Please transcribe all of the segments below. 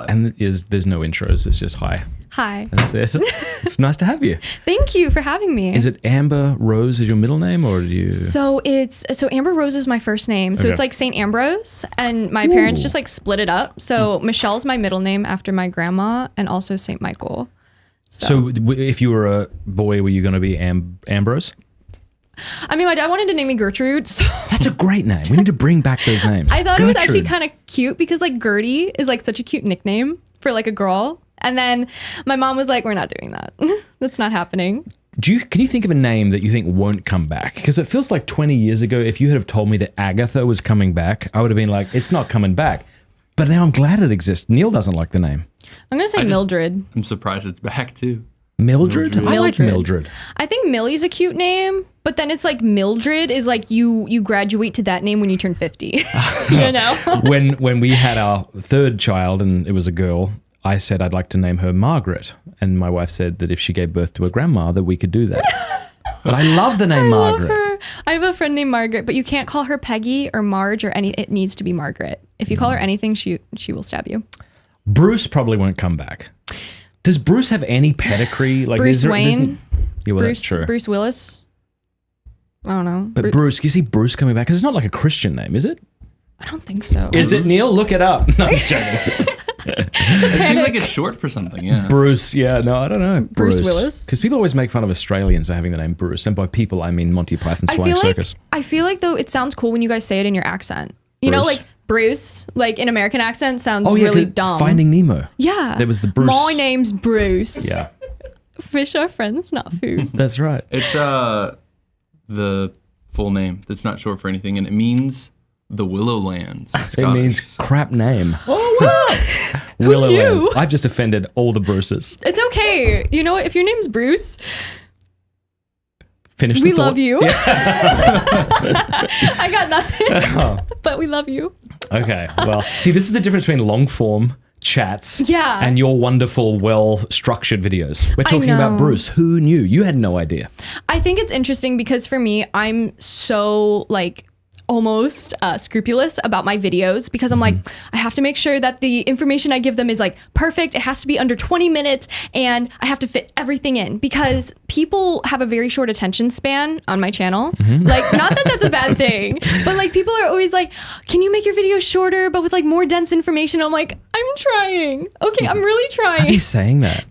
life. And there's no intros. It's just hi. Hi. That's it. It's nice to have you. Thank you for having me. Is it Amber Rose is your middle name, or do you? So Amber Rose is my first name. So Okay. it's like St. Ambrose, and my parents just like split it up. So Michelle's my middle name after my grandma, and also St. Michael. So if you were a boy, were you going to be Ambrose? I mean, my dad wanted to name me Gertrude, so That's a great name. We need to bring back those names. I thought it was actually Gertrude. kind of cute because like Gertie is like such a cute nickname for like a girl. And then my mom was like, we're not doing that. That's not happening. Can you think of a name that you think won't come back? Because it feels like 20 years ago, if you had have told me that Agatha was coming back, I would have been like, it's not coming back. But now I'm glad it exists. Neil doesn't like the name. I'm going to say Mildred. I'm surprised it's back too. Mildred? I like Mildred. I think Millie's a cute name, but then it's like Mildred is like you graduate to that name when you turn 50. You know? When we had our third child and it was a girl, I said I'd like to name her Margaret. And my wife said that if she gave birth to a grandma, that we could do that. But I love the name Margaret. Love her. I have a friend named Margaret, but you can't call her Peggy or Marge or any. It needs to be Margaret. If you call her anything, she will stab you. Bruce probably won't come back. Does Bruce have any pedigree? Like Bruce Wayne? Yeah, well, Bruce, that's true. Bruce Willis? I don't know. But Bruce, you see Bruce coming back? Because it's not like a Christian name, is it? I don't think so. Is it, Neil? Look it up. No, I'm just joking. It seems like it's short for something, yeah. Bruce, yeah, no, I don't know. Bruce Willis? Because people always make fun of Australians for having the name Bruce. And by people, I mean Monty Python's Flying Circus. I feel like, though, it sounds cool when you guys say it in your accent. You know, Bruce. like Bruce, like in American accent sounds Oh, yeah, really 'cause dumb. Finding Nemo. Yeah. There was the Bruce. My name's Bruce. Yeah, Fish are friends, not food. that's right. It's the full name that's not short for anything, and it means the Willowlands. It's It Scottish. means crap name. Oh, wow. Willowlands. knew? I've just offended all the Bruces. It's okay. You know what? If your name's Bruce, Finish the we thought. love you. Yeah. I got nothing, Oh, but we love you. okay. Well, see, this is the difference between long form chats Yeah. and your wonderful, well-structured videos. We're talking about know. Bruce. Who knew? You had no idea. I think it's interesting because for me, I'm so like almost scrupulous about my videos because I'm like, I have to make sure that the information I give them is like perfect. It has to be under 20 minutes and I have to fit everything in because people have a very short attention span on my channel. Like, not that that's a bad thing, but like people are always like, can you make your videos shorter but with like more dense information? I'm like, I'm trying. Okay, I'm really Are they trying. saying that?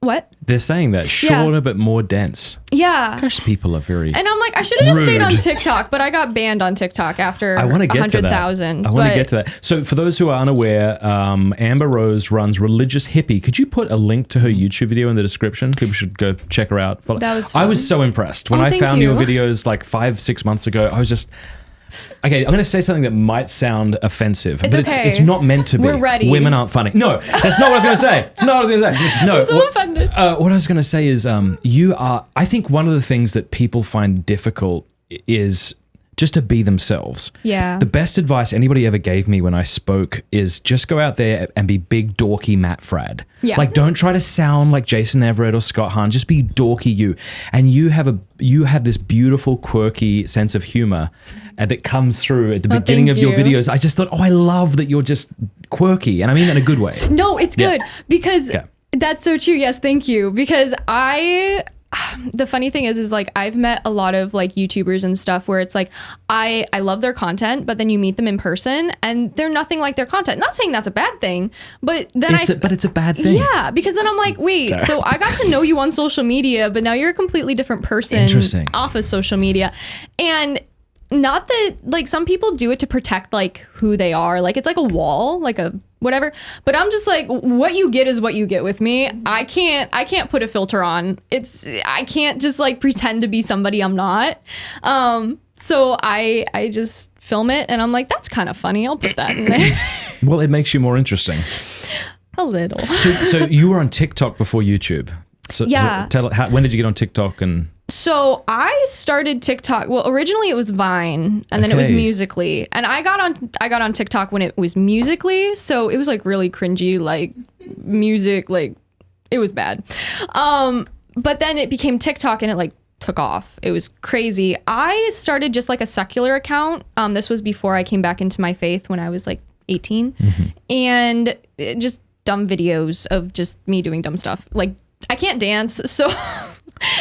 What? They're saying that. Shorter but more dense. Yeah. Gosh, people are very... And I'm like, I should have just stayed on Rude. TikTok, but I got banned on TikTok after I want to get to that. 100,000. I want to get to that. So for those who are unaware, Amber Rose runs Religious Hippie. Could you put a link to her YouTube video in the description? People should go check her out. That was I fun. was so impressed. When Oh, I thank found your you. videos like 5-6 months ago, I was just... Okay, I'm going to say something that might sound offensive, It's but okay. it's not meant to be. We're ready. Women aren't funny. No, that's not what I was going to say. It's not what I was going to say. No, I'm so offended. what I was going to say is you are, I think one of the things that people find difficult is just to be themselves. Yeah. The best advice anybody ever gave me when I spoke is just go out there and be big dorky Matt Fradd. Yeah. Like don't try to sound like Jason Everett or Scott Hahn. Just be dorky you. And you have this beautiful, quirky sense of humor that comes through at the beginning of thank your you. videos. I just thought, I love that you're just quirky. And I mean that in a good way. No, it's Yeah. good because Okay. that's so true. Yes, thank you. Because the funny thing is like I've met a lot of like YouTubers and stuff where it's like I love their content, but then you meet them in person and they're nothing like their content. Not saying that's a bad thing, but then But it's a bad thing. Yeah, because then I'm like, wait, Okay. so I got to know you on social media, but now you're a completely different person Interesting. off of social media. And not that like some people do it to protect like who they are. Like it's like a wall, like a whatever. But I'm just like, what you get is what you get with me. I can't put a filter on. I can't just like pretend to be somebody I'm not. So I just film it and I'm like, that's kind of funny. I'll put that in there. Well, it makes you more interesting. A little. So you were on TikTok before YouTube. So Yeah. When did you get on TikTok and... So I started TikTok. Well, originally it was Vine, and then it was Okay. Musical.ly. And I got on TikTok when it was Musical.ly, so it was like really cringy, like music, like it was bad. But then it became TikTok, and it like took off. It was crazy. I started just like a secular account. This was before I came back into my faith when I was like 18. And just dumb videos of just me doing dumb stuff. Like, I can't dance, so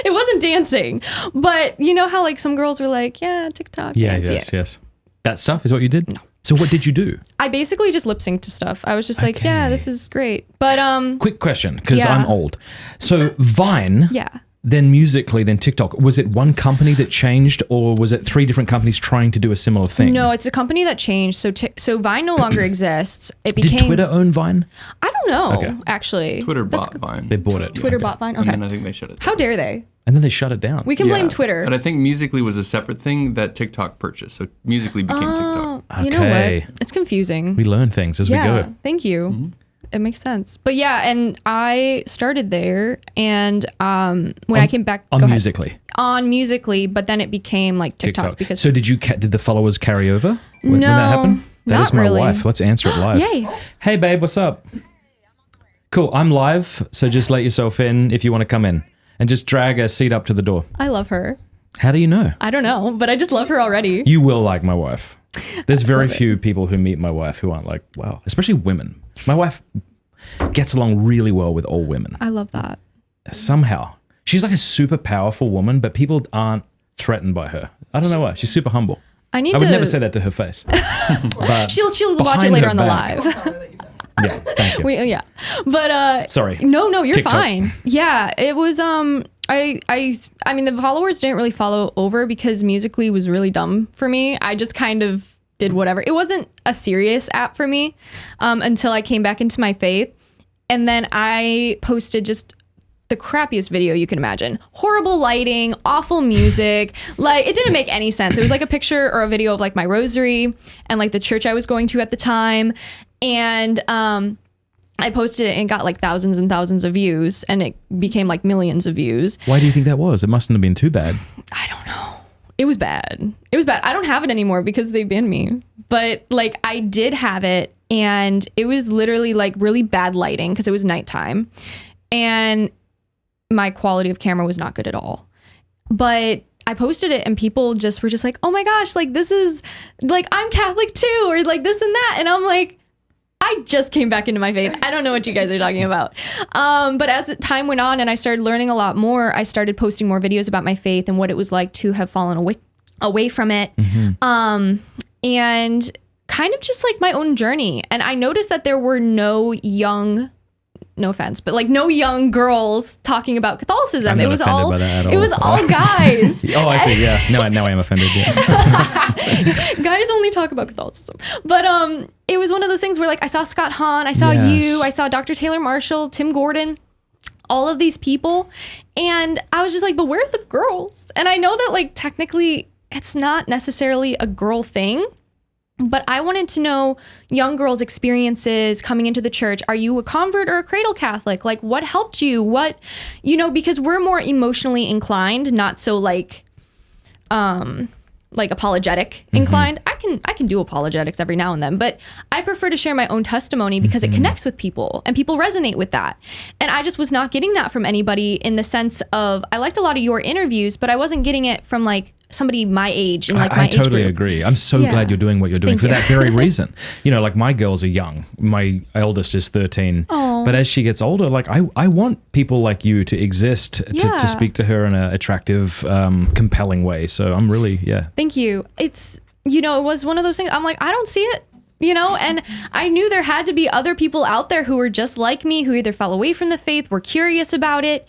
it wasn't dancing. But you know how like some girls were like, yeah, TikTok. Yeah, dance. yes. That stuff is what you did? No. So what did you do? I basically just lip synced to stuff. I was just like, yeah, this is great. But Quick question, because Yeah. I'm old. So Vine, yeah. then Musically, then TikTok. Was it one company that changed, or was it 3 different companies trying to do a similar thing? No, it's a company that changed. So Vine no longer exists. It became. Did Twitter own Vine? I don't know. Okay. Actually, Twitter bought Vine. They bought it. Twitter bought Vine. Okay. And then I think they shut it down. How dare they? And then they shut it down. We can blame Yeah. Twitter. And I think Musically was a separate thing that TikTok purchased. So Musically became TikTok. You know Okay. what? It's confusing. We learn things as we go. Thank you. It makes sense. But yeah, and I started there, and when I came back On go ahead. Musically. On Musically, but then it became like TikTok, because So did the followers carry over when No, that happened? That not is my really. wife. Let's answer it live. Yay. Hey babe, what's up? Cool. I'm live, so just let yourself in if you want to come in, and just drag a seat up to the door. I love her. How do you know? I don't know, but I just love her already. You will like my wife. There's very few people who meet my wife who aren't like, wow, especially women. My wife gets along really well with all women. I love that. Somehow. She's like a super powerful woman, but people aren't threatened by her. I don't know why. She's super humble. I I would never say that to her face. But She'll watch behind it later her on the back- live. Yeah, thank you. Yeah. But Sorry. No, you're TikTok. fine. Yeah, it was I mean the followers didn't really follow over because Musically was really dumb for me. I just kind of did whatever. It wasn't a serious app for me until I came back into my faith. And then I posted just the crappiest video you can imagine. Horrible lighting, awful music. Like, it didn't make any sense. It was like a picture or a video of like my Rosary and like the church I was going to at the time. And I posted it and got like thousands and thousands of views, and it became like millions of views. Why do you think that was? It mustn't have been too bad. I don't know. It was bad. It was bad. I don't have it anymore because they banned me. But like I did have it, and it was literally like really bad lighting because it was nighttime, and my quality of camera was not good at all. But I posted it and people just were just like, oh my gosh, like this is like, I'm Catholic too, or like this and that. And I'm like, I just came back into my faith. I don't know what you guys are talking about. But as time went on and I started learning a lot more, I started posting more videos about my faith and what it was like to have fallen away from it. And kind of just like my own journey. And I noticed that there were no young girls talking about Catholicism. I'm not it was offended all by that at it all. was all guys. Oh, I see. Yeah. Now I am offended. Yeah. Guys only talk about Catholicism. But it was one of those things where like I saw Scott Hahn, I saw Yes. you, I saw Dr. Taylor Marshall, Tim Gordon, all of these people, and I was just like, but where are the girls? And I know that like technically it's not necessarily a girl thing, but I wanted to know young girls' experiences coming into the church. Are you a convert or a cradle Catholic? Like, what helped you? What, because we're more emotionally inclined, not so like apologetic inclined. I can do apologetics every now and then, but I prefer to share my own testimony because it connects with people and people resonate with that. And I just was not getting that from anybody, in the sense of, I liked a lot of your interviews, but I wasn't getting it from like somebody my age and like my I age totally group. agree. I'm so Yeah. glad you're doing what you're doing Thank for you. that very reason. Like my girls are young. My eldest is 13. Aw. But as she gets older, like I want people like you to exist Yeah. to speak to her in an attractive, compelling way. So I'm really, Thank you. It's, it was one of those things. I'm like, I don't see it, and I knew there had to be other people out there who were just like me, who either fell away from the faith, were curious about it.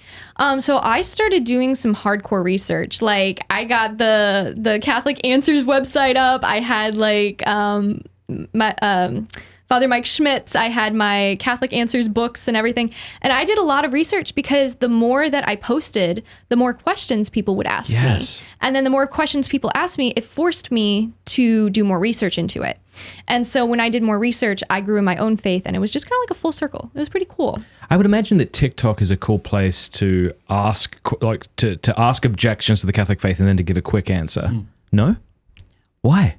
So I started doing some hardcore research. Like I got the Catholic Answers website up. I had like, my, Father Mike Schmitz. I had my Catholic Answers books and everything. And I did a lot of research because the more that I posted, the more questions people would ask Yes. me. And then the more questions people asked me, it forced me to do more research into it. And so when I did more research, I grew in my own faith, and it was just kind of like a full circle. It was pretty cool. I would imagine that TikTok is a cool place to ask, to ask objections to the Catholic faith and then to give a quick answer. No? Why?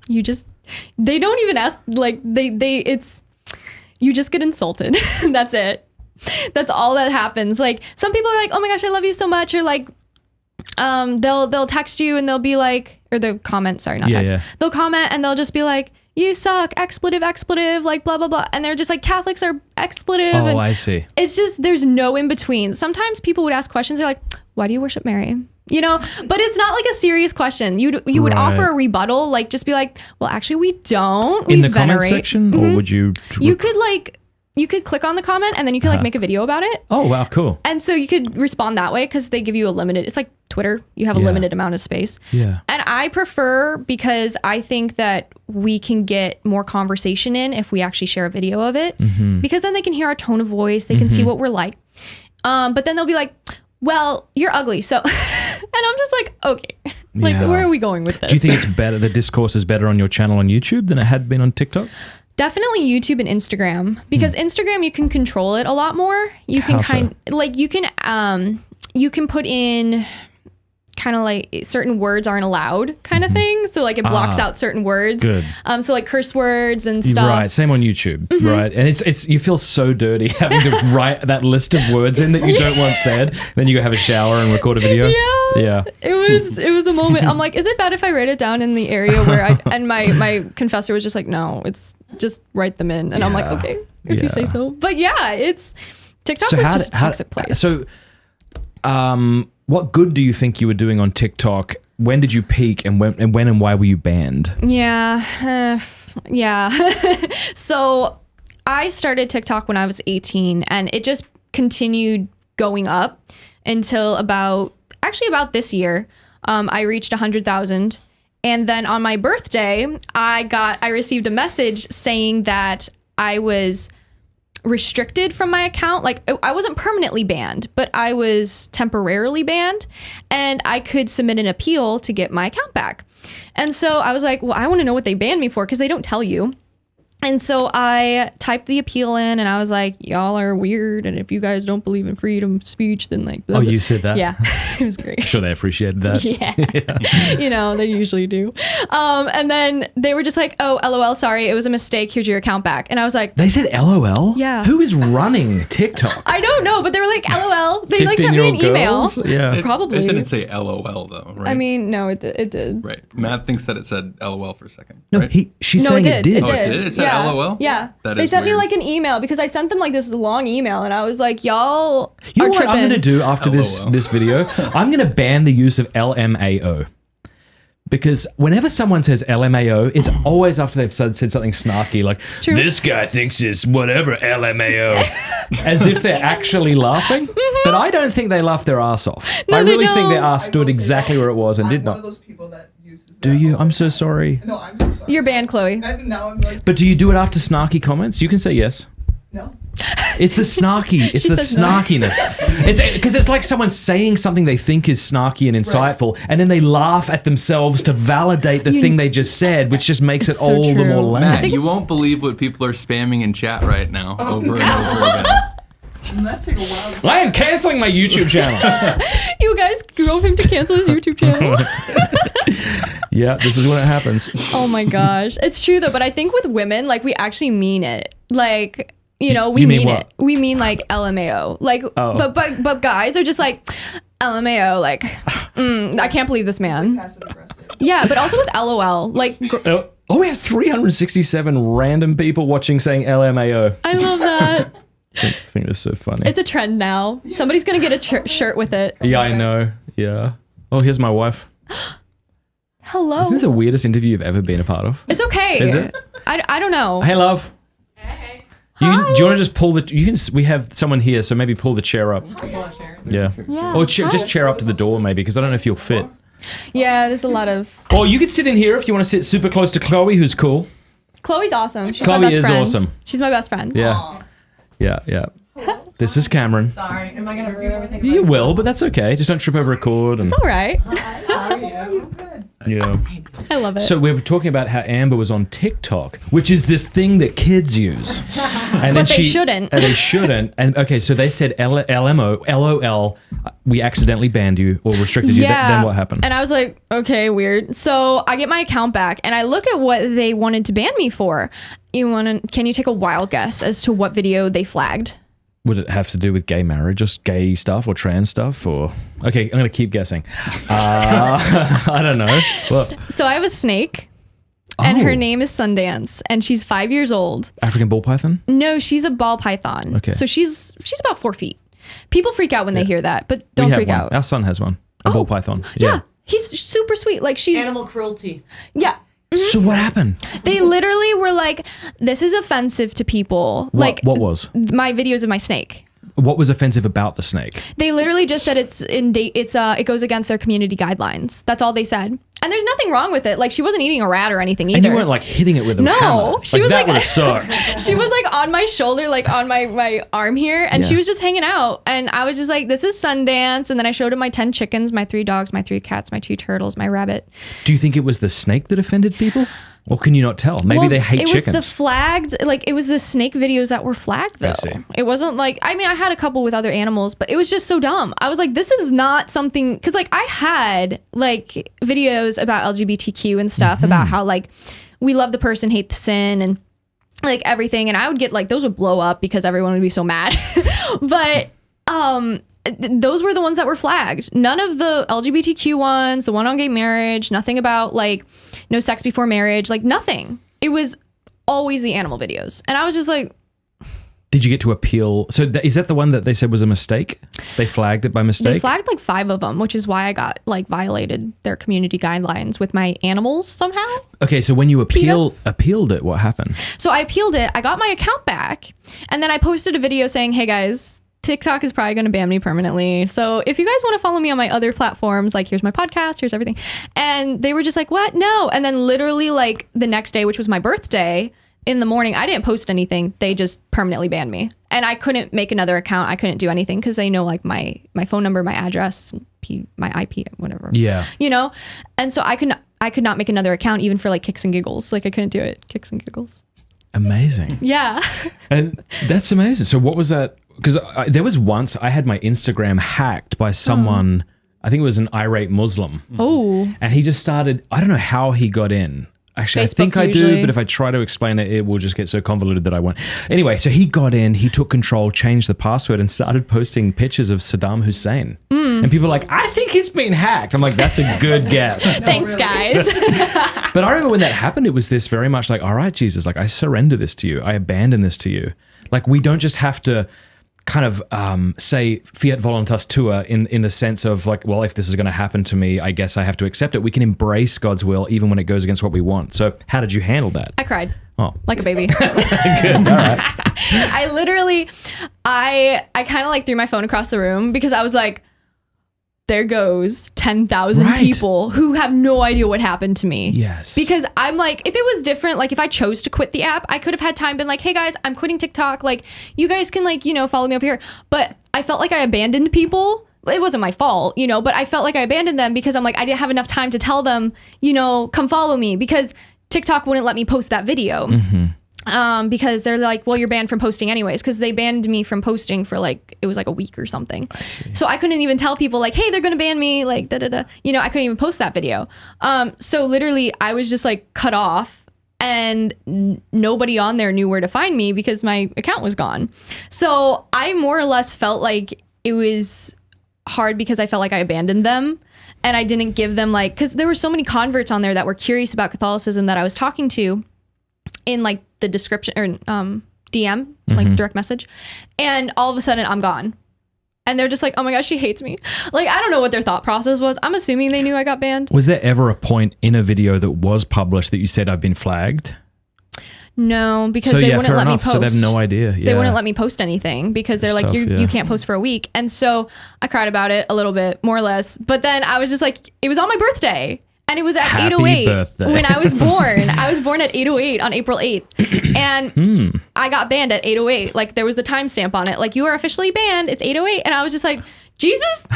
They don't even ask, like, you just get insulted. That's it. That's all that happens. Like, some people are like, oh my gosh, I love you so much. Or like, they'll text you and they'll be like, or they'll comment, sorry, not text. Yeah. They'll comment and they'll just be like, you suck, expletive, like blah, blah, blah. And they're just like, Catholics are expletive. Oh, and I see. it's just, there's no in between. Sometimes people would ask questions. They're like, why do you worship Mary? You know, but it's not like a serious question. You would Right. offer a rebuttal, like just be like, well, actually we don't. In We the comment venerate. section, or would you? You could click on the comment and then you can like make a video about it. Oh wow, cool. And so you could respond that way because they give you a limited, it's like Twitter, you have a Yeah. limited amount of space. Yeah. And I prefer, because I think that we can get more conversation in if we actually share a video of it, because then they can hear our tone of voice, they can see what we're like. But then they'll be like, well, you're ugly. So, and I'm just like, okay, like Yeah. where are we going with this? Do you think it's better? The discourse is better on your channel on YouTube than it had been on TikTok? Definitely YouTube and Instagram, because Instagram you can control it a lot more. You can How so? you can put in kind of like certain words aren't allowed kind of thing. So like it blocks out certain words. Good. So like curse words and stuff. Right, same on YouTube, right? And it's you feel so dirty having to write that list of words in that you don't want said. Then you go have a shower and record a video. Yeah. It was a moment. I'm like, is it bad if I write it down in the area where and my confessor was just like, no, it's just write them in. And I'm like, Yeah. okay, if you say so. But yeah, it's TikTok was just a toxic place. So, what good do you think you were doing on TikTok? When did you peak, and when and why were you banned? Yeah. So I started TikTok when I was 18, and it just continued going up until about this year. I reached 100,000. And then on my birthday, I received a message saying that I was restricted from my account. Like I wasn't permanently banned, but I was temporarily banned, and I could submit an appeal to get my account back. And so I was like, well, I want to know what they banned me for, because they don't tell you. And so I typed the appeal in, and I was like, y'all are weird, and if you guys don't believe in freedom of speech, then like blah, Oh, blah. you said that? Yeah. It was great. I'm sure they appreciated that. Yeah. You know, they usually do. And then they were just like, oh, LOL, sorry, it was a mistake. Here's your account back. And I was like, They said LOL? Yeah. Who is running TikTok? I don't know, but they were like, LOL. They like sent me an 15-year-old email. girls? Yeah. Probably. It didn't say LOL though, right? I mean, no, it did. right. Matt thinks that it said LOL for a second. No, right? she's No, saying it did. Oh, it did? It said yeah. LOL? Yeah. That They is sent me weird. like an email, because I sent them like this long email, and I was like, y'all You are know what tripping. I'm going to do after LOL. this video? I'm going to ban the use of LMAO. Because whenever someone says LMAO, it's always after they've said something snarky, like, true. this guy thinks it's whatever LMAO. As if they're actually laughing. But I don't think they laughed their ass off. I they really think their don't. ass stood exactly where it was and I'm did one of not. those people that uses Do that you? all I'm the so time. sorry. No, I'm so sorry. You're banned, Chloe. And now I'm like, But do you do it after snarky comments? You can say yes. no. It's the snarky. It's She the says no. snarkiness. It's because it's like someone saying something they think is snarky and insightful, and then they laugh at themselves to validate the thing they just said, which just makes it It's so all the true. more lame. Matt, you won't believe what people are spamming in chat right now over and over again. And that's like a wild. I am canceling my YouTube channel. You guys drove him to cancel his YouTube channel. Yeah, this is when it happens. Oh my gosh. It's true though, but I think with women, like we actually mean it. Like, you know, we You mean mean what? it. We mean like LMAO. Like Oh. but guys are just like LMAO, like I can't believe this man. Passive aggressive. Yeah, but also with LOL. Like Oh, we have 367 random people watching saying LMAO. I love that. I think that's so funny. It's a trend now. Somebody's going to get a shirt with it. Yeah, I know. Yeah. Oh, here's my wife. Hello. Isn't this the weirdest interview you've ever been a part of? It's okay. Is it? I don't know. Hey, love. Hey. Do you want to just pull the? You can. We have someone here, so maybe pull the chair up. Yeah. Yeah. Or just chair up to the door, maybe, because I don't know if you'll fit. Yeah, there's a lot of Or you could sit in here if you want to sit super close to Chloe, who's cool. Chloe's awesome. She's Chloe my best is friend. awesome. She's my best friend. Yeah. Yeah. Yeah. This is Cameron. Sorry. Am I going to ruin everything? You will, but that's okay. Just don't trip over a cord. And, It's all right. How are you? yeah. I love it. So we were talking about how Amber was on TikTok, which is this thing that kids use. And But they shouldn't. And they shouldn't. And okay, so they said LMO, LOL, we accidentally banned you or restricted you. Then what happened? And I was like, okay, weird. So I get my account back and I look at what they wanted to ban me for. Can you take a wild guess as to what video they flagged? Would it have to do with gay marriage, just gay stuff or trans stuff? Or okay, I'm going to keep guessing. I don't know. Well, So I have a snake. and her Oh. name is Sundance, and she's 5 years old. African bull python? No, she's a ball python. Okay. So she's about 4 feet. People freak out when they hear that, but don't we have freak one. out. Our son has one. A bull python. Yeah. He's super sweet. Like she's Animal cruelty. Yeah. So what happened? They literally were like, this is offensive to people. Like What was? my videos of my snake. What was offensive about the snake? They literally just said it goes against their community guidelines. That's all they said. And there's nothing wrong with it. Like she wasn't eating a rat or anything either. And you weren't like hitting it with a No, hammer. she was that like- would have sucked. She was like on my shoulder, like on my arm here, and Yeah. she was just hanging out. And I was just like, this is Sundance. And then I showed him my 10 chickens, my 3 dogs, my 3 cats, my 2 turtles, my rabbit. Do you think it was the snake that offended people? Or can you not tell? Maybe Well, they hate it chickens. was the flagged, like it was the snake videos that were flagged though. see. It wasn't like, I mean, I had a couple with other animals, but it was just so dumb. I was like, this is not something, because like I had like videos about LGBTQ and stuff about how like we love the person, hate the sin, and like everything. And I would get like, those would blow up because everyone would be so mad. But those were the ones that were flagged. None of the LGBTQ ones, the one on gay marriage, nothing about like no sex before marriage, like nothing. It was always the animal videos. And I was just like, Did you get to appeal? So is that the one that they said was a mistake? They flagged it by mistake? they flagged like 5 of them, which is why I got like violated their community guidelines with my animals somehow. Okay, so when you appealed it, what happened? So I appealed it. I got my account back. And then I posted a video saying, hey guys, TikTok is probably going to ban me permanently. So if you guys want to follow me on my other platforms, like here's my podcast, here's everything. And they were just like, what? No. And then literally like the next day, which was my birthday, in the morning, I didn't post anything. They just permanently banned me. And I couldn't make another account. I couldn't do anything because they know like my phone number, my address, my IP, whatever. Yeah. You know? And so I could not make another account even for like kicks and giggles. Like I couldn't do it. Kicks and giggles. Amazing. Yeah. And that's amazing. So what was that? Because there was once I had my Instagram hacked by someone, I think it was an irate Muslim. Oh. And he just started, I don't know how he got in. Actually, I Facebook think I do, usually. but if I try to explain it, it will just get so convoluted that I won't. Anyway, so he got in, he took control, changed the password, and started posting pictures of Saddam Hussein. And people are like, I think he's been hacked. I'm like, that's a good guess. Thanks, really. guys. But I remember when that happened, it was this very much like, all right, Jesus, like I surrender this to you. I abandon this to you. Like we don't just have to kind of say fiat voluntas tua in the sense of like, well, if this is going to happen to me, I guess I have to accept it. We can embrace God's will even when it goes against what we want. So how did you handle that? I cried Oh, like a baby. good. All right. I literally, I kind of like threw my phone across the room because I was like, there goes 10,000 Right. people who have no idea what happened to me. Yes. Because I'm like, if it was different, like if I chose to quit the app, I could have had time been like, hey guys, I'm quitting TikTok. Like you guys can like, follow me over here. But I felt like I abandoned people. It wasn't my fault, but I felt like I abandoned them because I'm like, I didn't have enough time to tell them, come follow me because TikTok wouldn't let me post that video. Because they're like, well, you're banned from posting anyways, because they banned me from posting for like, it was like a week or something. So I couldn't even tell people like, hey, they're going to ban me, like, da-da-da. I couldn't even post that video. So literally I was just like cut off and nobody on there knew where to find me because my account was gone. So I more or less felt like it was hard because I felt like I abandoned them. And I didn't give them like, because there were so many converts on there that were curious about Catholicism that I was talking to in like the description or DM, like direct message. And all of a sudden I'm gone. And they're just like, oh my gosh, she hates me. Like, I don't know what their thought process was. I'm assuming they knew I got banned. Was there ever a point in a video that was published that you said I've been flagged? No, because So they yeah, wouldn't fair let enough. me post. So they have no idea. Yeah. They wouldn't let me post anything because they're It's like, tough, yeah. you can't post for a week. And so I cried about it a little bit, more or less. But then I was just like, it was on my birthday. And it was at Happy 8:08 birthday. when I was born. I was born at 8:08 on April 8th. And I got banned at 8:08. Like there was the timestamp on it. Like you are officially banned. It's 8:08. And I was just like, Jesus,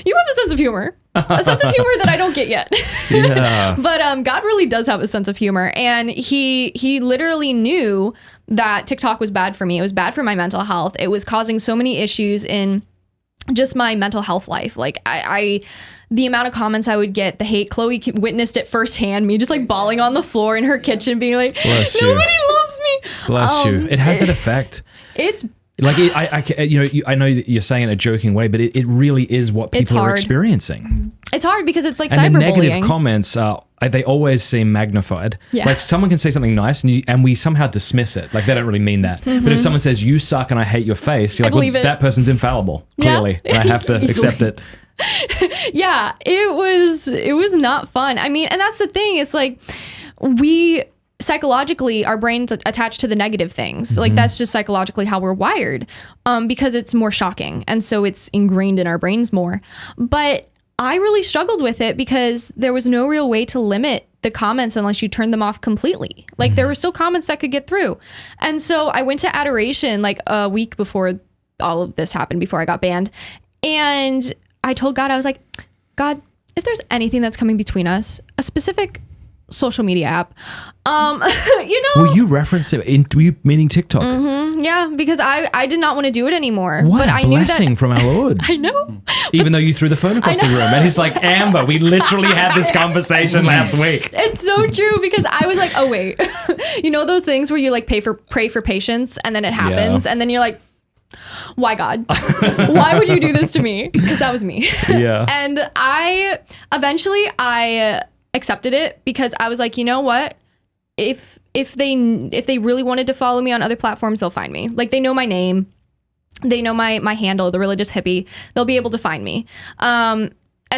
you have a sense of humor. A sense of humor that I don't get yet. Yeah. But God really does have a sense of humor. And he literally knew that TikTok was bad for me. It was bad for my mental health. It was causing so many issues in just my mental health life. Like I the amount of comments I would get, the hate, Chloe witnessed it firsthand, me just like bawling on the floor in her kitchen being like, Bless you. nobody loves me. Bless you. It has that effect. It's Like I know that you're saying it in a joking way, but it really is what It's people are hard. experiencing. It's hard because it's like And the negative cyberbullying. comments they always seem magnified. Yeah. Like someone can say something nice and we somehow dismiss it. Like they don't really mean that. But if someone says you suck and I hate your face, you're I like, well, believe it. that person's infallible, Yeah. clearly. And I have to accept it. Yeah, it was not fun. I mean, and that's the thing. It's like we psychologically, our brains attach to the negative things. Like that's just psychologically how we're wired, because it's more shocking, and so it's ingrained in our brains more. But I really struggled with it because there was no real way to limit the comments unless you turned them off completely. Like there were still comments that could get through, and so I went to adoration like a week before all of this happened, before I got banned, and I told God, I was like, God, if there's anything that's coming between us, a specific social media app, Will you reference it? Were you meaning TikTok? yeah, because I did not want to do it anymore. What but a I knew blessing that from our Lord. I know. Even though you threw the phone across the room. And he's like, Amber, we literally had this conversation last week. It's so true because I was like, oh wait, you know those things where you like pray for patience and then it happens and then you're like, why God? Why would you do this to me? Because that was me. Yeah. And I eventually accepted it because I was like, you know what? If they really wanted to follow me on other platforms, they'll find me. Like they know my name, they know my handle, the religious hippie. They'll be able to find me. And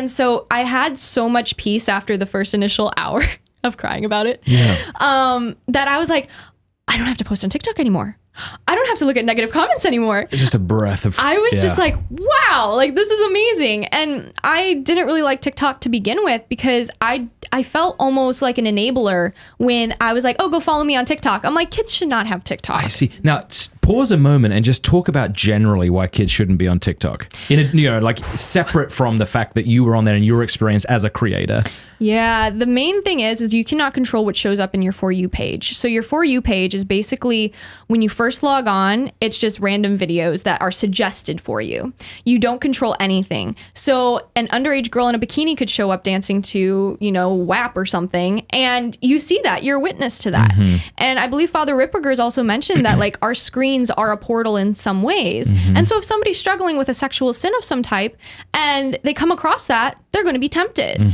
so I had so much peace after the first initial hour of crying about it. Yeah. That I was like, I don't have to post on TikTok anymore. I don't have to look at negative comments anymore. It's just a breath of I was just like, wow, like this is amazing. And I didn't really like TikTok to begin with because I felt almost like an enabler when I was like, oh, go follow me on TikTok. I'm like, kids should not have TikTok. I see. Now, pause a moment and just talk about generally why kids shouldn't be on TikTok. Like separate from the fact that you were on there and your experience as a creator. Yeah, the main thing is you cannot control what shows up in your For You page. So your For You page is basically when you first log on, it's just random videos that are suggested for you. You don't control anything. So an underage girl in a bikini could show up dancing to, WAP or something, and you see that. You're a witness to that. And I believe Father Ripperger's also mentioned that like our screens are a portal in some ways. And so if somebody's struggling with a sexual sin of some type and they come across that, they're going to be tempted.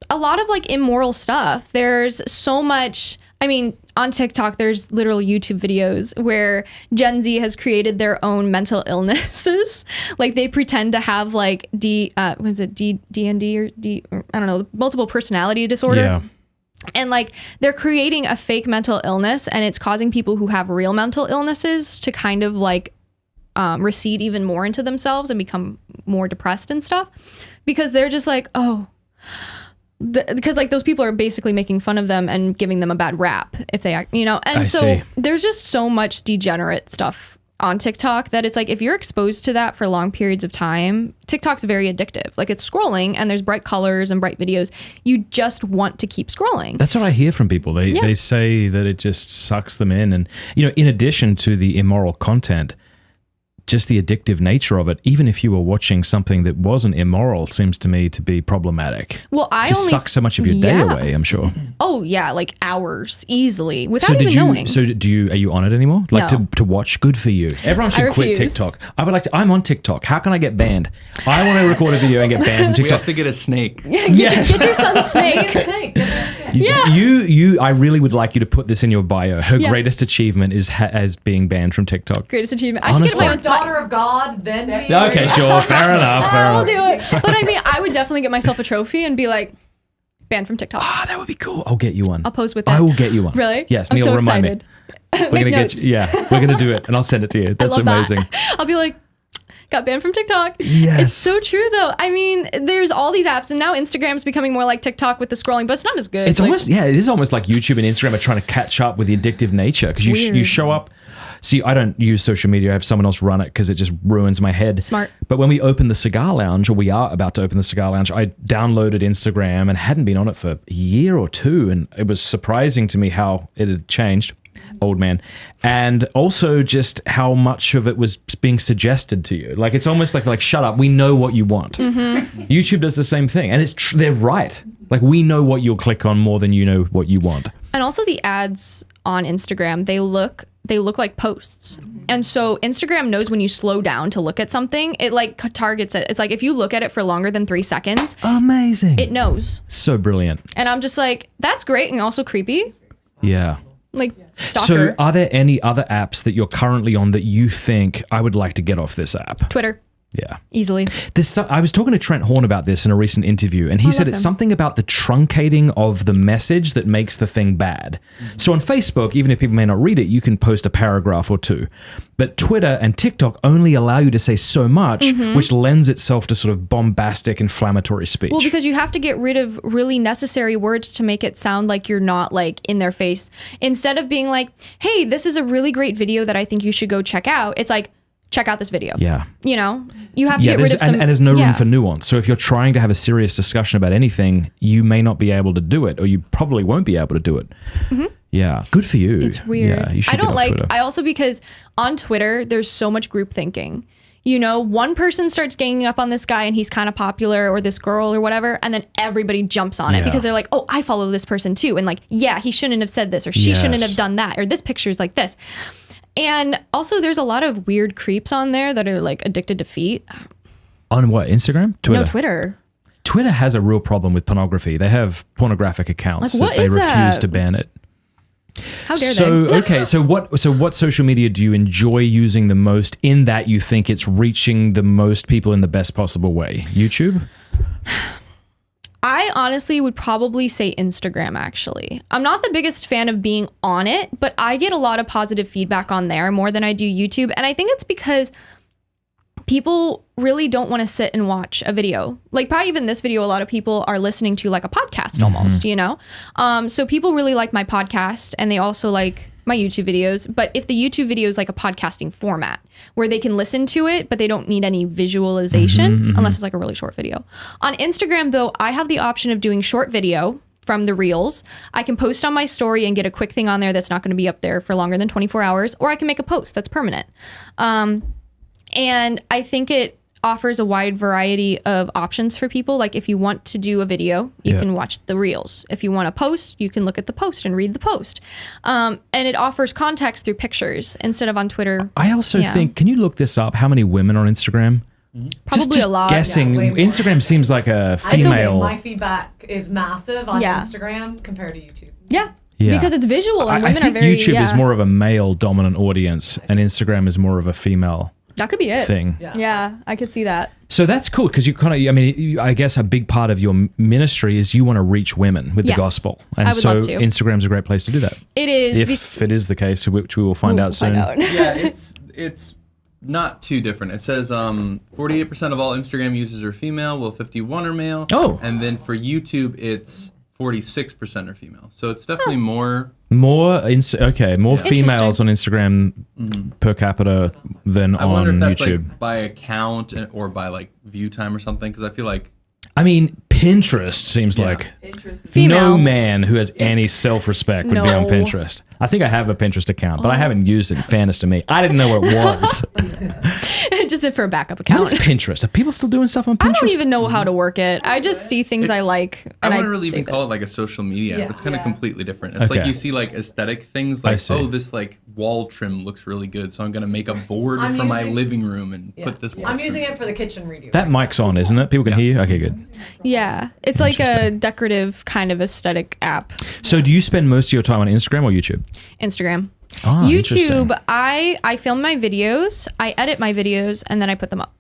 A lot of like immoral stuff. There's so much, on TikTok, there's literal YouTube videos where Gen Z has created their own mental illnesses. Like they pretend to have like DND or I don't know, multiple personality disorder. Yeah. And like they're creating a fake mental illness and it's causing people who have real mental illnesses to kind of like recede even more into themselves and become more depressed and stuff because they're just like, because like those people are basically making fun of them and giving them a bad rap if they act, and I so see. there's just so much degenerate stuff on TikTok that it's like if you're exposed to that for long periods of time, TikTok's very addictive. Like it's scrolling and there's bright colors and bright videos. You just want to keep scrolling. That's what I hear from people. They say that it just sucks them in. And, in addition to the immoral content, just the addictive nature of it, even if you were watching something that wasn't immoral, seems to me to be problematic. Well, I just only sucks so much of your day away, I'm sure. Oh yeah, like hours easily without even knowing. So are you on it anymore? Like No. to watch? Good for you. Everyone should quit refuse. TikTok. I'm on TikTok. How can I get banned? I want to record a video and get banned from We TikTok. have to get a snake. Get your son's snake. I really would like you to put this in your bio. Her greatest achievement is as being banned from TikTok. Greatest achievement. I should get my Honestly. own Daughter of God, then be. Okay, sure. Fair enough. I'll do it. But I would definitely get myself a trophy and be like, banned from TikTok. Ah, that would be cool. I'll get you one. I'll pose with that. I will get you one. Really? Yes, I'm Neil, so remind excited. me. We're gonna get you. Yeah, we're gonna do it, and I'll send it to you. That's I love amazing. That. I'll be like, got banned from TikTok. Yes. It's so true though. There's all these apps and now Instagram's becoming more like TikTok with the scrolling, but it's not as good. It's almost it is almost like YouTube and Instagram are trying to catch up with the addictive nature because you weird. show up. See, I don't use social media. I have someone else run it because it just ruins my head. Smart. But when we open the Cigar Lounge, or we are about to open the Cigar Lounge, I downloaded Instagram and hadn't been on it for a year or two, and it was surprising to me how it had changed. Old man. And also just how much of it was being suggested to you. Like it's almost like shut up, we know what you want. YouTube does the same thing, and they're right. Like we know what you'll click on more than you know what you want. And also the ads on Instagram, they look they look like posts. And so Instagram knows when you slow down to look at something, it like targets it. It's like if you look at it for longer than 3 seconds, Amazing. it knows. So brilliant. And I'm just like, that's great and also creepy. Yeah. Like stalker. So are there any other apps that you're currently on that you think I would like to get off this app? Twitter. Yeah. Easily. I was talking to Trent Horn about this in a recent interview, and he said it's something about the truncating of the message that makes the thing bad. So on Facebook, even if people may not read it, you can post a paragraph or two. But Twitter and TikTok only allow you to say so much, which lends itself to sort of bombastic, inflammatory speech. Well, because you have to get rid of really necessary words to make it sound like you're not like in their face. Instead of being like, hey, this is a really great video that I think you should go check out. It's like, check out this video. Yeah. You know, you have to get rid of some... And there's no room for nuance. So if you're trying to have a serious discussion about anything, you may not be able to do it, or you probably won't be able to do it. Yeah. Good for you. It's weird. Yeah, you should I don't get off like... Twitter. I also, because on Twitter, there's so much group thinking. You know, one person starts ganging up on this guy and he's kind of popular, or this girl or whatever, and then everybody jumps on it because they're like, oh, I follow this person too. And like, yeah, he shouldn't have said this, or she shouldn't have done that, or this picture's like this. And also, there's a lot of weird creeps on there that are like addicted to feet. On what, Instagram? Twitter? No, Twitter. Twitter has a real problem with pornography. They have pornographic accounts Like, what that they is refuse that? to ban it. How dare So, they? okay, so what social media do you enjoy using the most, in that you think it's reaching the most people in the best possible way? YouTube? I honestly would probably say Instagram, actually. I'm not the biggest fan of being on it, but I get a lot of positive feedback on there more than I do YouTube. And I think it's because people really don't want to sit and watch a video. Like probably even this video, a lot of people are listening to like a podcast almost, you know? So people really like my podcast, and they also like my YouTube videos. But if the YouTube video is like a podcasting format where they can listen to it, but they don't need any visualization unless it's like a really short video. On Instagram though, I have the option of doing short video from the reels. I can post on my story and get a quick thing on there that's not going to be up there for longer than 24 hours, or I can make a post that's permanent. And I think it offers a wide variety of options for people. Like if you want to do a video, you can watch the reels. If you want to post, you can look at the post and read the post. And it offers context through pictures instead of on Twitter. I also think, can you look this up? How many women are on Instagram? Probably just a lot. Guessing. Yeah, way more. Instagram seems like a female. My feedback is massive on Instagram compared to YouTube. Yeah. Yeah. Because it's visual and I women think are very... YouTube is more of a male dominant audience, and Instagram is more of a female That could be it. thing. Yeah, I could see that. So that's cool, because you kind of, I mean, I guess a big part of your ministry is you want to reach women with the gospel. And I would love to. Instagram's a great place to do that. It is. If it is the case, which we will find out soon. Yeah, it's not too different. It says 48% of all Instagram users are female, while 51 are male. Oh. And then for YouTube, it's 46% are female. So it's definitely more. More females on Instagram per capita than I wonder on if that's YouTube. like by account or by like view time or something, because I feel like I mean, Pinterest seems like Interesting. Female. no man who has any self-respect would be on No. Pinterest. I think I have a Pinterest account, but I haven't used it, in fairness to me. I didn't know what it was. Just for a backup What account. is Pinterest? Are people still doing stuff on Pinterest? I don't even know how to work it. I just see things I It's- like I and I wouldn't really even save call it like a social media. Yeah. It's kind of Yeah. completely different. It's Okay. like you see like aesthetic things I like, see. oh, this like wall trim looks really good, so I'm gonna make a board I'm for my using- living room and put this wall I'm trim. using it for the kitchen redo. That mic's on, isn't it? People can hear you? Okay, good. Yeah, it's like a decorative kind of aesthetic app. So do you spend most of your time on Instagram or YouTube? Instagram. Ah, interesting. YouTube, I film my videos, I edit my videos, and then I put them up.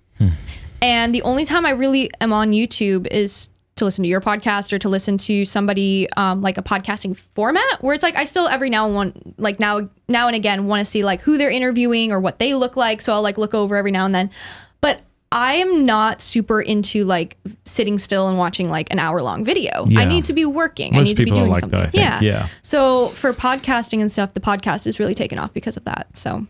And the only time I really am on YouTube is to listen to your podcast or to listen to somebody like a podcasting format where it's like I still every now and again want to see like who they're interviewing or what they look like. So I'll like look over every now and then. But I am not super into like sitting still and watching like an hour-long video. Yeah. I need to be working. I Most need to be people are doing like something. that, I think. Yeah. So for podcasting and stuff, the podcast is really taken off because of that. So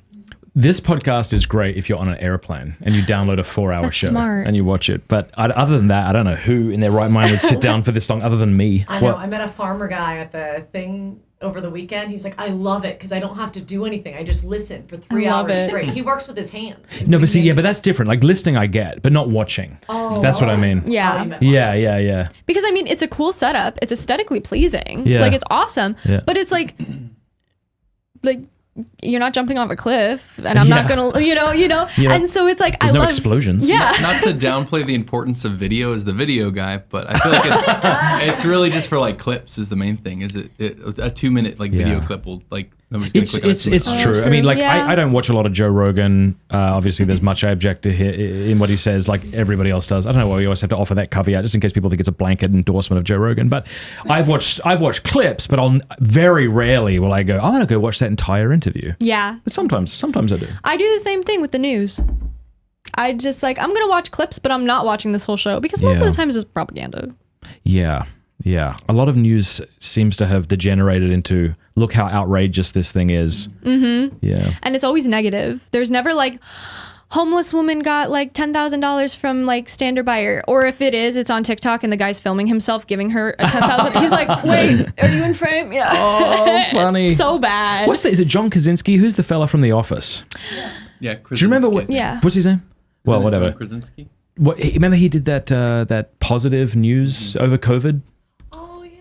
This podcast is great if you're on an airplane and you download a 4-hour That's show smart. and you watch it. But other than that, I don't know who in their right mind would sit down for this long other than me. I know. I met a farmer guy at the thing over the weekend. He's like, I love it because I don't have to do anything. I just listen for 3 love hours it. straight. He works with his hands. No, but see, but that's different. Like listening, I get, but not watching. Oh, That's what I mean. yeah. Yeah. Because I mean, it's a cool setup. It's aesthetically pleasing. Yeah. Like it's awesome. Yeah. But it's like you're not jumping off a cliff, and I'm not gonna, Yeah. And so it's like There's I no love explosions. Yeah. Not to downplay the importance of video as the video guy, but I feel like it's really just for like clips is the main thing. Is it a 2-minute like video clip will like nobody's gonna click on it. It's true. I mean, like Yeah. I don't watch a lot of Joe Rogan. Obviously, there's much I object to in what he says, like everybody else does. I don't know why we always have to offer that caveat, just in case people think it's a blanket endorsement of Joe Rogan. But I've watched clips, but very rarely will I go, I want to go watch that entire interview. Yeah. But sometimes I do. I do the same thing with the news. I just like, I'm gonna watch clips, but I'm not watching this whole show because most of the time it's just propaganda. Yeah. A lot of news seems to have degenerated into look how outrageous this thing is. Mm-hmm. Yeah. And it's always negative. There's never like homeless woman got like $10,000 from like Standard Buyer, or if it is, it's on TikTok and the guy's filming himself giving her a $10,000. He's like, wait, are you in frame? Yeah. Oh, funny. So bad. Is it John Krasinski? Who's the fella from The Office? Yeah, Do you remember what? Yeah. What's his name? Well, Isn't it whatever. John Krasinski? Remember he did that positive news over COVID Oh yeah.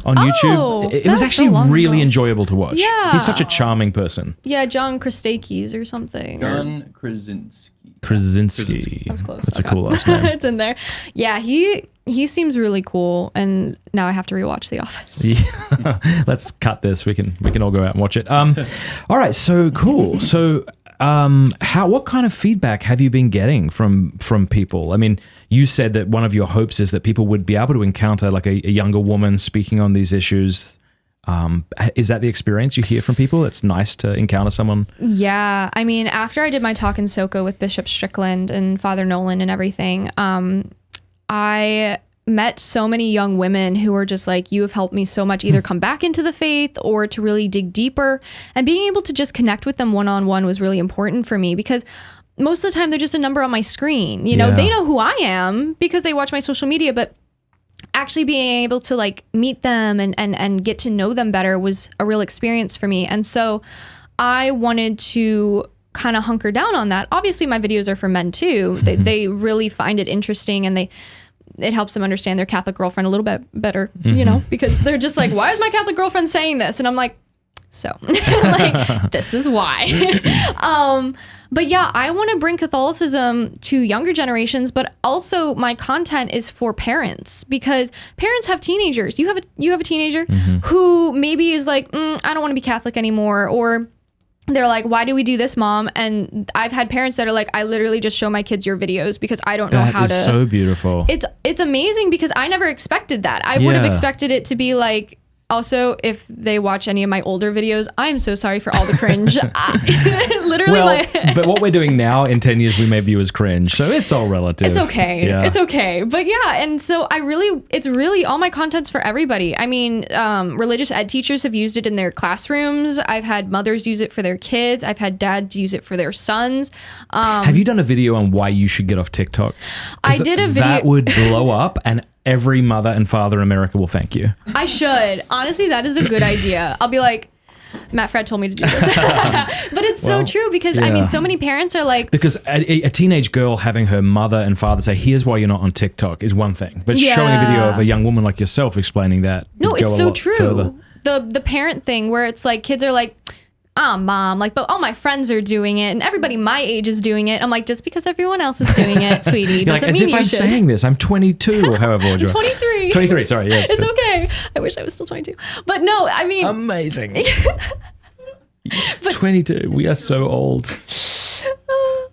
on Oh, YouTube. It that was was actually so long really ago. enjoyable to watch. Yeah. He's such a charming person. Yeah, John Krasinski or something. John Krasinski. Krasinski. That was close. That's Okay. a cool last name. It's in there. Yeah, he seems really cool, and now I have to rewatch The Office. Yeah. Let's cut this. We can all go out and watch it. All right. So cool. So what kind of feedback have you been getting from people? I mean, you said that one of your hopes is that people would be able to encounter like a younger woman speaking on these issues. Is that the experience you hear from people? It's nice to encounter someone. Yeah, I mean, after I did my talk in SoCo with Bishop Strickland and Father Nolan and everything, I met so many young women who were just like, you have helped me so much either come back into the faith or to really dig deeper. And being able to just connect with them one-on-one was really important for me because most of the time they're just a number on my screen. You know, Yeah. they know who I am because they watch my social media, but actually being able to like meet them and get to know them better was a real experience for me. And so I wanted to kind of hunker down on that. Obviously my videos are for men too. They really find it interesting, and it helps them understand their Catholic girlfriend a little bit better, you know, because they're just like, why is my Catholic girlfriend saying this? And I'm like, so like, this is why. But yeah, I want to bring Catholicism to younger generations, but also my content is for parents because parents have teenagers. You have a teenager who maybe is like, I don't want to be Catholic anymore, or they're like, why do we do this, Mom? And I've had parents that are like, I literally just show my kids your videos because I don't know how to. That is so beautiful. It's amazing because I never expected that. I would have Yeah. expected it to be like, also, if they watch any of my older videos, I'm so sorry for all the cringe. Literally, but what we're doing now in 10 years we may view as cringe, so it's all relative. it's okay. Yeah. It's okay. But yeah, and so it's really all my content's for everybody. I mean, religious ed teachers have used it in their classrooms. I've had mothers use it for their kids. I've had dads use it for their sons. Have you done a video on why you should get off TikTok? 'Cause I did a video. that would blow up, and every mother and father in America will thank you. I should. Honestly, that is a good idea. I'll be like, Matt Fradd told me to do this. But it's so true because, I yeah. mean, so many parents are like, Because a teenage girl having her mother and father say, here's why you're not on TikTok is one thing. But showing a video Yeah. of a young woman like yourself explaining that no, would go it's a so lot true. further. The parent thing where it's like kids are like, Mom, like, but all my friends are doing it and everybody my age is doing it. I'm like, just because everyone else is doing it, sweetie, You're like, doesn't as mean if you I'm should. saying this. I'm 22 or however old you are. 23. 23, sorry, yes. It's okay. I wish I was still 22. But no, I mean, Amazing. 22. We are so old.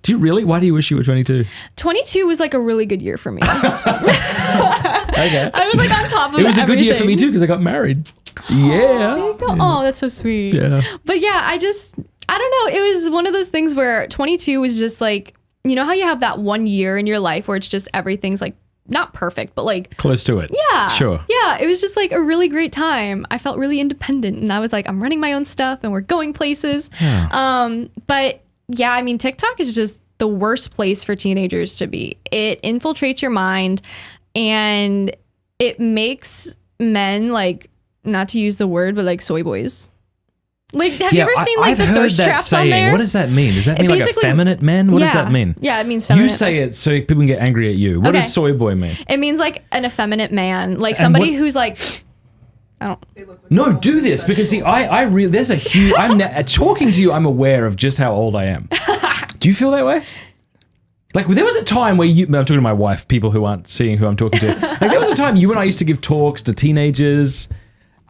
Do you really? Why do you wish you were 22? 22 was like a really good year for me. Okay. I was like on top of It was a good year for me everything. too because I got married. Yeah. Oh, that's so sweet. Yeah. But yeah, I don't know. It was one of those things where 22 was just like, you know how you have that 1 year in your life where it's just everything's like not perfect, but like Close to it. yeah, Sure. yeah. It was just like a really great time. I felt really independent, and I was like, I'm running my own stuff, and we're going places. But yeah, I mean, TikTok is just the worst place for teenagers to be. It infiltrates your mind, and it makes men like, not to use the word, but like soy boys. Like, have you ever seen like I've the heard thirst that traps saying. on there? What does that mean? Does that mean like basically- effeminate men? What does that mean? Yeah, it means feminine. You say it so people can get angry at you. What Okay. does soy boy mean? It means like an effeminate man, like And somebody what- who's like I don't. They look like No, they're do all this because see, special. I really there's a huge. Talking to you, I'm aware of just how old I am. Do you feel that way? Like there was a time where I'm talking to my wife, people who aren't seeing who I'm talking to. Like there was a time you and I used to give talks to teenagers.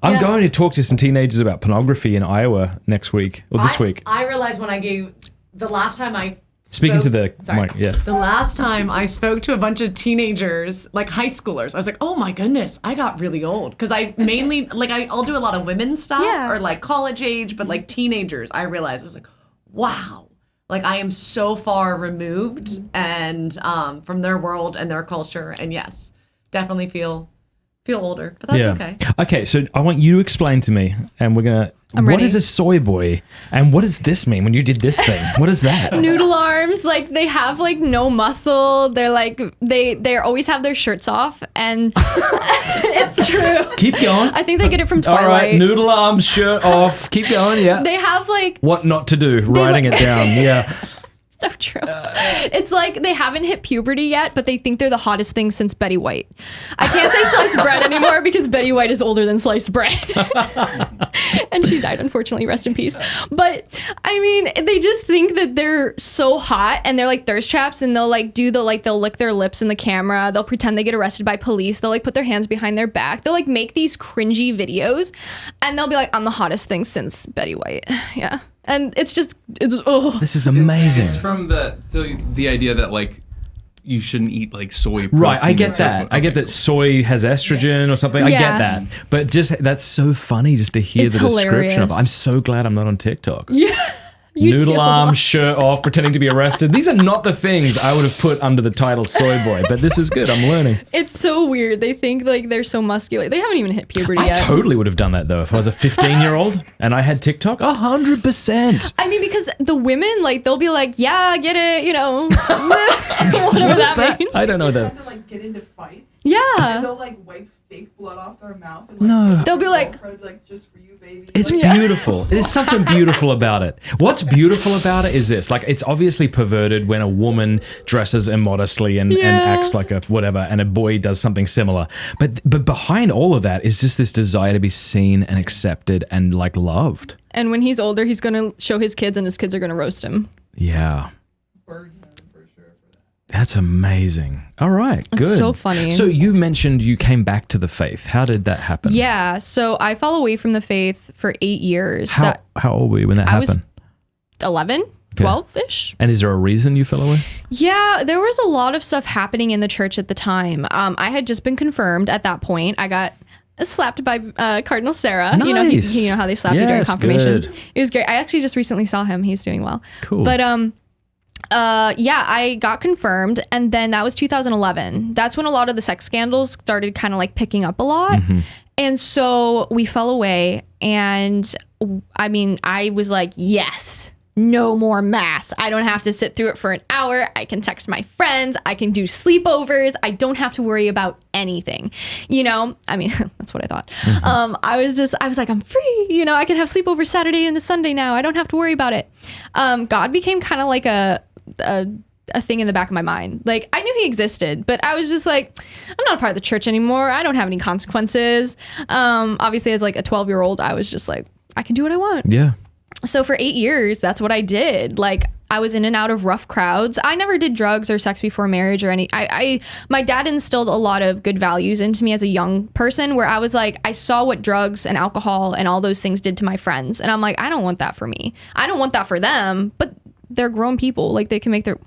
I'm going to talk to some teenagers about pornography in Iowa next week or this week. I realized when I gave the last time I Speaking to the sorry. mic, yeah. The last time I spoke to a bunch of teenagers, like high schoolers, I was like, oh my goodness, I got really old. Because I mainly, like, I'll do a lot of women's stuff or like college age, but like teenagers, I realized I was like, wow. Like I am so far removed and from their world and their culture. And yes, definitely feel older, but that's okay. Okay, so I want you to explain to me, and we're going to... What ready. is a soy boy? And what does this mean when you did this thing? What is that? Noodle arms, like they have like no muscle. They're like they always have their shirts off, and it's true. Keep going. I think they get it from All Twilight. right, noodle arms, shirt off. Keep going, yeah. They have like What not to do, writing it down, yeah. so true. It's like they haven't hit puberty yet, but they think they're the hottest thing since Betty White. I can't say sliced bread anymore because Betty White is older than sliced bread. And she died, unfortunately, rest in peace. But I mean, they just think that they're so hot and they're like thirst traps, and they'll like they'll lick their lips in the camera. They'll pretend they get arrested by police. They'll like put their hands behind their back. They'll like make these cringy videos and they'll be like, I'm the hottest thing since Betty White. Yeah. And it's This is amazing. It's from the idea that like you shouldn't eat like soy. Right, I protein get and so that. forth. I get Okay, that soy has estrogen or something. I get Yeah. that. But just that's so funny just to hear It's the description of it. hilarious. I'm so glad I'm not on TikTok. You Noodle feel arm, lost. shirt off, pretending to be arrested. These are not the things I would have put under the title soy boy, but this is good. I'm learning. It's so weird. They think like they're so muscular. They haven't even hit puberty I yet. totally would have done that though if I was a 15-year-old and I had TikTok. 100%. I mean, because the women, like, they'll be like, yeah, get it, you know, whatever What is that that? means. I don't know They that. have to like get into fights. Yeah. And they'll like wipe fake blood off their mouth. And, like, No. tell They'll be their like- girlfriend, like, just for you, baby. It's Like, beautiful. There's something beautiful about it. What's beautiful about it is this. Like, it's obviously perverted when a woman dresses immodestly and acts like a whatever, and a boy does something similar. But behind all of that is just this desire to be seen and accepted and, like, loved. And when he's older, he's going to show his kids, and his kids are going to roast him. Yeah. burn him for sure for that. That's amazing. All right, good. It's so funny. So you mentioned you came back to the faith. How did that happen? Yeah. So I fell away from the faith for 8 years. How old were you when that I was happened? 11, 12-ish. And is there a reason you fell away? Yeah, there was a lot of stuff happening in the church at the time. I had just been confirmed at that point. I got slapped by Cardinal Sarah. Nice. You know how they slap you during Yes, confirmation. good. It was great. I actually just recently saw him. He's doing well. Cool. But yeah, I got confirmed, and then that was 2011. That's when a lot of the sex scandals started kind of like picking up a lot. Mm-hmm. And so we fell away, and I mean, I was like, yes, no more mass. I don't have to sit through it for an hour. I can text my friends. I can do sleepovers. I don't have to worry about anything. You know, I mean, that's what I thought. Mm-hmm. I was like, I'm free. You know, I can have sleepovers Saturday and the Sunday now. I don't have to worry about it. God became kind of like a thing in the back of my mind. Like, I knew he existed, but I was just like, I'm not a part of the church anymore. I don't have any consequences. Obviously, as like a 12-year-old, I was just like, I can do what I want. Yeah. So for 8 years, that's what I did. Like, I was in and out of rough crowds. I never did drugs or sex before marriage or any. My dad instilled a lot of good values into me as a young person, where I was like, I saw what drugs and alcohol and all those things did to my friends, and I'm like, I don't want that for me. I don't want that for them. But they're grown people. Like, they can make their.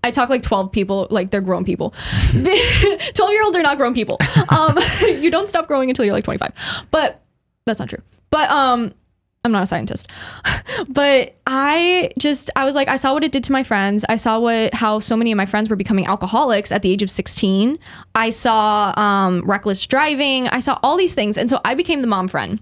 I talk like 12 people, like they're grown people. 12-year-olds are not grown people. You don't stop growing until you're like 25. But that's not true. But I'm not a scientist. But I was like, I saw what it did to my friends. I saw how so many of my friends were becoming alcoholics at the age of 16. I saw reckless driving. I saw all these things. And so I became the mom friend.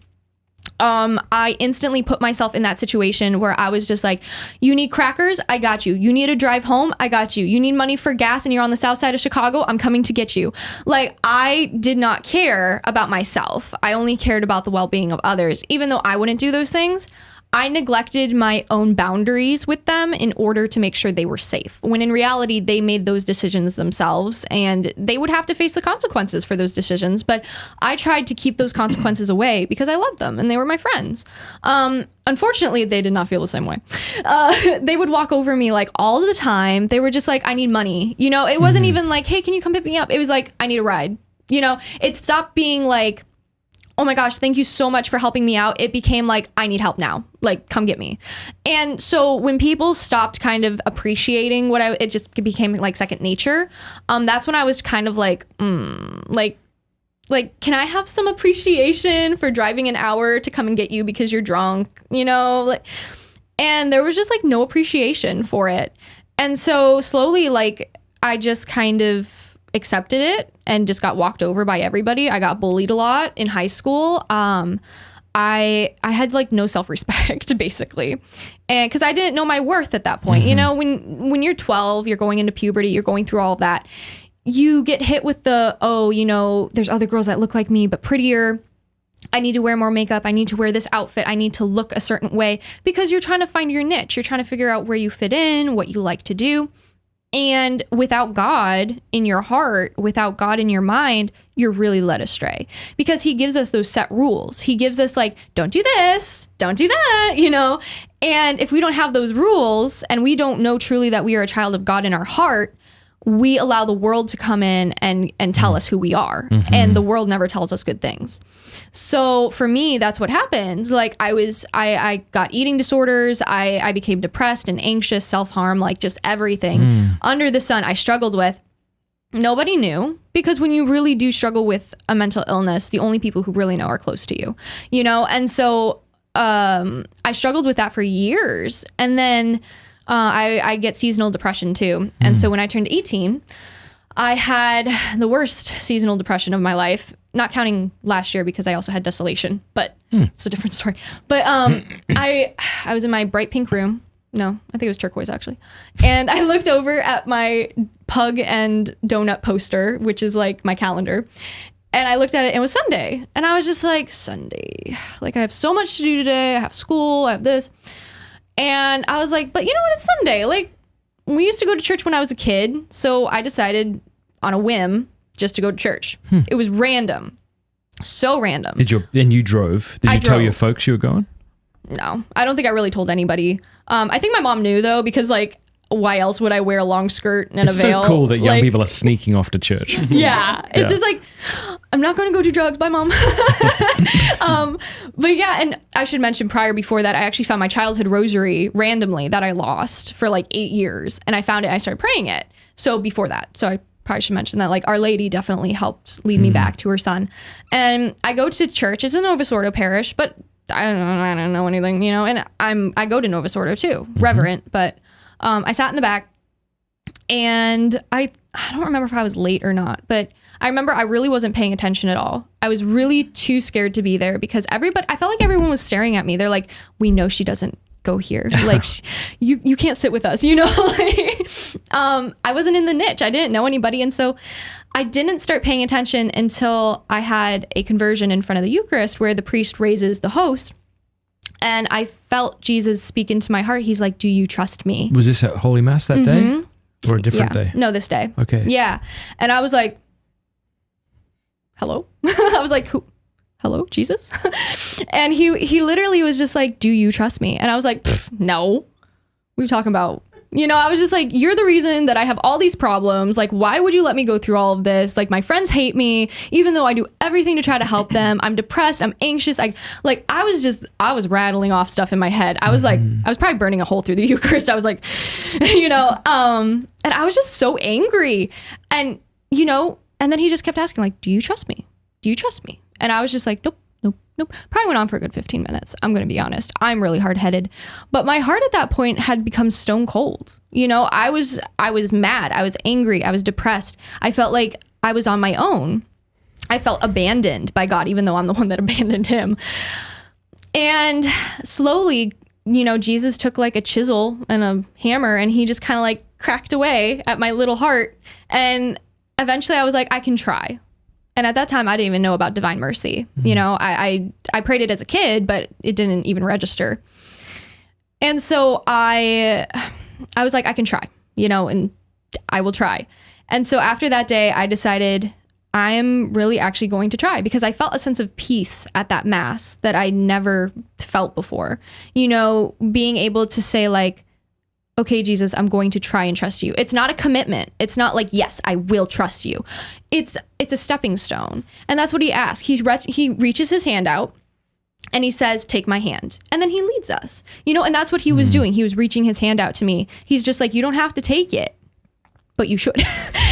I instantly put myself in that situation where I was just like, you need crackers? I got you. You need a drive home? I got you. You need money for gas and you're on the south side of Chicago? I'm coming to get you. Like, I did not care about myself. I only cared about the well-being of others. Even though I wouldn't do those things, I neglected my own boundaries with them in order to make sure they were safe, when in reality, they made those decisions themselves and they would have to face the consequences for those decisions. But I tried to keep those consequences away because I loved them and they were my friends. Unfortunately, they did not feel the same way. They would walk over me like all the time. They were just like, I need money. You know, it wasn't even like, hey, can you come pick me up? It was like, I need a ride. You know, it stopped being like, oh my gosh, thank you so much for helping me out. It became like, I need help now. Like, come get me. And so when people stopped kind of appreciating it just became like second nature. That's when I was kind of like, like, can I have some appreciation for driving an hour to come and get you because you're drunk, you know? Like, and there was just like no appreciation for it. And so slowly, like, I just kind of accepted it and just got walked over by everybody. I got bullied a lot in high school. I had like no self-respect basically. And cause I didn't know my worth at that point. You know, when you're 12, you're going into puberty, you're going through all of that. You get hit with you know, there's other girls that look like me, but prettier. I need to wear more makeup. I need to wear this outfit. I need to look a certain way because you're trying to find your niche. You're trying to figure out where you fit in, what you like to do. And without God in your heart, without God in your mind, you're really led astray because he gives us those set rules. He gives us like, don't do this, don't do that, you know? And if we don't have those rules and we don't know truly that we are a child of God in our heart, we allow the world to come in and tell us who we are. And the world never tells us good things. So for me, that's what happened. Like I got eating disorders. I became depressed and anxious, self-harm, like just everything under the sun I struggled with. Nobody knew because when you really do struggle with a mental illness, the only people who really know are close to you, you know? And so I struggled with that for years. And then I get seasonal depression too. And so when I turned 18, I had the worst seasonal depression of my life, not counting last year because I also had desolation, but it's a different story. But I was in my bright pink room. No, I think it was turquoise actually. And I looked over at my pug and donut poster, which is like my calendar. And I looked at it and it was Sunday. And I was just like, Sunday, like I have so much to do today. I have school, I have this. And I was like, but you know what? It's Sunday. Like, we used to go to church when I was a kid. So I decided on a whim just to go to church. It was random. So random. And you drove? Did you tell your folks you were going? No, I don't think I really told anybody. I think my mom knew though, because like, why else would I wear a long skirt and a veil? It's so cool that young people are sneaking off to church. Yeah. It's just like, I'm not going to go do drugs. Bye, Mom. But yeah, and I should mention before that, I actually found my childhood rosary randomly that I lost for like 8 years. And I found it, I started praying it. So before that, so I probably should mention that like Our Lady definitely helped lead me back to her son. And I go to church. It's a Novus Ordo parish, but I don't know anything, you know, and I go to Novus Ordo too, reverent, but I sat in the back and I don't remember if I was late or not, but I remember I really wasn't paying attention at all. I was really too scared to be there because I felt like everyone was staring at me. They're like, we know she doesn't go here. Like you can't sit with us, you know? Like, I wasn't in the niche. I didn't know anybody. And so I didn't start paying attention until I had a conversion in front of the Eucharist where the priest raises the host. And I felt Jesus speak into my heart. He's like, do you trust me? Was this at Holy Mass that day or a different day? No, this day. Okay. Yeah. And I was like, hello? I was like, who? Hello, Jesus? And he literally was just like, do you trust me? And I was like, no. What are you talking about? You know, I was just like, you're the reason that I have all these problems. Like, why would you let me go through all of this? Like, my friends hate me, even though I do everything to try to help them. I'm depressed. I'm anxious. I was rattling off stuff in my head. I was like, I was probably burning a hole through the Eucharist. I was like, you know, and I was just so angry. And, you know, and then he just kept asking, like, do you trust me? Do you trust me? And I was just like, nope. Probably went on for a good 15 minutes. I'm going to be honest. I'm really hard-headed. But my heart at that point had become stone cold. You know, I was mad. I was angry. I was depressed. I felt like I was on my own. I felt abandoned by God, even though I'm the one that abandoned him. And slowly, you know, Jesus took like a chisel and a hammer and he just kind of like cracked away at my little heart. And eventually I was like, I can try. And at that time, I didn't even know about Divine Mercy. You know, I prayed it as a kid, but it didn't even register. And so I was like, I can try, and I will try. And so after that day, I decided I am really actually going to try, because I felt a sense of peace at that mass that I never felt before. Being able to say like, okay, Jesus, I'm going to try and trust you. It's not a commitment. It's not like, yes, I will trust you. It's a stepping stone. And that's what he asks. He reaches his hand out and he says, take my hand. And then he leads us, and that's what he was doing. He was reaching his hand out to me. He's just like, you don't have to take it, but you should.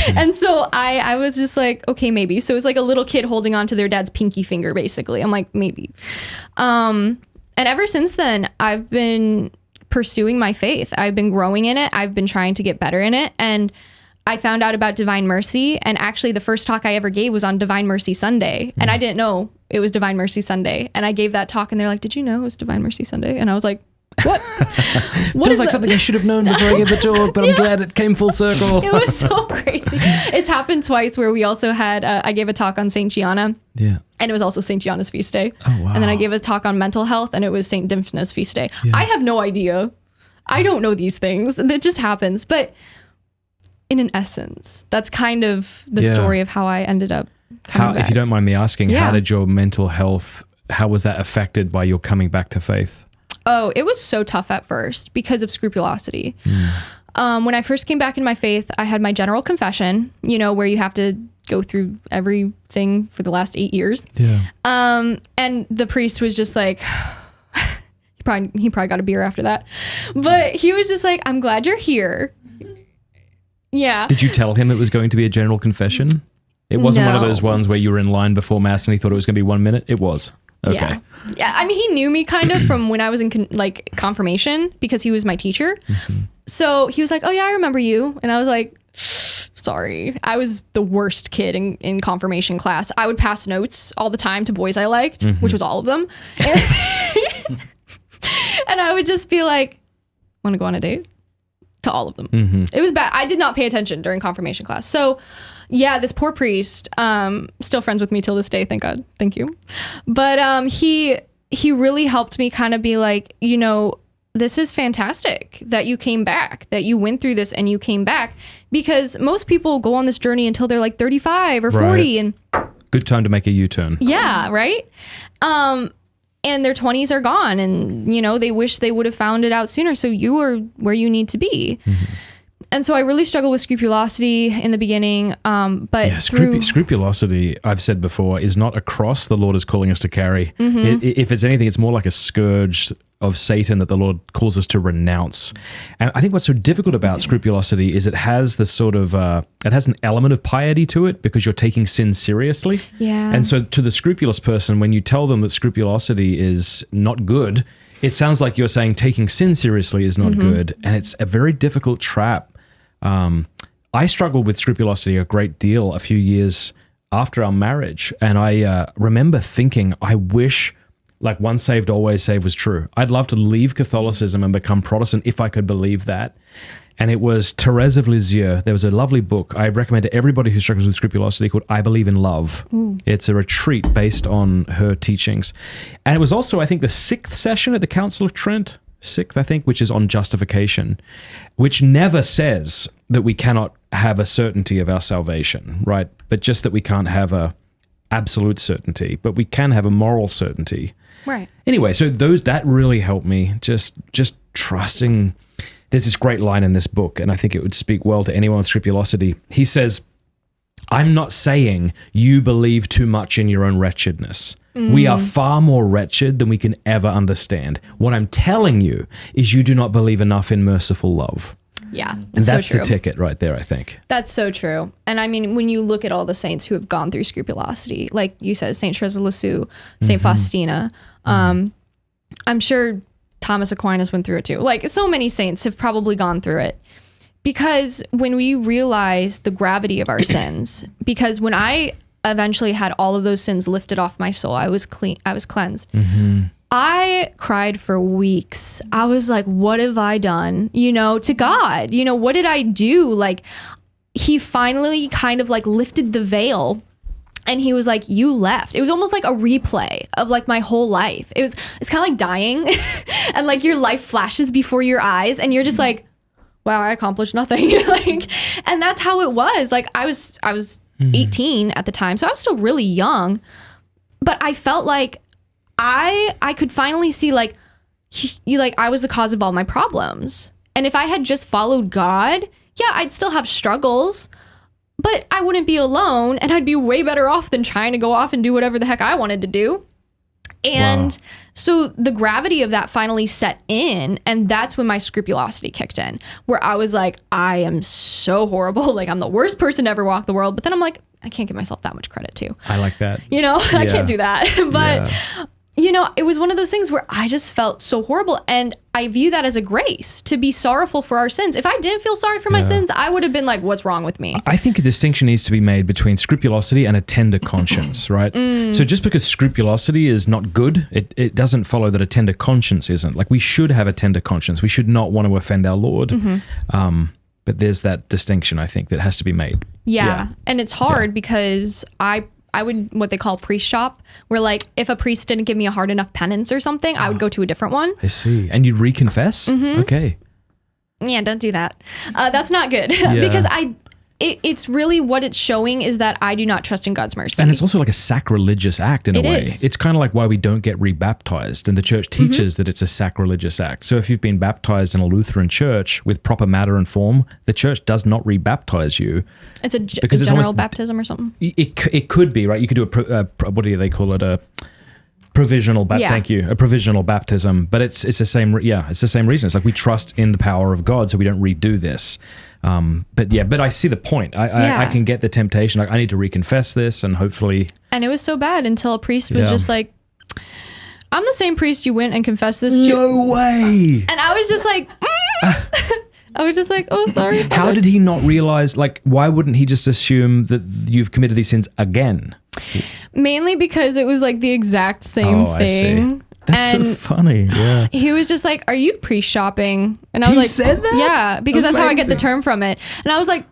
And so I was just like, okay, maybe. So it's like a little kid holding on to their dad's pinky finger, basically. I'm like, maybe. And ever since then, I've been pursuing my faith. I've been growing in it. I've been trying to get better in it. And I found out about Divine Mercy. And actually the first talk I ever gave was on Divine Mercy Sunday. And I didn't know it was Divine Mercy Sunday. And I gave that talk and they're like, did you know it was Divine Mercy Sunday? And I was like, what? Feels like something I should have known before I gave the talk, but I'm glad it came full circle. It was so crazy. It's happened twice where we also had, I gave a talk on St. Gianna. Yeah. And it was also St. Gianna's feast day. Oh, wow. And then I gave a talk on mental health and it was St. Dymphna's feast day. Yeah. I have no idea. I don't know these things. It just happens. But in an essence, that's kind of the story of how I ended up coming back. If you don't mind me asking, how did your mental health, how was that affected by your coming back to faith? Oh, it was so tough at first because of scrupulosity. When I first came back in my faith, I had my general confession, where you have to go through everything for the last 8 years. Yeah. And the priest was just like, he probably got a beer after that. But he was just like, I'm glad you're here. Yeah. Did you tell him it was going to be a general confession? It wasn't one of those ones where you were in line before Mass and he thought it was going to be 1 minute? It was. Okay. Yeah. I mean, he knew me kind of from when I was in confirmation because he was my teacher. Mm-hmm. So he was like, oh yeah, I remember you. And I was like, sorry. I was the worst kid in confirmation class. I would pass notes all the time to boys I liked, which was all of them. And I would just be like, want to go on a date? To all of them. Mm-hmm. It was bad. I did not pay attention during confirmation class. So yeah, this poor priest, still friends with me till this day, thank God. Thank you. But he really helped me kind of be like, this is fantastic that you came back, that you went through this and you came back, because most people go on this journey until they're like 35 or 40 and good time to make a U-turn. Yeah, right? And their 20s are gone and, they wish they would have found it out sooner. So you are where you need to be. Mm-hmm. And so I really struggled with scrupulosity in the beginning. But scrupulosity, I've said before, is not a cross the Lord is calling us to carry. Mm-hmm. If it's anything, it's more like a scourge of Satan that the Lord calls us to renounce. And I think what's so difficult about scrupulosity is it has this sort of, it has an element of piety to it because you're taking sin seriously. Yeah. And so to the scrupulous person, when you tell them that scrupulosity is not good, it sounds like you're saying taking sin seriously is not good. And it's a very difficult trap. I struggled with scrupulosity a great deal a few years after our marriage. And I remember thinking, I wish like once saved, always saved was true. I'd love to leave Catholicism and become Protestant if I could believe that. And it was Thérèse of Lisieux. There was a lovely book I recommend to everybody who struggles with scrupulosity called I Believe in Love. Ooh. It's a retreat based on her teachings. And it was also, I think, the 6th session at the Council of Trent, 6th, I think, which is on justification, which never says that we cannot have a certainty of our salvation, right? But just that we can't have a absolute certainty, but we can have a moral certainty. Right. Anyway, so that really helped me, just trusting. There's this great line in this book, and I think it would speak well to anyone with scrupulosity. He says, I'm not saying you believe too much in your own wretchedness. We are far more wretched than we can ever understand. What I'm telling you is you do not believe enough in merciful love. Yeah. And that's so the ticket right there, I think. That's so true. And I mean, when you look at all the saints who have gone through scrupulosity, like you said, St. Thérèse of Lisieux, St. Faustina, I'm sure Thomas Aquinas went through it too. Like so many saints have probably gone through it. Because when we realize the gravity of our sins, because when I eventually had all of those sins lifted off my soul, I was clean, I was cleansed. I cried for weeks. I was like, what have I done, to God? What did I do? Like, he finally kind of like lifted the veil And he was like, you left. It was almost like a replay of like my whole life. It's kind of like dying and like your life flashes before your eyes and you're just like, wow, I accomplished nothing. Like, and that's how it was. Like I was 18 at the time, so I was still really young, but I felt like I could finally see like I was the cause of all my problems. And if I had just followed God, yeah, I'd still have struggles, but I wouldn't be alone and I'd be way better off than trying to go off and do whatever the heck I wanted to do. And so the gravity of that finally set in, and that's when my scrupulosity kicked in, where I was like, I am so horrible. Like, I'm the worst person to ever walk the world. But then I'm like, I can't give myself that much credit too. I like that. You know, I can't do that. But, Yeah. you know, it was one of those things where I just felt so horrible. And I view that as a grace to be sorrowful for our sins. If I didn't feel sorry for my sins, I would have been like, what's wrong with me? I think a distinction needs to be made between scrupulosity and a tender conscience, right? So just because scrupulosity is not good, it doesn't follow that a tender conscience isn't. Like we should have a tender conscience. We should not want to offend our Lord. But there's that distinction, I think, that has to be made. Yeah. And it's hard because I would what they call priest shop, where like if a priest didn't give me a hard enough penance or something, I would go to a different one. I see. And you'd reconfess? Okay. Yeah, don't do that. That's not good because it's really what it's showing is that I do not trust in God's mercy. And it's also like a sacrilegious act in a way. is. It's kind of like why we don't get rebaptized. And the church teaches that it's a sacrilegious act. So if you've been baptized in a Lutheran church with proper matter and form, the church does not rebaptize you. It's a Because it's general almost- baptism or something. It could be, right? You could do what do they call it? A provisional baptism. Yeah. Thank you. A provisional baptism. But it's the same. It's the same reason. It's like we trust in the power of God, so we don't redo this. But I see the point. I can get the temptation. Like, I need to reconfess this, and hopefully. And it was so bad until a priest was Yeah. just like, I'm the same priest you went and confessed this to. No way. And I was just like, I was just like, oh, sorry. How did he not realize? Like, why wouldn't he just assume that you've committed these sins again? Mainly because it was like the exact same I see. thing. That's and so funny. Yeah. he was just like, are you priest shopping? And I was He like, said that? yeah, because that's how I get the term from it. And I was like,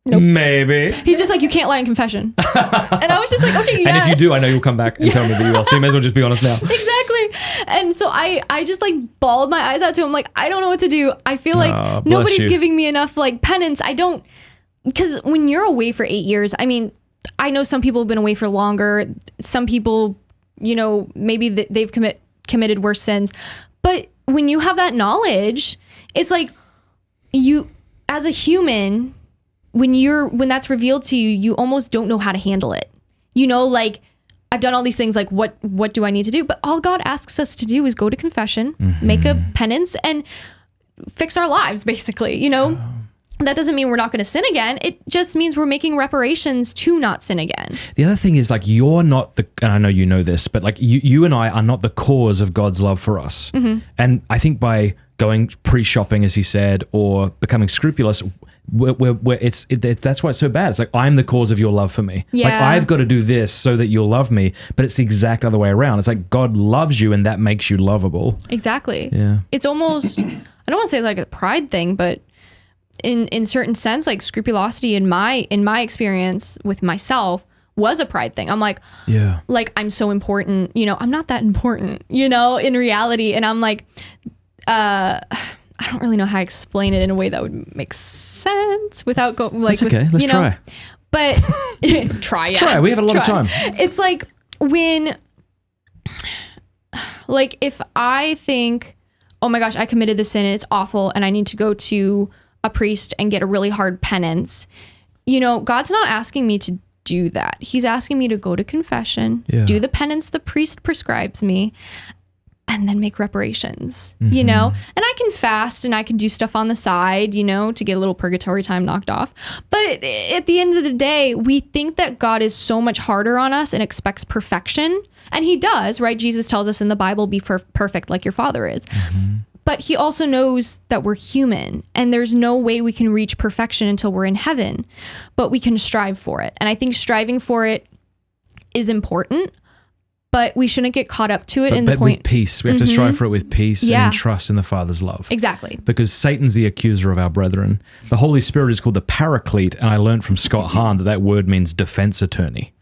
nope. Maybe. He's just like, you can't lie in confession. And I was just like, okay, yes. And if you do, I know you'll come back and tell me that you will. So you may as well just be honest now. Exactly. And so I just like bawled my eyes out to him. Like, I don't know what to do. I feel like bless nobody's you. giving me enough like penance. Because when you're away for 8 years, I mean, I know some people have been away for longer. Some people, you know, maybe they've committed worse sins. But when you have that knowledge, it's like you, as a human, when that's revealed to you, you almost don't know how to handle it. You know, like, I've done all these things, like what do I need to do? But all God asks us to do is go to confession, make a penance, and fix our lives, basically, you know? That doesn't mean we're not going to sin again. It just means we're making reparations to not sin again. The other thing is, like, you're not and I know you know this, but like you and I are not the cause of God's love for us. And I think by going pre-shopping, as he said, or becoming scrupulous, that's why it's so bad. It's like, I'm the cause of your love for me. Yeah. Like, I've got to do this so that you'll love me, but it's the exact other way around. It's like God loves you and that makes you lovable. Exactly. Yeah. It's almost, I don't want to say like a pride thing, but in certain sense, like scrupulosity in my experience with myself was a pride thing. I'm like, Yeah. like, I'm so important, you know, I'm not that important, you know, in reality. And I'm like, I don't really know how to explain it in a way that would make sense without going like, That's okay. Let's you know, try. But try. Try. We have a lot of time. It's like when, like, if I think, oh my gosh, I committed this sin and it's awful and I need to go to a priest and get a really hard penance, you know, God's not asking me to do that. He's asking me to go to confession, do the penance the priest prescribes me, and then make reparations, you know? And I can fast and I can do stuff on the side, you know, to get a little purgatory time knocked off. But at the end of the day, we think that God is so much harder on us and expects perfection. And he does, right? Jesus tells us in the Bible, be perfect like your Father is. But he also knows that we're human and there's no way we can reach perfection until we're in heaven, but we can strive for it. And I think striving for it is important, but we shouldn't get caught up to it But with peace. We have to strive for it with peace and in trust in the Father's love. Exactly. Because Satan's the accuser of our brethren. The Holy Spirit is called the Paraclete, and I learned from Scott Hahn that word means defense attorney.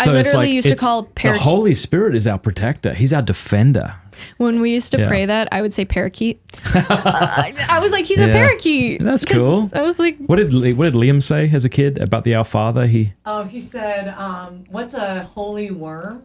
I literally used to it's- call the parakeet. Holy Spirit is our protector. He's our defender. When we used to pray that, I would say parakeet. I was like, he's a parakeet. That's 'Cause cool. I was like, What did Liam say as a kid about the Our Father? He said, what's a holy worm?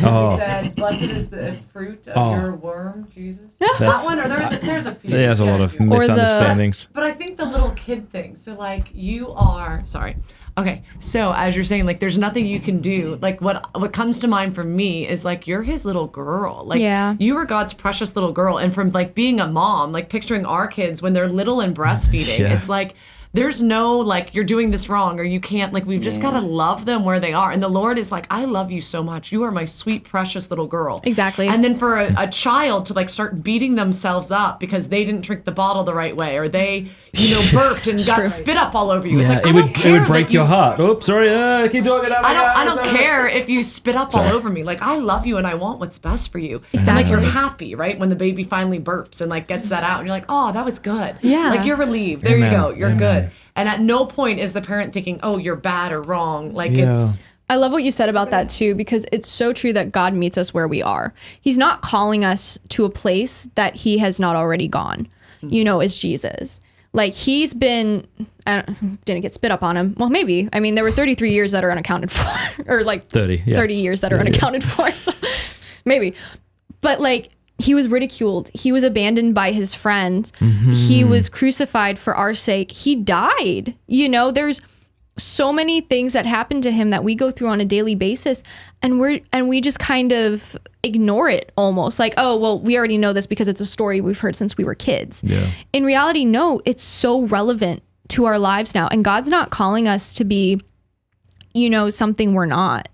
Oh. He said, blessed is the fruit of your worm, Jesus. That That's- one, or there's a few. he has a lot of misunderstandings. But I think the little kid thing. So like you are sorry. Okay. So as you're saying, like there's nothing you can do. Like what comes to mind for me is like you're his little girl. Like you were God's precious little girl. And from like being a mom, like picturing our kids when they're little and breastfeeding, it's like there's no like you're doing this wrong or you can't, like we've just got to love them where they are. And the Lord is like, I love you so much. You are my sweet, precious little girl. Exactly. And then for a child to like start beating themselves up because they didn't drink the bottle the right way or they, burped and got spit up all over you. It's like, it would break your heart. Oops, sorry. Keep talking. I don't care if you spit up all over me. Like I love you and I want what's best for you. Exactly. And like you're happy, right? When the baby finally burps and like gets that out and you're like, oh, that was good. Yeah. Like you're relieved. There you go. You're good. And at no point is the parent thinking, oh, you're bad or wrong. Like it's... I love what you said about that too, because it's so true that God meets us where we are. He's not calling us to a place that he has not already gone, as Jesus. Like he's been, didn't get spit up on him. Well, maybe. I mean, there were 33 years that are unaccounted for, or like 30 years that are unaccounted for. So maybe. But like, he was ridiculed. He was abandoned by his friends. He was crucified for our sake. He died. There's so many things that happen to him that we go through on a daily basis, and we just kind of ignore it almost. Like, oh, well, we already know this because it's a story we've heard since we were kids. Yeah. In reality, no, it's so relevant to our lives now. And God's not calling us to be, something we're not.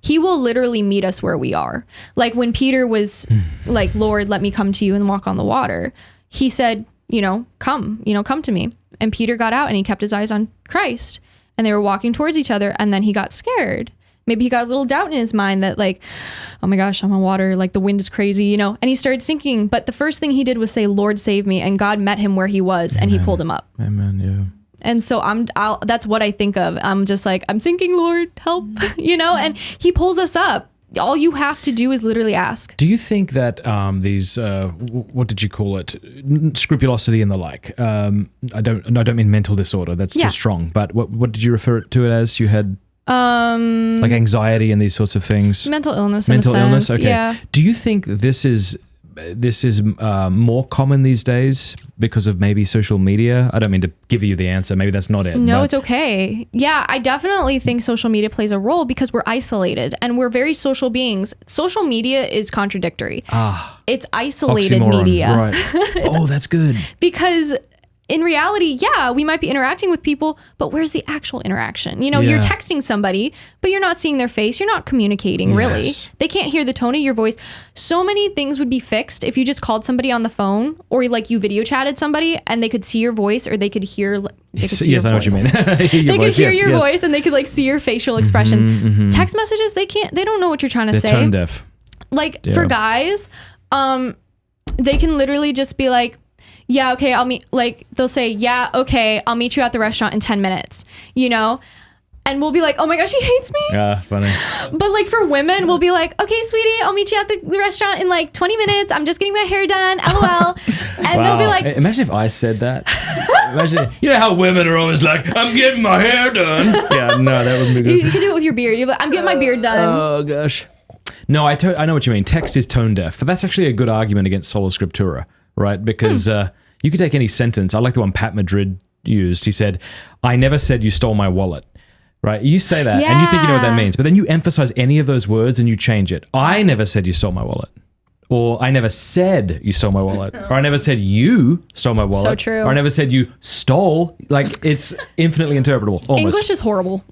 He will literally meet us where we are. Like when Peter was like, Lord, let me come to you and walk on the water. He said, come to me. And Peter got out and he kept his eyes on Christ and they were walking towards each other. And then he got scared. Maybe he got a little doubt in his mind that like, oh my gosh, I'm on water. Like the wind is crazy, and he started sinking. But the first thing he did was say, Lord, save me. And God met him where he was and he pulled him up. Amen. Yeah. And so that's what I think of. I'm just like, I'm sinking, Lord, help, and he pulls us up. All you have to do is literally ask. Do you think that these, what did you call it? Scrupulosity and the like. I don't mean mental disorder. That's too strong. But what did you refer to it as? You had like anxiety and these sorts of things. Mental illness. Mental illness. Okay. Yeah. Do you think this is more common these days because of maybe social media? I don't mean to give you the answer. Maybe that's not it. No, it's okay. Yeah, I definitely think social media plays a role because we're isolated and we're very social beings. Social media is contradictory. It's isolated oxymoron. media. Right. That's good. Because in reality, we might be interacting with people, but where's the actual interaction? You're texting somebody, but you're not seeing their face. You're not communicating, really. They can't hear the tone of your voice. So many things would be fixed if you just called somebody on the phone or like you video chatted somebody and they could see your voice or they could hear. Yes, I know what you mean. They could hear your voice and they could like see your facial expression. Text messages, they don't know what you're trying to say. They're tone deaf. Like for guys, they can literally just be like, yeah, okay, I'll meet, like, they'll say, yeah, okay, I'll meet you at the restaurant in 10 minutes, And we'll be like, oh my gosh, he hates me. Yeah, funny. But like for women, we'll be like, okay, sweetie, I'll meet you at the restaurant in like 20 minutes. I'm just getting my hair done, LOL. And they'll be like... Imagine if I said that. Imagine, how women are always like, I'm getting my hair done. Yeah, no, that wouldn't be good. You could do it with your beard. You're like, I'm getting my beard done. Oh, gosh. No, I know what you mean. Text is tone deaf. But that's actually a good argument against sola scriptura. Right, because you could take any sentence. I like the one Pat Madrid used. He said, I never said you stole my wallet. Right? You say that and you think you know what that means, but then you emphasize any of those words and you change it. I never said you stole my wallet. Or I never said you stole my wallet. Or I never said you stole my wallet. So true. Or I never said you stole. Like, it's infinitely interpretable. Almost. English is horrible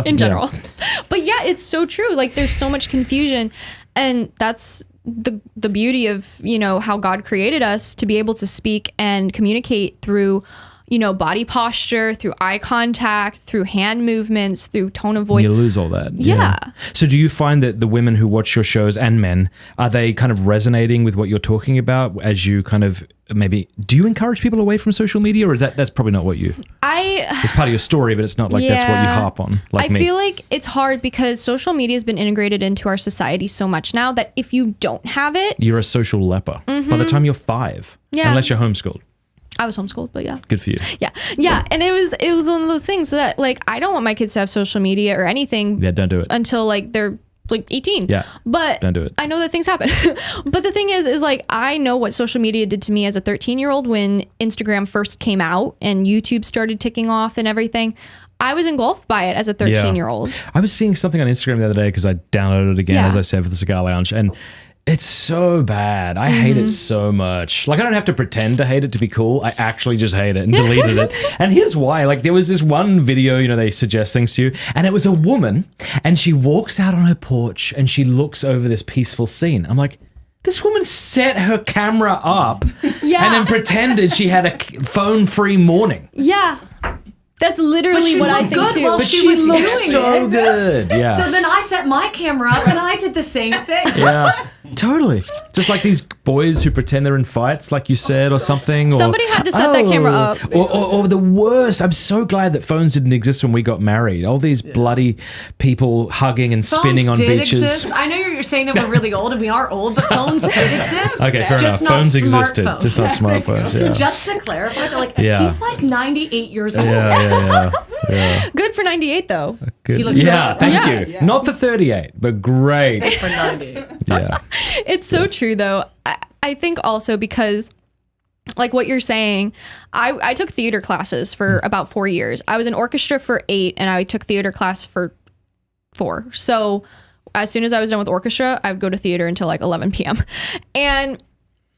in general. Yeah. But it's so true. Like, there's so much confusion. And that's the beauty of, how God created us to be able to speak and communicate through body posture, through eye contact, through hand movements, through tone of voice. You lose all that. Yeah. So do you find that the women who watch your shows and men, are they kind of resonating with what you're talking about as you kind of maybe, do you encourage people away from social media, or is that's probably not what you, it's part of your story, but it's not like that's what you harp on, like me. I feel like it's hard because social media has been integrated into our society so much now that if you don't have it, you're a social leper by the time you're 5, unless you're homeschooled. I was homeschooled, but yeah. Good for you. Yeah. And it was one of those things that like, I don't want my kids to have social media or anything. Yeah, don't do it. Until like they're like 18. Yeah. But don't do it. I know that things happen. But the thing is like, I know what social media did to me as a 13-year-old when Instagram first came out and YouTube started ticking off and everything. I was engulfed by it as a 13-year-old. I was seeing something on Instagram the other day because I downloaded it again, as I said, for the Cigar Lounge, and it's so bad. I hate it so much. Like, I don't have to pretend to hate it to be cool. I actually just hate it and deleted it. And here's why. Like, there was this one video, they suggest things to you, and it was a woman, and she walks out on her porch, and she looks over this peaceful scene. I'm like, this woman set her camera up and then pretended she had a phone-free morning. Yeah. That's literally what I think too. But she was doing so good. Yeah. So then I set my camera up and I did the same thing. Yeah, totally. Just like these boys who pretend they're in fights, like you said, or something. Somebody had to set that camera up. Or the worst. I'm so glad that phones didn't exist when we got married. All these bloody people hugging and spinning on beaches. Exist. I know you're saying that we're really old, and we are old, but phones did exist. Okay, fair just enough. not Phones existed, smartphones. just not smartphones. Yeah. Just to clarify, he's like 98 years old. Yeah. Good for 98 though. Good. He looks thank really you. Yeah. Not for 38, but great. For 98. Yeah. It's so true though. I think also because like what you're saying, I took theater classes for about 4 years. I was in orchestra for 8 and I took theater class for 4. So as soon as I was done with orchestra, I would go to theater until like 11 p.m. And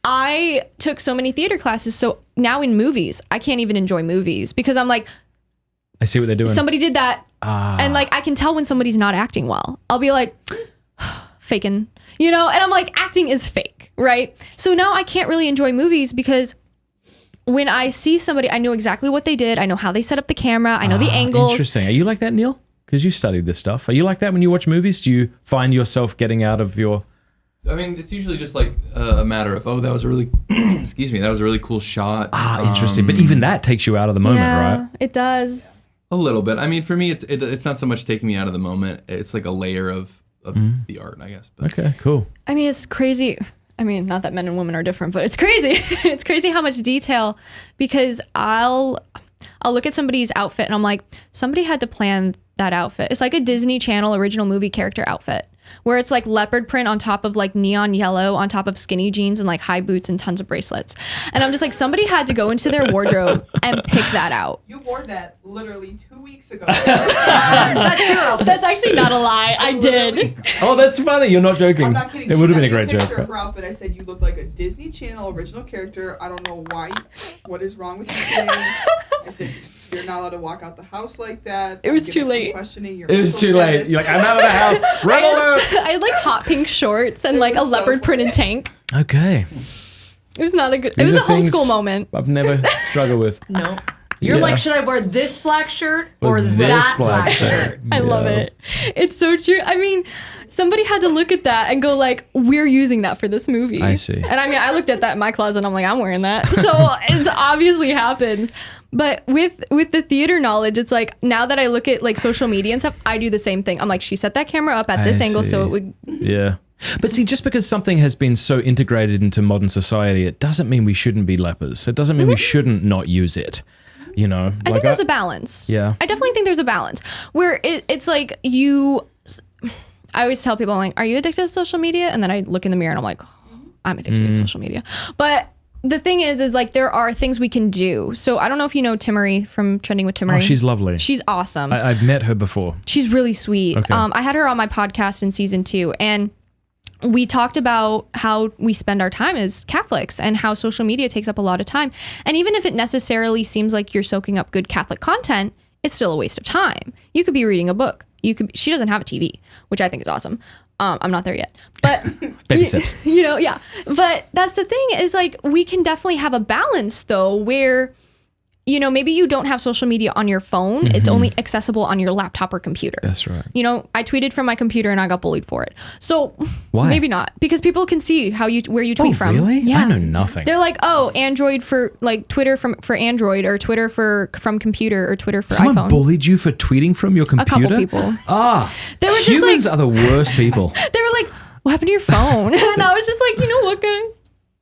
I took so many theater classes. So now in movies, I can't even enjoy movies because I'm like, I see what they're doing. somebody did that. And like, I can tell when somebody's not acting well. I'll be like, faking, and I'm like, acting is fake, right? So now I can't really enjoy movies because when I see somebody, I know exactly what they did. I know how they set up the camera. I know the angles. Interesting. Are you like that, Neil? Because you studied this stuff. Are you like that when you watch movies? Do you find yourself getting out of your... I mean, it's usually just like a matter of, that was a really, that was a really cool shot. Interesting. But even that takes you out of the moment, right? It does. A little bit. I mean, for me, it's not so much taking me out of the moment. It's like a layer of the art, I guess. But. Okay, cool. I mean, it's crazy. I mean, not that men and women are different, but it's crazy. It's crazy how much detail, because I'll look at somebody's outfit and I'm like, somebody had to plan that outfit. It's like a Disney Channel original movie character outfit, where it's like leopard print on top of like neon yellow on top of skinny jeans and like high boots and tons of bracelets. And I'm just like, somebody had to go into their wardrobe and pick that out. You wore that literally 2 weeks ago. That's actually not a lie. I did. Oh, that's funny. You're not joking. I'm not kidding. It would have been a great joke. Her outfit. I said you look like a Disney Channel original character. I don't know why. What is wrong with you today? I said you're not allowed to walk out the house like that. It was too late. Questioning your It was too late. status. You're like, I'm out of the house. Run alert. I had like hot pink shorts and like a was so leopard printed tank. Okay. It was not a good. It These was a are things homeschool moment. I've never struggled with. No. You're Yeah. like, should I wear this black shirt or This that black black shirt. shirt? I love Yeah. it. It's so true. I mean, somebody had to look at that and go like, we're using that for this movie. I see. And I mean, I looked at that in my closet and I'm like, I'm wearing that. So it obviously happens. But with the theater knowledge, it's like, now that I look at like social media and stuff, I do the same thing. I'm like, she set that camera up at this angle so it would. Yeah. But see, just because something has been so integrated into modern society, it doesn't mean we shouldn't be lepers. It doesn't mean we shouldn't not use it. I think there's a balance. Yeah. I definitely think there's a balance where it's like I always tell people, I'm like, are you addicted to social media? And then I look in the mirror and I'm like, I'm addicted to social media. But the thing is like, there are things we can do. So I don't know if you know Timmery from Trending with Timmery. Oh, she's lovely. She's awesome. I've met her before. She's really sweet. Okay. I had her on my podcast in season 2, and we talked about how we spend our time as Catholics and how social media takes up a lot of time. And even if it necessarily seems like you're soaking up good Catholic content, it's still a waste of time. You could be reading a book. She doesn't have a TV, which I think is awesome. I'm not there yet, but Baby steps. Yeah. But that's the thing is like, we can definitely have a balance though, where you know, maybe you don't have social media on your phone. It's only accessible on your laptop or computer. That's right. You know, I tweeted from my computer and I got bullied for it. So Why? maybe not, because people can see where you tweet from. Really? Yeah. I know nothing. They're like, oh, Android for like Twitter for Android, or Twitter from computer, or Twitter for Someone iPhone. bullied you for tweeting from your computer? couple people. They were just humans like- are the worst people. They were like, what happened to your phone? And I was just like, you know what, guys?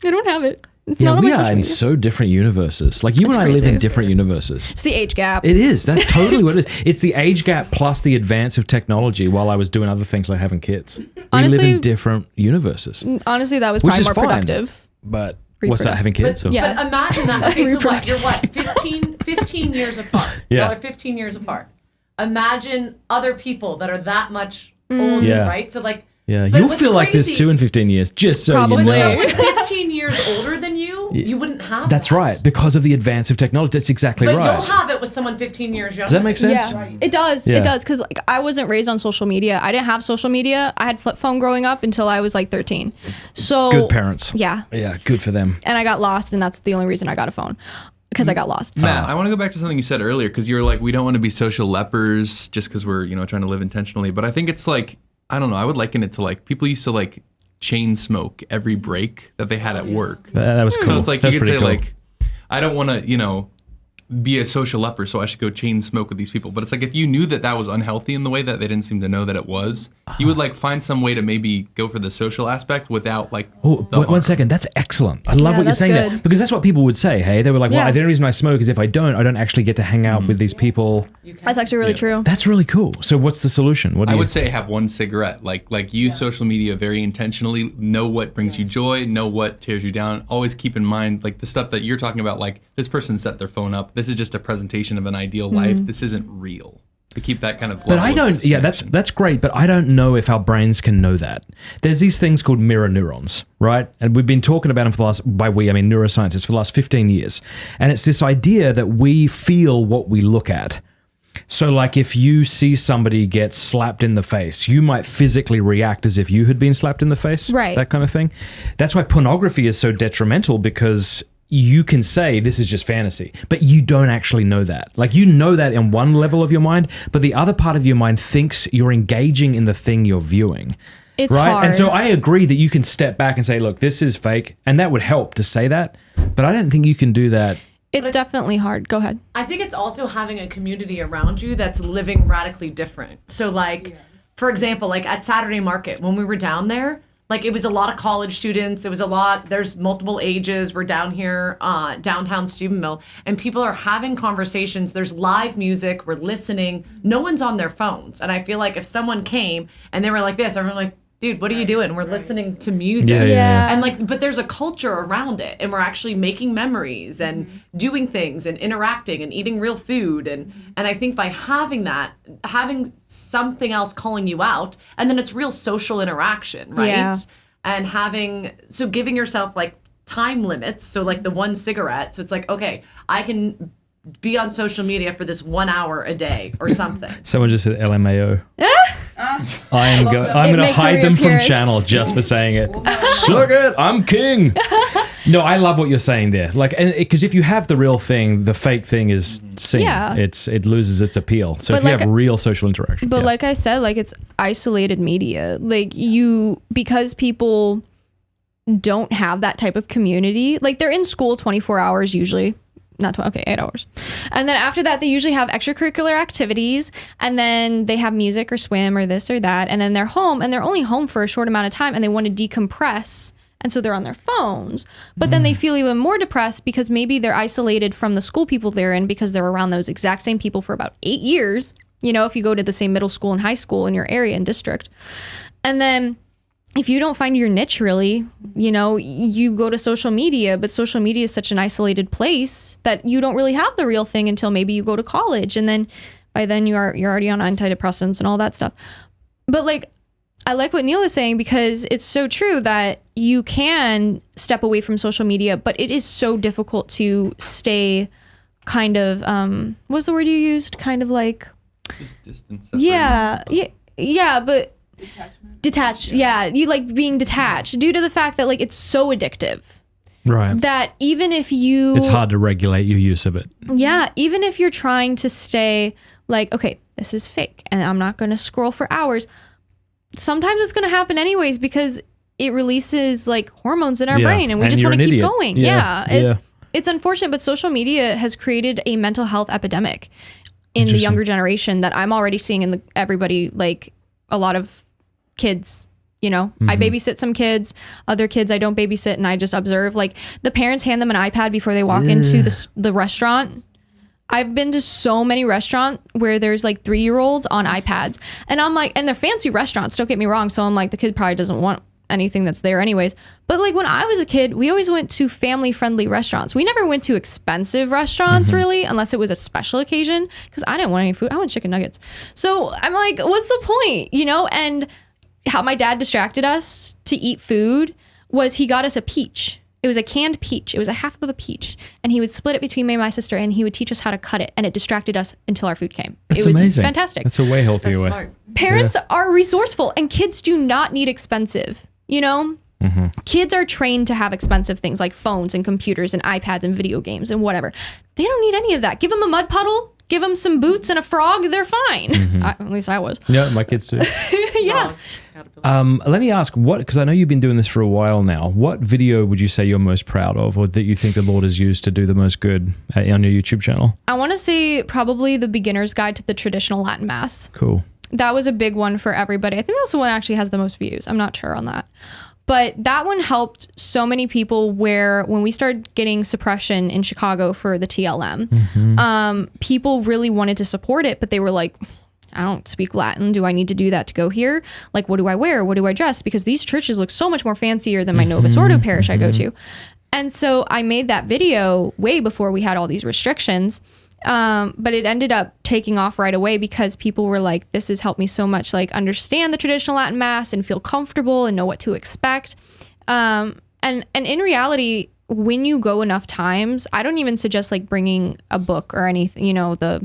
I don't have it. It's Yeah, not on we my are social in media. so different universes. Like you It's and I live in crazy. different universes. It's the age gap. It is. That's totally what it is. It's the age gap plus the advance of technology while I was doing other things like having kids. We live Honestly- in different universes. Honestly, that was Which probably is more fine. productive. But what's that, having kids? Or- Yeah. But imagine that. Okay, so what? You're what? 15 years apart. Yeah. Y'all are 15 years apart. Imagine other people that are that much older, Yeah. right? So like, Yeah, but you'll what's feel like this crazy- too in 15 years, just so Probably. you But know. someone 15 years older than you wouldn't have That's that. right, because of the advance of technology. That's exactly But right. you'll have it with someone 15 years younger. Does that make sense? Yeah, it does. Yeah. It does, because like I wasn't raised on social media. I didn't have social media. I had flip phone growing up until I was like 13. So Good parents. Yeah, Yeah, good for them. and I got lost, and that's the only reason I got a phone, because I got lost. Matt, I want to go back to something you said earlier, because you were like, we don't want to be social lepers just because we're, you know, trying to live intentionally. But I think it's like, I don't know, I would liken it to like people used to like chain smoke every break that they had at work. That was cool. So it's like That's you could say pretty cool. like, I don't want to, you know, be a social leper, so I should go chain smoke with these people. But it's like if you knew that that was unhealthy in the way that they didn't seem to know that it was, you would like find some way to maybe go for the social aspect without like. Oh, the one harm. second. That's excellent. I love Yeah, what you're that's saying there, good. because that's what people would say. Hey, they were like, "Well, Yeah. the only reason I smoke is if I don't actually get to hang out with these people." That's actually really true. That's really cool. So, what's the solution? What do I you? would say have one cigarette. Like use social media very intentionally. Know what brings you joy. Know what tears you down. Always keep in mind like the stuff that you're talking about. Like this person set their phone up. This is just a presentation of an ideal life. This isn't real. To keep that kind of. But level I of don't. Yeah, disconnection. that's great. But I don't know if our brains can know that. There's these things called mirror neurons, right? And we've been talking about them for the last. By we, I mean neuroscientists for the last 15 years. And it's this idea that we feel what we look at. So, like, if you see somebody get slapped in the face, you might physically react as if you had been slapped in the face. Right. That kind of thing. That's why pornography is so detrimental, because you can say this is just fantasy, but you don't actually know that. Like, you know that in one level of your mind, but the other part of your mind thinks you're engaging in the thing you're viewing. It's right? hard. And so I agree that you can step back and say, look, this is fake. And that would help to say that. But I don't think you can do that. It's definitely hard. Go ahead. I think it's also having a community around you that's living radically different. So like, for example, like at Saturday Market, when we were down there, like it was a lot of college students. It was a lot, there's multiple ages. We're down here, downtown Steubenville, and people are having conversations. There's live music. We're listening. No one's on their phones. And I feel like if someone came and they were like this, I'm like, dude, what are you doing? We're listening to music. Yeah. And like, but there's a culture around it, and we're actually making memories and doing things and interacting and eating real food. And I think by having that, having something else calling you out, and then it's real social interaction, right? Yeah. And giving yourself like time limits. So like the one cigarette. So it's like, okay, I can be on social media for this 1 hour a day or something. Someone just said LMAO. I'm going to makes a hide them from reappearance. channel just for saying it. Well, no. Suck it, I'm king. No, I love what you're saying there. Like, and because if you have the real thing, the fake thing is seen. Yeah. It loses its appeal. So But if you like- have real social interaction. But yeah. like I said, like it's isolated media. Like because people don't have that type of community. Like they're in school 24 hours usually. Not 8 hours. And then after that, they usually have extracurricular activities, and then they have music or swim or this or that. And then they're home, and they're only home for a short amount of time, and they want to decompress. And so they're on their phones. But then they feel even more depressed because maybe they're isolated from the school people they're in because they're around those exact same people for about 8 years. You know, if you go to the same middle school and high school in your area and district. And then if you don't find your niche really, you know, you go to social media, but social media is such an isolated place that you don't really have the real thing until maybe you go to college. And then by then you're already on antidepressants and all that stuff. But like, I like what Neil is saying, because it's so true that you can step away from social media, but it is so difficult to stay kind of, what's the word you used? Kind of like, Just distance. yeah, but Detachment. detached. Yeah, you like being detached due to the fact that like it's so addictive. Right. that even if you... It's hard to regulate your use of it. Yeah, even if you're trying to stay like, okay, this is fake and I'm not going to scroll for hours, sometimes it's going to happen anyways because it releases like hormones in our brain and we just want to keep going. It's unfortunate, but social media has created a mental health epidemic in the younger generation that I'm already seeing in everybody, like a lot of kids, you know, I babysit some kids, other kids I don't babysit, and I just observe. Like the parents hand them an iPad before they walk into the restaurant. I've been to so many restaurants where there's like 3-year-olds on iPads, and I'm like, and they're fancy restaurants, don't get me wrong. So I'm like, the kid probably doesn't want anything that's there anyways. But like when I was a kid, we always went to family friendly restaurants. We never went to expensive restaurants really, unless it was a special occasion, because I didn't want any food. I want chicken nuggets. So I'm like, what's the point? You know? And how my dad distracted us to eat food was he got us a peach. It was a canned peach. It was a half of a peach. And he would split it between me and my sister, and he would teach us how to cut it. And it distracted us until our food came. That's it was amazing. fantastic. That's a way healthier way. Smart. Parents are resourceful, and kids do not need expensive, you know? Kids are trained to have expensive things like phones and computers and iPads and video games and whatever. They don't need any of that. Give them a mud puddle, give them some boots and a frog, they're fine. At least I was. Yeah, my kids too. Yeah. Let me ask, what, because I know you've been doing this for a while now, what video would you say you're most proud of, or that you think the Lord has used to do the most good on your YouTube channel? I want to say probably the Beginner's Guide to the Traditional Latin Mass. Cool. That was a big one for everybody. I think that's the one that actually has the most views. I'm not sure on that. But that one helped so many people where when we started getting suppression in Chicago for the TLM, people really wanted to support it, but they were like, I don't speak Latin. Do I need to do that to go here? Like, what do I wear? What do I dress? Because these churches look so much more fancier than my Novus Ordo parish I go to. And so I made that video way before we had all these restrictions. But it ended up taking off right away because people were like, this has helped me so much, like understand the traditional Latin Mass and feel comfortable and know what to expect. And in reality, when you go enough times, I don't even suggest like bringing a book or anything, you know, the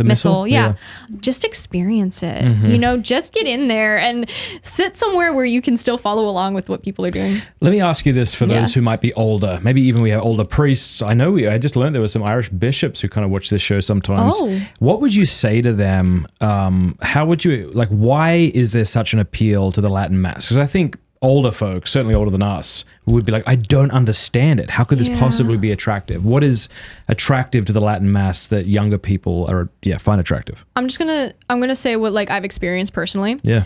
missal. Yeah. Just experience it, you know, just get in there and sit somewhere where you can still follow along with what people are doing. Let me ask you this for those who might be older, maybe even we have older priests. I know I just learned there were some Irish bishops who kind of watch this show sometimes. What would you say to them? How would you, like, why is there such an appeal to the Latin Mass? Because I think older folks, certainly older than us, would be like, I don't understand it. How could this possibly be attractive? What is attractive to the Latin Mass that younger people find attractive? I'm gonna say what like I've experienced personally. Yeah.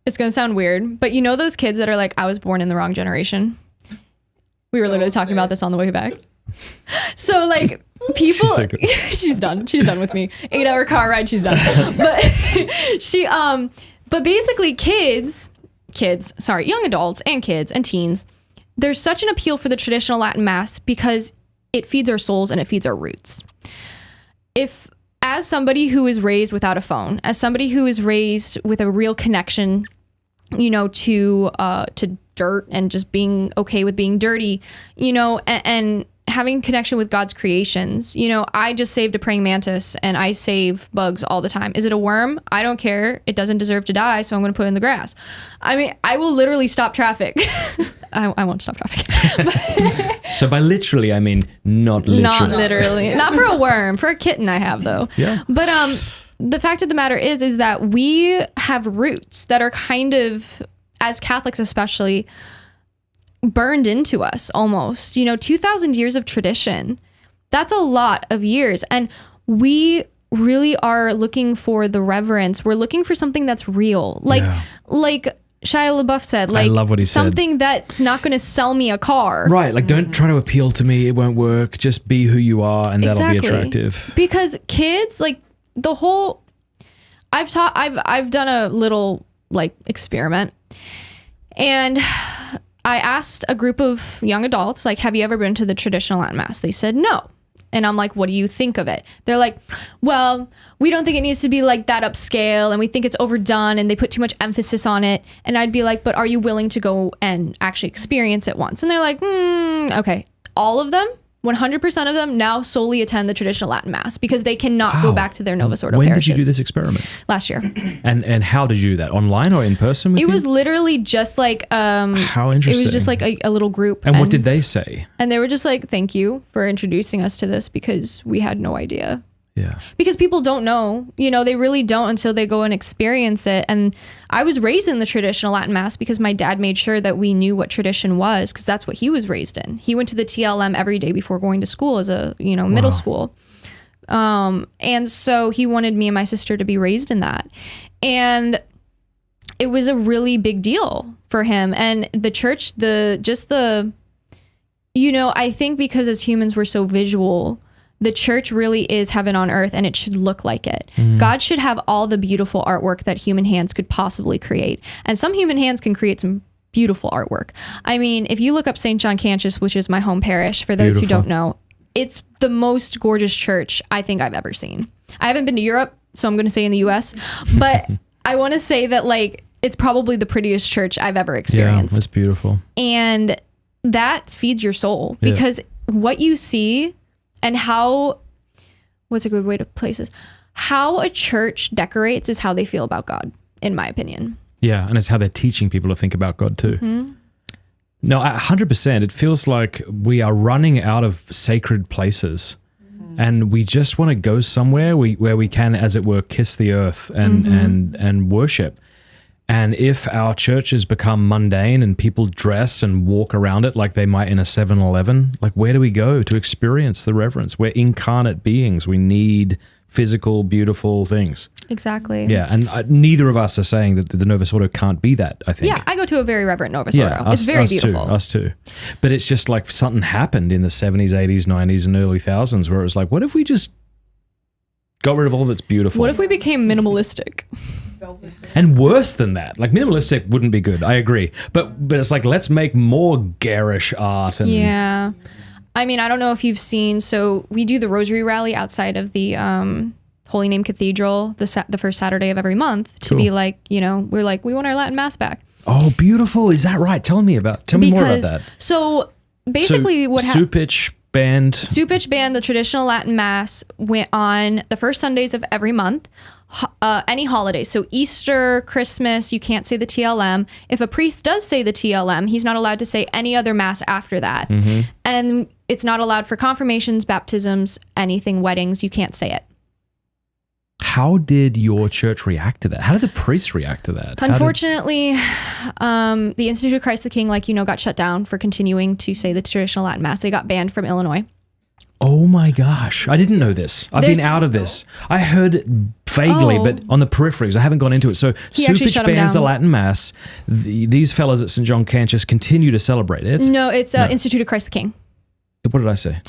It's gonna sound weird, but you know those kids that are like, I was born in the wrong generation? We were literally talking about this on the way back. So like people, she's done with me. 8-hour car ride, she's done. But but basically young adults and kids and teens, there's such an appeal for the traditional Latin Mass because it feeds our souls and it feeds our roots. If, as somebody who is raised without a phone, as somebody who is raised with a real connection, you know, to dirt and just being okay with being dirty, you know, and having connection with God's creations, you know, I just saved a praying mantis and I save bugs all the time. Is it a worm? I don't care. It doesn't deserve to die, so I'm going to put it in the grass. I mean, I will literally stop traffic. I won't stop traffic. So by literally, I mean not literally. Not literally. Not for a worm. For a kitten I have, though. Yeah. But the fact of the matter is that we have roots that are kind of, as Catholics especially, burned into us almost, you know, 2,000 years of tradition. That's a lot of years. And we really are looking for the reverence. We're looking for something that's real. Like Shia LaBeouf said, like, I love what he something that's not going to sell me a car. Right. Like, don't try to appeal to me. It won't work. Just be who you are and that'll be attractive. Because kids, like the whole, I've done a little like experiment, and I asked a group of young adults, like, have you ever been to the traditional Latin Mass? They said no. And I'm like, what do you think of it? They're like, well, we don't think it needs to be like that upscale, and we think it's overdone and they put too much emphasis on it. And I'd be like, but are you willing to go and actually experience it once? And they're like, okay. All of them 100% of them now solely attend the traditional Latin Mass because they cannot go back to their Novus Ordo When parishes. did you do this experiment? Last year. And how did you do that? Online or in person? With It was literally just like how interesting. It was just like a little group. And what did they say? And they were just like, "Thank you for introducing us to this because we had no idea." Yeah. Because people don't know, they really don't until they go and experience it. And I was raised in the traditional Latin Mass because my dad made sure that we knew what tradition was because that's what he was raised in. He went to the TLM every day before going to school as a, middle school. And so he wanted me and my sister to be raised in that. And it was a really big deal for him. And the church, I think because as humans we're so visual, the church really is heaven on earth and it should look like it. God should have all the beautiful artwork that human hands could possibly create. And some human hands can create some beautiful artwork. I mean, if you look up St. John Cantius, which is my home parish, for those who don't know, it's the most gorgeous church I think I've ever seen. I haven't been to Europe, so I'm going to say in the US, but I want to say that it's probably the prettiest church I've ever experienced. Yeah, that's beautiful. And that feeds your soul because what you see and what's a good way to place this? How a church decorates is how they feel about God, in my opinion. Yeah, and it's how they're teaching people to think about God too. Mm-hmm. No, 100%. It feels like we are running out of sacred places and we just want to go somewhere where we can, as it were, kiss the earth and worship. And if our churches become mundane and people dress and walk around it like they might in a 7-Eleven, where do we go to experience the reverence? We're incarnate beings. We need physical, beautiful things. Exactly. Yeah, and neither of us are saying that the Novus Ordo can't be that, I think. Yeah, I go to a very reverent Novus Ordo. It's very beautiful. Us too. But it's just like something happened in the 70s, 80s, 90s, and early thousands where it was like, what if we just got rid of all that's beautiful? What if we became minimalistic? And worse than that, minimalistic wouldn't be good. I agree, but it's like let's make more garish art. And yeah, I mean, I don't know if you've seen. So we do the Rosary rally outside of the Holy Name Cathedral the first Saturday of every month to be like, we're like we want our Latin Mass back. Oh, beautiful! Is that right? Tell me more about that. So basically, what happened? Supich Band, the traditional Latin Mass went on the first Sundays of every month. Any holiday, so Easter, Christmas, you can't say the TLM. If a priest does say the TLM, he's not allowed to say any other Mass after that. And it's not allowed for confirmations, baptisms, anything, weddings, you can't say it. How did your church react to that? How did the priests react to that? Unfortunately, the Institute of Christ the King, got shut down for continuing to say the traditional Latin Mass. They got banned from Illinois. Oh my gosh. I didn't know this. I've been out of this. I heard vaguely, but on the peripheries. I haven't gone into it. So Supich bans the Latin Mass. These fellas at St. John Cantius continue to celebrate it. No, it's Institute of Christ the King. What did I say?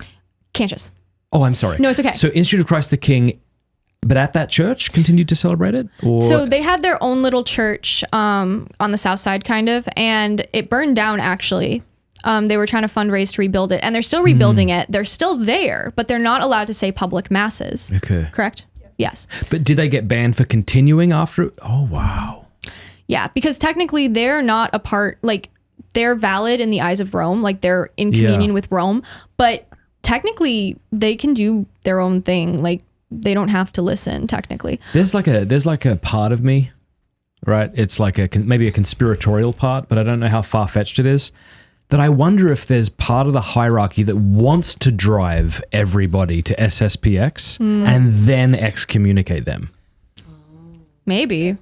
Cantius. Oh, I'm sorry. No, it's okay. So Institute of Christ the King, but at that church, continued to celebrate it? Or? So they had their own little church on the south side, kind of, and it burned down, actually. They were trying to fundraise to rebuild it, and they're still rebuilding it. They're still there, but they're not allowed to say public masses. Okay. Correct? Yes. But did they get banned for continuing after? Oh, wow. Yeah, because technically they're not a part, they're valid in the eyes of Rome, they're in communion with Rome, but technically they can do their own thing. They don't have to listen, technically. There's like a part of me, right? It's maybe a conspiratorial part, but I don't know how far-fetched it is. That I wonder if there's part of the hierarchy that wants to drive everybody to SSPX and then excommunicate them. Because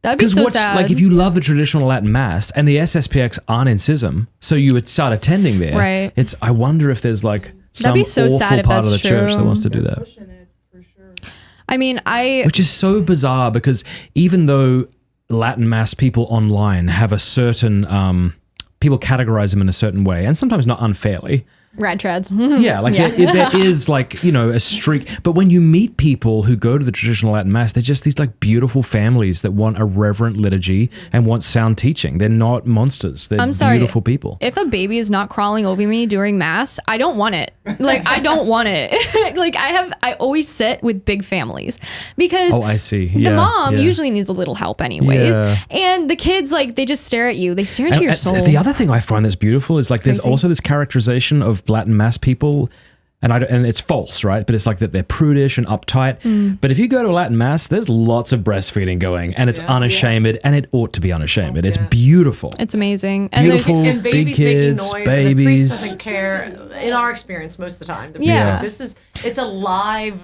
that'd be so sad. If you love the traditional Latin Mass and the SSPX aren't in schism, so you would start attending there. Right. I wonder if there's some be so awful sad if part of the that's church true. that wants to do that. I mean, Which is so bizarre because even though Latin Mass people online have a certain people categorize them in a certain way, and sometimes not unfairly. Rad trads. Yeah, there is a streak. But when you meet people who go to the traditional Latin Mass, they're just these beautiful families that want a reverent liturgy and want sound teaching. They're not monsters. They're beautiful people. If a baby is not crawling over me during Mass, I don't want it. I don't want it. I always sit with big families because I see. The mom usually needs a little help anyways. Yeah. And the kids, they just stare at you. They stare into your soul. The other thing I find that's beautiful is there's also this characterization of Latin Mass people And it's false, right? But it's like that they're prudish and uptight. But if you go to a Latin Mass, there's lots of breastfeeding going, and it's unashamed, and it ought to be unashamed. It's beautiful. It's amazing. And Beautiful, And big babies kids, making noise, babies. and the priest doesn't care. In our experience, most of the time, the priest Yeah. it's a live.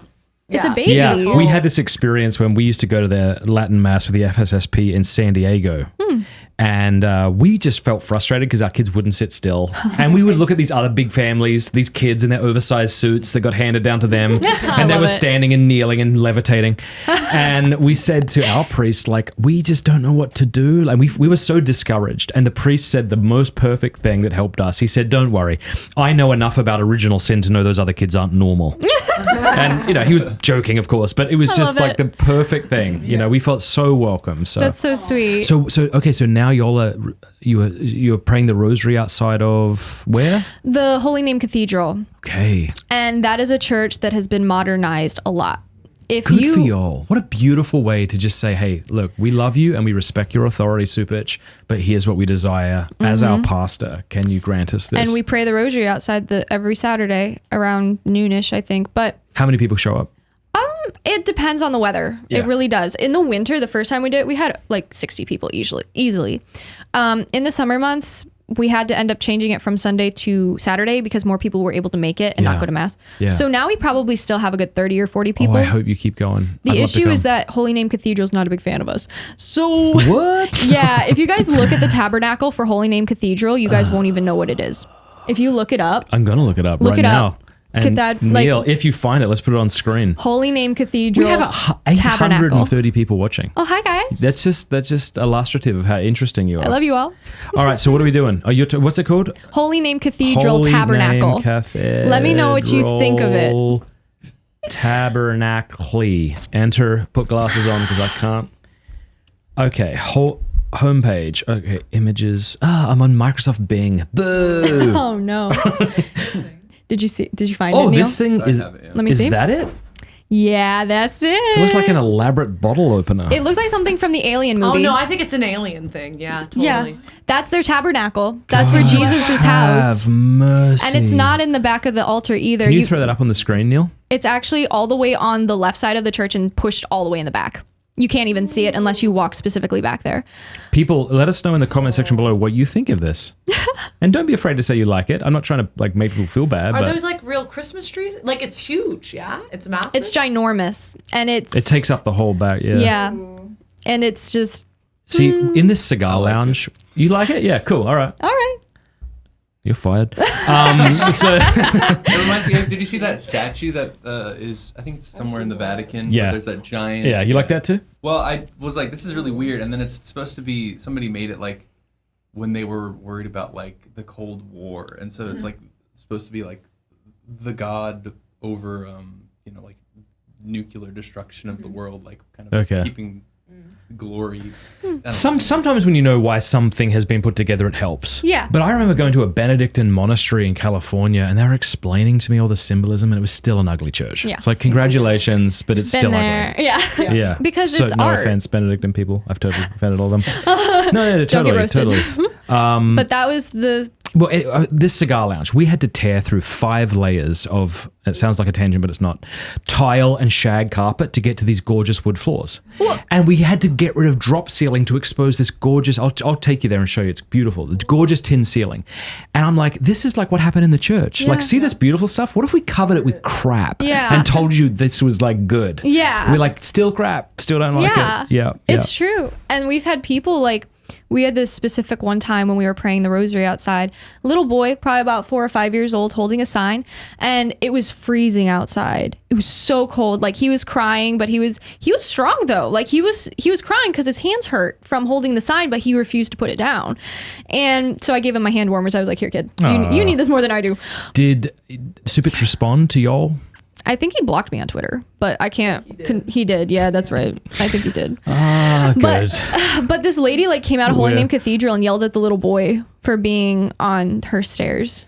It's a yeah. baby. Yeah, we had this experience when we used to go to the Latin Mass with the FSSP in San Diego. And we just felt frustrated because our kids wouldn't sit still. And we would look at these other big families, these kids in their oversized suits that got handed down to them. And they were standing and kneeling and levitating. And we said to our priest, like, we just don't know what to do. Like, we were so discouraged. And the priest said the most perfect thing that helped us. He said, don't worry. I know enough about original sin to know those other kids aren't normal. And, you know, he was joking, of course, but it was just like the perfect thing. You know, we felt so welcome. So That's so sweet. So okay, so now y'all are you're praying the Rosary outside of where? The Holy Name Cathedral. Okay, And that is a church that has been modernized a lot. If good you for y'all. What a beautiful way to just say, hey, look, we love you and we respect your authority, Supich, but here's what we desire as our pastor. Can you grant us this? and we pray the Rosary outside every Saturday around noonish, I think. But How many people show up? it depends on the weather. Yeah. It really does. In the winter, the first time we did it, we had like 60 people easily. In the summer months, we had to end up changing it from Sunday to Saturday because more people were able to make it and Yeah. not go to Mass. Yeah. So now we probably still have a good 30 or 40 people. Oh, I hope you keep going. The I'd love to issue is come. that Holy Name Cathedral is not a big fan of us. So What? yeah, if you guys look at the tabernacle for Holy Name Cathedral, you guys won't even know what it is. If you look it up, I'm gonna look it up Look right it now. up. Look at that, like- Neil, if you find it, let's put it on screen. Holy Name Cathedral We have tabernacle. 830 people watching. Oh, hi guys. That's just illustrative of how interesting you are. I love you all. All right, so what are we doing? What's it called? Holy Name Cathedral Holy Tabernacle. Name Cathedral. Let me know what you think of it. Tabernacle. Enter. Put glasses on because I can't. Okay. Homepage. Okay. Images. I'm on Microsoft Bing. Boo. Oh no. Did you find it, Oh, Neil? this thing I is. have it, yeah. Let me is see. that it? Yeah, that's it. It looks like an elaborate bottle opener. It looked like something from the Alien Oh movie. no, I think it's an alien thing. Yeah, totally. Yeah, that's their tabernacle. That's where Jesus is housed. Have mercy. And it's not in the back of the altar either. Can you throw that up on the screen, Neil? It's actually all the way on the left side of the church and pushed all the way in the back. You can't even see it unless you walk specifically back there. People, let us know in the comment section below what you think of this. And don't be afraid to say you like it. I'm not trying to like make people feel bad, Are but those like real Christmas trees? Like it's huge, yeah? It's massive. It's ginormous, and it takes up the whole back. Yeah. Yeah, and it's just See, in this cigar lounge, you like it? Yeah, cool. All right. all right. You're fired. So It reminds me. Did you see that statue that is? I think it's somewhere in the Vatican. Yeah. Where there's that giant. yeah, you like that too? Well, I was like, this is really weird, and then it's supposed to be somebody made it like when they were worried about like the Cold War, and so it's like supposed to be like the god over like nuclear destruction of the world, like kind of Okay. keeping glory. I don't know. Sometimes when you know why something has been put together, it helps. Yeah. But I remember going to a Benedictine monastery in California, and they were explaining to me all the symbolism, and it was still an ugly church. Yeah. It's like, congratulations, but it's Been still there. ugly. Yeah. Yeah. Because so, it's no art. offense, Benedictine people. I've totally offended all of them. No, Don't get totally. roasted. But that was the Well, this cigar lounge, we had to tear through 5 layers of, it sounds like a tangent, but it's not, tile and shag carpet to get to these gorgeous wood floors. And we had to get rid of drop ceiling to expose this gorgeous, I'll take you there and show you, it's beautiful, the gorgeous tin ceiling. And I'm like, this is like what happened in the church. Yeah. Like, see this beautiful stuff? What if we covered it with crap Yeah. and told you this was like good? Yeah. We're like, still crap, still don't like Yeah. it. Yeah. It's true. And we've had people like, we had this specific one time when we were praying the Rosary outside. Little boy, probably about 4 or 5 years old, holding a sign, and it was freezing outside. It was so cold. Like he was crying, but he was strong though. Like he was crying because his hands hurt from holding the sign, but he refused to put it down. And so I gave him my hand warmers. I was like, "Here, kid, you need this more than I do." Did Supich respond to y'all? I think he blocked me on Twitter, but I can't. He did. Yeah, that's right. I think he did. Ah, good. But this lady like came out of Holy Where? Name Cathedral and yelled at the little boy for being on her stairs.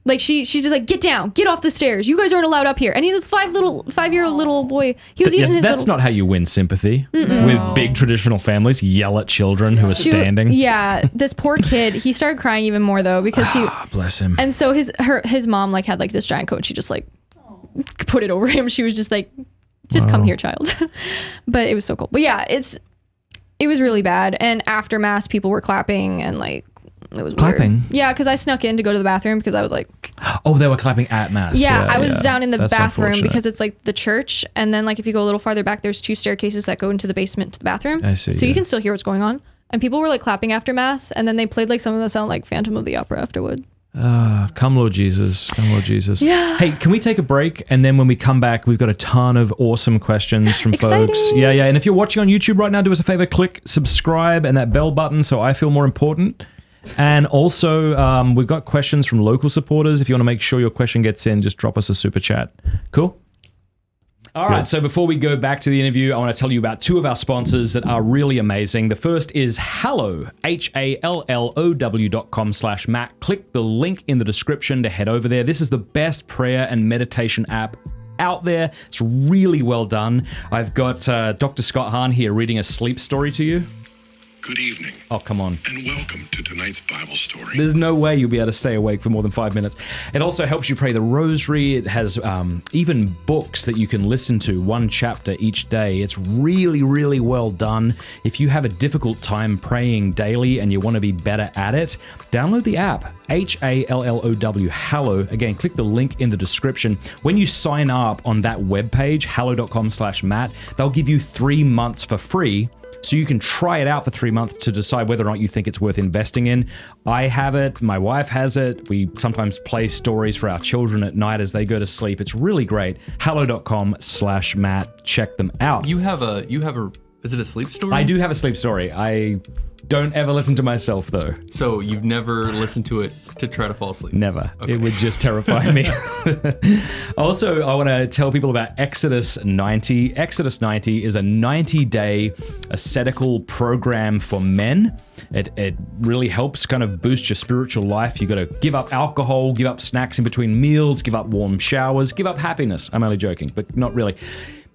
Like she's just like, get down, get off the stairs. You guys aren't allowed up here. And he was 5-year-old little boy. He was eating his that's little... not how you win sympathy with big traditional families. Yell at children who are standing. Yeah, this poor kid. He started crying even more though because he bless him. And so his mom like had like this giant coat. And she just like put it over him. She was just like, just come here, child. But it was so cool. But yeah, it was really bad. And after mass, people were clapping and like. It was clapping. Weird. Yeah, because I snuck in to go to the bathroom because I was like, oh, they were clapping at mass. Yeah, I was down in the That's bathroom because it's like the church, and then like if you go a little farther back, there's 2 staircases that go into the basement to the bathroom. I see. So you can still hear what's going on, and people were like clapping after mass, and then they played like some of the sound like Phantom of the Opera afterward. Come Lord Jesus. Come Lord Jesus. Yeah. Hey, can we take a break? And then when we come back, we've got a ton of awesome questions from folks. Yeah. And if you're watching on YouTube right now, do us a favor, click subscribe and that bell button so I feel more important. And also, we've got questions from local supporters. If you want to make sure your question gets in, just drop us a super chat. Cool? All right, so before we go back to the interview, I want to tell you about 2 of our sponsors that are really amazing. The first is Hallow, HALLOW.com/Matt. Click the link in the description to head over there. This is the best prayer and meditation app out there. It's really well done. I've got Dr. Scott Hahn here reading a sleep story to you. Good evening. Oh, come on. And welcome to tonight's Bible story. There's no way you'll be able to stay awake for more than 5 minutes. It also helps you pray the Rosary. It has even books that you can listen to, 1 chapter each day. It's really, really well done. If you have a difficult time praying daily and you want to be better at it, download the app, HALLOW, Hallow. Again, click the link in the description. When you sign up on that webpage, hallow.com/Matt, they'll give you 3 months for free. So you can try it out for 3 months to decide whether or not you think it's worth investing in. I have it. My wife has it. We sometimes play stories for our children at night as they go to sleep. It's really great. Hallow.com/Matt. Check them out. You have a, is it a sleep story? I do have a sleep story. I don't ever listen to myself though. So you've never listened to it to try to fall asleep? Never. Okay. It would just terrify me. Also, I want to tell people about Exodus 90. Exodus 90 is a 90-day ascetical program for men. It really helps kind of boost your spiritual life. You got to give up alcohol, give up snacks in between meals, give up warm showers, give up happiness. I'm only joking, but not really.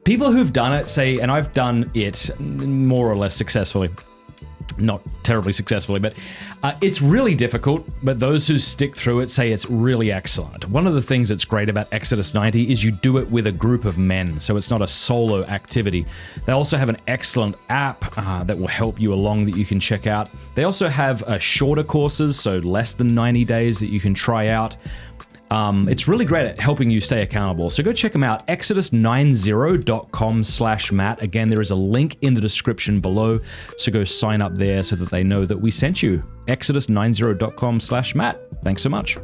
People who've done it say, and I've done it more or less successfully, not terribly successfully, but it's really difficult, but those who stick through it say it's really excellent. One of the things that's great about Exodus 90 is you do it with a group of men, so it's not a solo activity. They also have an excellent app that will help you along that you can check out. They also have shorter courses, so less than 90 days that you can try out. It's really great at helping you stay accountable. So go check them out, exodus90.com/Matt. Again, there is a link in the description below. So go sign up there so that they know that we sent you. exodus90.com/Matt. Thanks so much.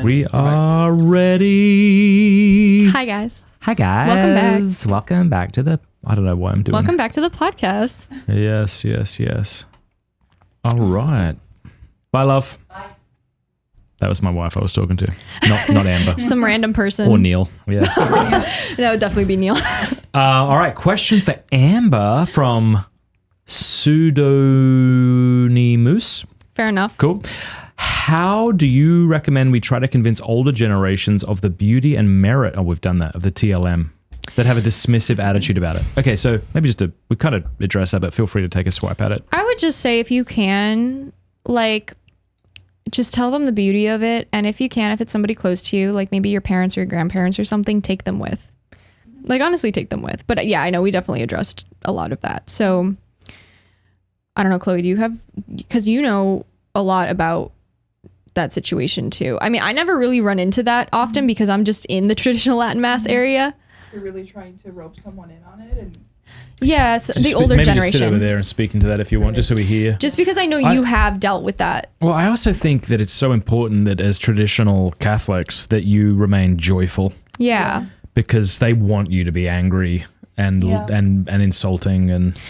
We are ready. Hi, guys. Hi, guys. Welcome back. Welcome back to the... I don't know why I'm doing... Welcome back to the podcast. Yes. All right. Bye, love. Bye. That was my wife I was talking to. Not Amber. Some random person. Or Neil. Yeah. That would definitely be Neil. All right. Question for Amber from Pseudonymus. Fair enough. Cool. How do you recommend we try to convince older generations of the beauty and merit, we've done that, of the TLM, that have a dismissive attitude about it? Okay, so maybe we kind of address that, but feel free to take a swipe at it. I would just say if you can, like, just tell them the beauty of it. And if you can, if it's somebody close to you, like maybe your parents or your grandparents or something, take them with. Like, honestly, take them with. But yeah, I know we definitely addressed a lot of that. So I don't know, Chloe, do you have, because you know a lot about that situation too. I mean, I never really run into that often because I'm just in the traditional Latin Mass area. You're really trying to rope someone in on it, and yeah, it's the older maybe generation. Just sit over there and speak into that if you want, just so we hear. Just because I know you have dealt with that. Well, I also think that it's so important that as traditional Catholics that you remain joyful. Yeah. Because they want you to be angry and insulting, and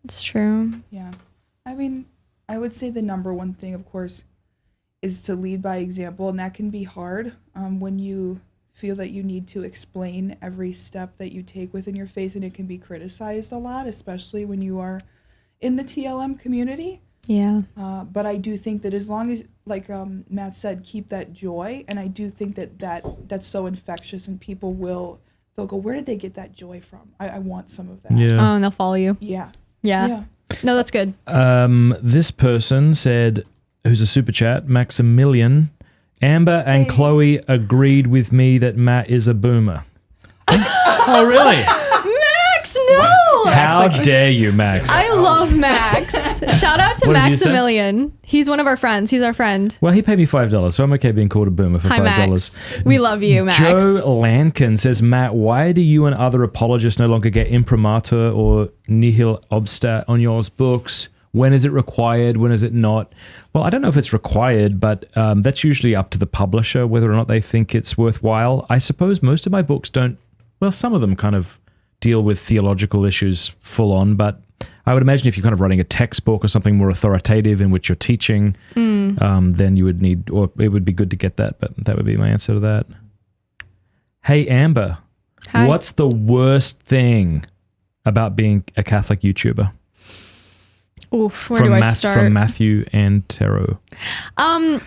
it's true. Yeah. I mean, I would say the number one thing, of course, is to lead by example, and that can be hard when you feel that you need to explain every step that you take within your faith, and it can be criticized a lot, especially when you are in the TLM community. Yeah. But I do think that as long as, like Matt said, keep that joy, and I do think that's so infectious, and people they'll go, where did they get that joy from? I want some of that. yeah. Oh, and they'll follow you. Yeah. No, that's good. This person said, who's a super chat, Maximilian, Amber and Chloe agreed with me that Matt is a boomer. Oh, really? Max, no! How dare you, Max? I love Max. Shout out to What did you say? Maximilian. He's one of our friends. He's our friend. Well, he paid me $5, so I'm okay being called a boomer for Hi, $5. Max. We love you, Max. Joe Lankin says, Matt, why do you and other apologists no longer get Imprimatur or Nihil Obstat on your books? When is it required? When is it not? Well, I don't know if it's required, but that's usually up to the publisher, whether or not they think it's worthwhile. I suppose most of my books don't, well, some of them kind of deal with theological issues full on, but I would imagine if you're kind of writing a textbook or something more authoritative in which you're teaching, then you would need, or it would be good to get that, but that would be my answer to that. Hey, Amber, Hi. What's the worst thing about being a Catholic YouTuber? Oof, where do I start? From Matthew and Taro. I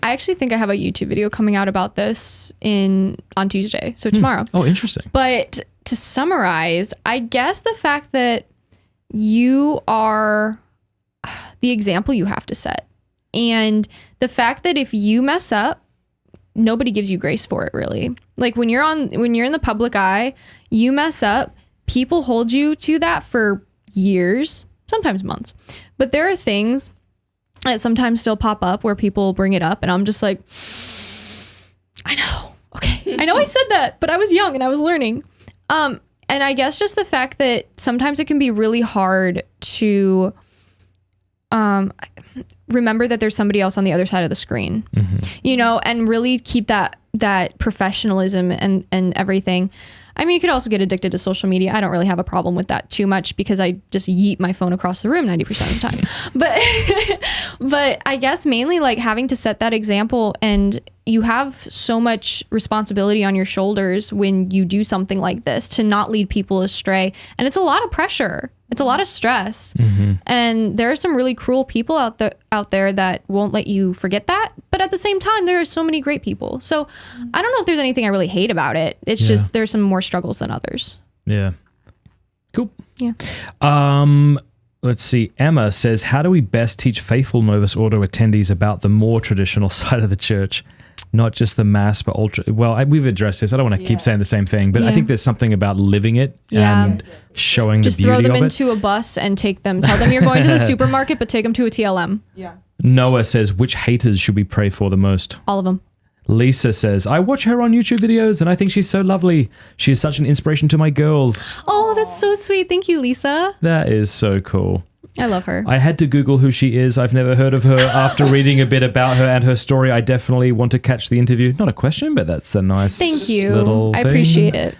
actually think I have a YouTube video coming out about this on Tuesday, so tomorrow. Oh, interesting. But to summarize, I guess the fact that you are the example you have to set, and the fact that if you mess up, nobody gives you grace for it, really. Like when you're in the public eye, you mess up, people hold you to that for years, sometimes months. But there are things that sometimes still pop up where people bring it up, and I'm just like, I know, okay. I know I said that, but I was young and I was learning. And I guess just the fact that sometimes it can be really hard to remember that there's somebody else on the other side of the screen, and really keep that professionalism and everything. I mean, you could also get addicted to social media. I don't really have a problem with that too much because I just yeet my phone across the room 90% of the time. But I guess mainly like having to set that example, and you have so much responsibility on your shoulders when you do something like this to not lead people astray. And it's a lot of pressure. It's a lot of stress. And there are some really cruel people out there that won't let you forget that. But at the same time, there are so many great people. So I don't know if there's anything I really hate about it. It's just there's some more struggles than others. Yeah. Cool. Yeah. Let's see. Emma says, how do we best teach faithful Novus Ordo attendees about the more traditional side of the church? Not just the mass, but we've addressed this. I don't want to keep saying the same thing, but I think there's something about living it and showing just the beauty of it. Just throw them into a bus and take them. Tell them you're going to the supermarket, but take them to a TLM. Yeah. Noah says, which haters should we pray for the most? All of them. Lisa says, I watch her on YouTube videos and I think she's so lovely. She is such an inspiration to my girls. Oh, that's so sweet. Thank you, Lisa. That is so cool. I love her. I had to Google who she is. I've never heard of her. After reading a bit about her and her story, I definitely want to catch the interview. Not a question, but that's a nice Thank you. little I thing. appreciate it.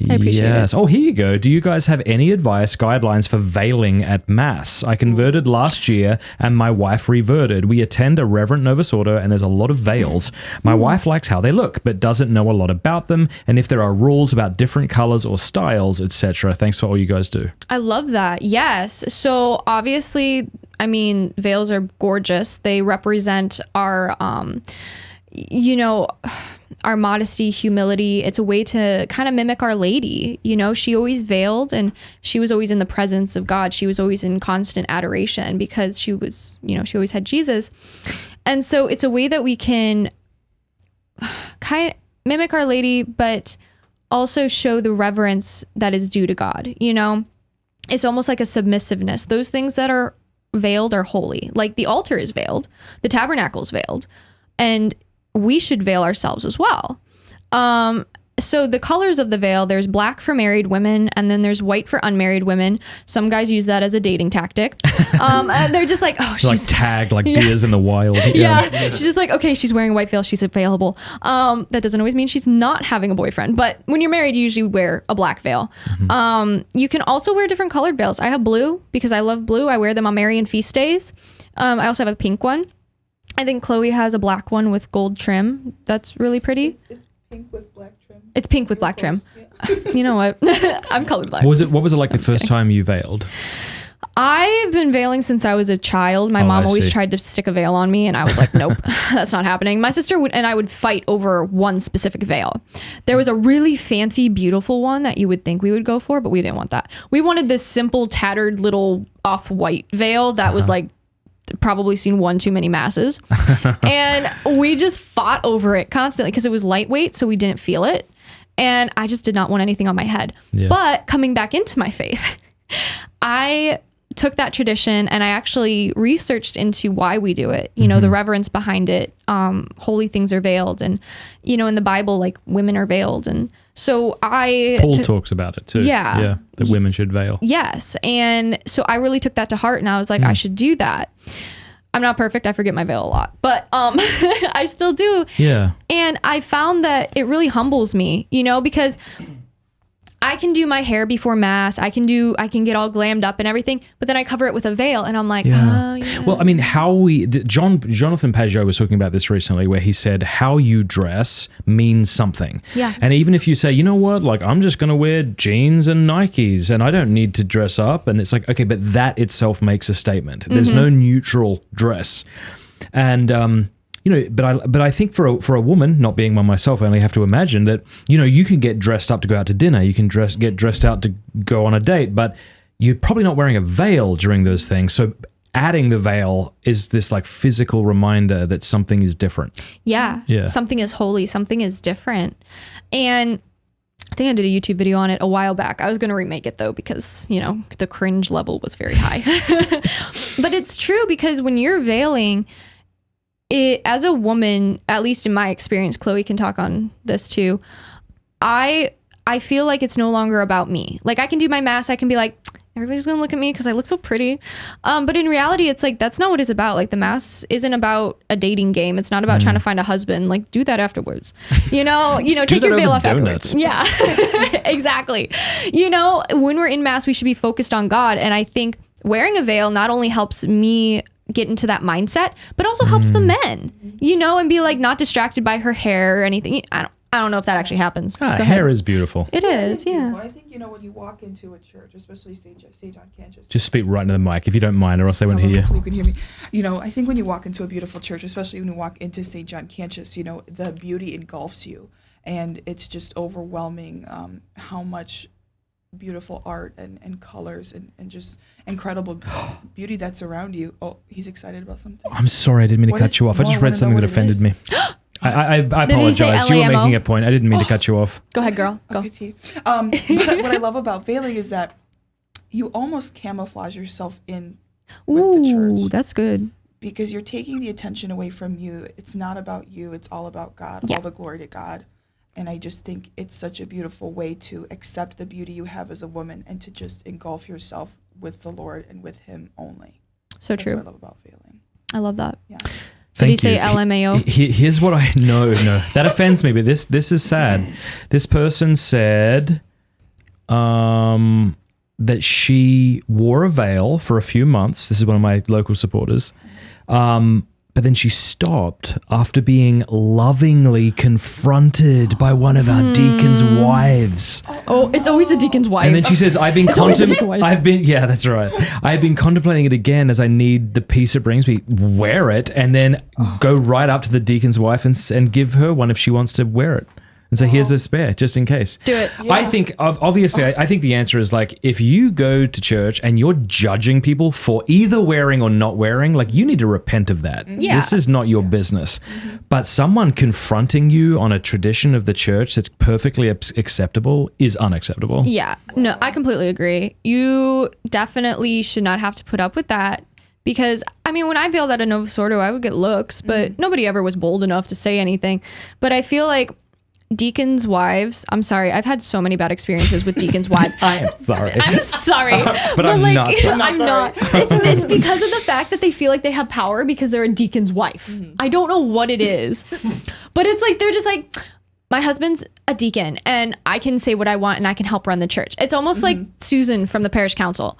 I appreciate it. Oh, here you go. Do you guys have any advice, guidelines for veiling at Mass? I converted last year and my wife reverted. We attend a Reverend Novus Ordo and there's a lot of veils. My wife likes how they look, but doesn't know a lot about them and if there are rules about different colors or styles, etc. Thanks for all you guys do. I love that. Yes. So obviously, I mean, veils are gorgeous. They represent our, our modesty, humility. It's a way to kind of mimic Our Lady. She always veiled and she was always in the presence of God. She was always in constant adoration because she was, she always had Jesus. And so it's a way that we can kind of mimic Our Lady, but also show the reverence that is due to God. It's almost like a submissiveness. Those things that are veiled are holy. Like the altar is veiled, the tabernacle is veiled, and we should veil ourselves as well. So the colors of the veil, there's black for married women and then there's white for unmarried women. Some guys use that as a dating tactic. They're just like, oh, she's like tagged like deers in the wild. Yeah. She's just like, okay, she's wearing a white veil. She's available. That doesn't always mean she's not having a boyfriend. But when you're married, you usually wear a black veil. Mm-hmm. You can also wear different colored veils. I have blue because I love blue. I wear them on Marian feast days. I also have a pink one. I think Chloe has a black one with gold trim. That's really pretty. It's pink with black trim. It's pink with black trim. Yeah. You know what? I'm colorblind. What was it like the first time you veiled? I've been veiling since I was a child. My mom always tried to stick a veil on me and I was like, nope, that's not happening. My sister and I would fight over one specific veil. There was a really fancy, beautiful one that you would think we would go for, but we didn't want that. We wanted this simple, tattered little off-white veil that was like probably seen one too many masses. And we just fought over it constantly because it was lightweight, so we didn't feel it. And I just did not want anything on my head. Yeah. But coming back into my faith, I took that tradition and I actually researched into why we do it, the reverence behind it. Holy things are veiled, and in the Bible, like women are veiled, and so Paul talks about it too. Yeah, that women should veil. Yes, and so I really took that to heart, and I was like, I should do that. I'm not perfect. I forget my veil a lot, but I still do. Yeah, and I found that it really humbles me, because I can do my hair before Mass. I can get all glammed up and everything, but then I cover it with a veil and I'm like, yeah. Well, I mean, Jonathan Pageau was talking about this recently where he said how you dress means something. Yeah. And even if you say, you know what, like I'm just going to wear jeans and Nikes and I don't need to dress up. And it's like, okay, but that itself makes a statement. There's no neutral dress. And, but I think for a woman, not being one myself, I only have to imagine that, you can get dressed up to go out to dinner. You can get dressed out to go on a date, but you're probably not wearing a veil during those things. So adding the veil is this like physical reminder that something is different. Yeah. Something is holy. Something is different. And I think I did a YouTube video on it a while back. I was going to remake it though, because, the cringe level was very high. But it's true because when you're veiling, as a woman, at least in my experience, Chloe can talk on this too, I feel like it's no longer about me. Like I can do my Mass, I can be like, everybody's gonna look at me because I look so pretty. But in reality, it's like, that's not what it's about. Like the Mass isn't about a dating game. It's not about trying to find a husband. Like do that afterwards. Take your veil off afterwards. Yeah, exactly. When we're in Mass, we should be focused on God. And I think wearing a veil not only helps me get into that mindset, but also helps the men, and be like not distracted by her hair or anything. I don't know if that actually happens. Hair is beautiful. It is, yeah. I think, when you walk into a church, especially St. John Cantius. Just speak right into the mic if you don't mind, or else they won't hear you. Hopefully you can hear me. I think when you walk into a beautiful church, especially when you walk into St. John Cantius, the beauty engulfs you. And it's just overwhelming how much beautiful art and colors and just incredible beauty that's around you. Oh, he's excited about something. I'm sorry, I didn't mean to cut you off. I just read something that offended me. I apologize. You were making a point. I didn't mean to cut you off. Go ahead, girl. Go. Okay, T. But what I love about veiling is that you almost camouflage yourself in with the church. Ooh, that's good. Because you're taking the attention away from you. It's not about you. It's all about God. Yeah. All the glory to God. And I just think it's such a beautiful way to accept the beauty you have as a woman and to just engulf yourself with the Lord and with Him only. So That's true. what I love about failing. I love that. Yeah. Did Thank he say you. LMAO? Here's what I know. No, that offends me, but this is sad. This person said that she wore a veil for a few months. This is one of my local supporters. But then she stopped after being lovingly confronted by one of our deacon's wives. Oh, it's always the deacon's wife. And then she says, I've been always yeah, that's right. I've been contemplating it again as I need the peace it brings me. Wear it and then go right up to the deacon's wife and give her one if she wants to wear it. And so here's a spare, just in case. Do it. I think, obviously, I think the answer is like, if you go to church and you're judging people for either wearing or not wearing, like you need to repent of that. Yeah. This is not your business. But someone confronting you on a tradition of the church that's perfectly acceptable is unacceptable. Yeah. No, I completely agree. You definitely should not have to put up with that. Because, I mean, when I veiled at a Novus Ordo, I would get looks, but nobody ever was bold enough to say anything. But I feel like deacons' wives, I'm sorry, I've had so many bad experiences with deacons' wives. I am sorry. I'm sorry. But I'm like, not sorry. I'm not. It's because of the fact that they feel like they have power because they're a deacon's wife. I don't know what it is. But it's like, they're just like, my husband's a deacon and I can say what I want and I can help run the church. It's almost like Susan from the parish council.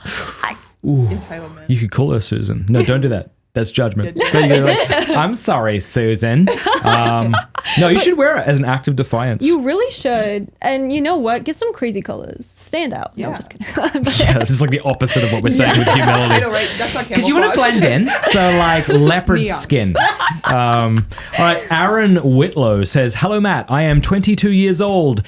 Entitlement. You could call her Susan. No, don't do that. That's judgment. Is I'm sorry, Susan. No, you should wear it as an act of defiance. You really should. And you know what? Get some crazy colors. Stand out. No, Yeah. I'm just kidding. Yeah, this is like the opposite of what we're saying with humility. I know, right? That's not Because you want to camouflage. blend in, so like leopard Neon. skin. All right, Aaron Whitlow says, "Hello, Matt. I am 22 years old.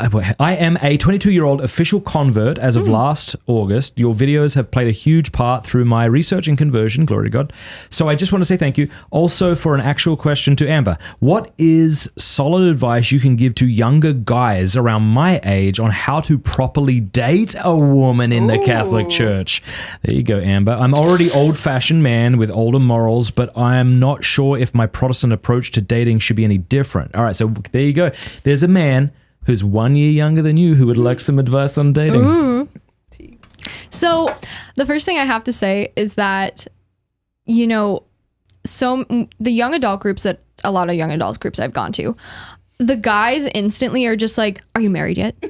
I am a 22-year-old official convert as of last August. Your videos have played a huge part through my research and conversion, glory to God. So I just want to say thank you. Also, for an actual question to Amber, what is solid advice you can give to younger guys around my age on how to properly date a woman in the Catholic Church?" There you go, Amber. "I'm already old-fashioned man with older morals, but I am not sure if my Protestant approach to dating should be any different." All right, so there you go. There's a man who's 1 year younger than you who would like some advice on dating. So the first thing I have to say is that, you know, the young adult groups that a lot of young adult groups I've gone to, the guys instantly are just like, "Are you married yet? Do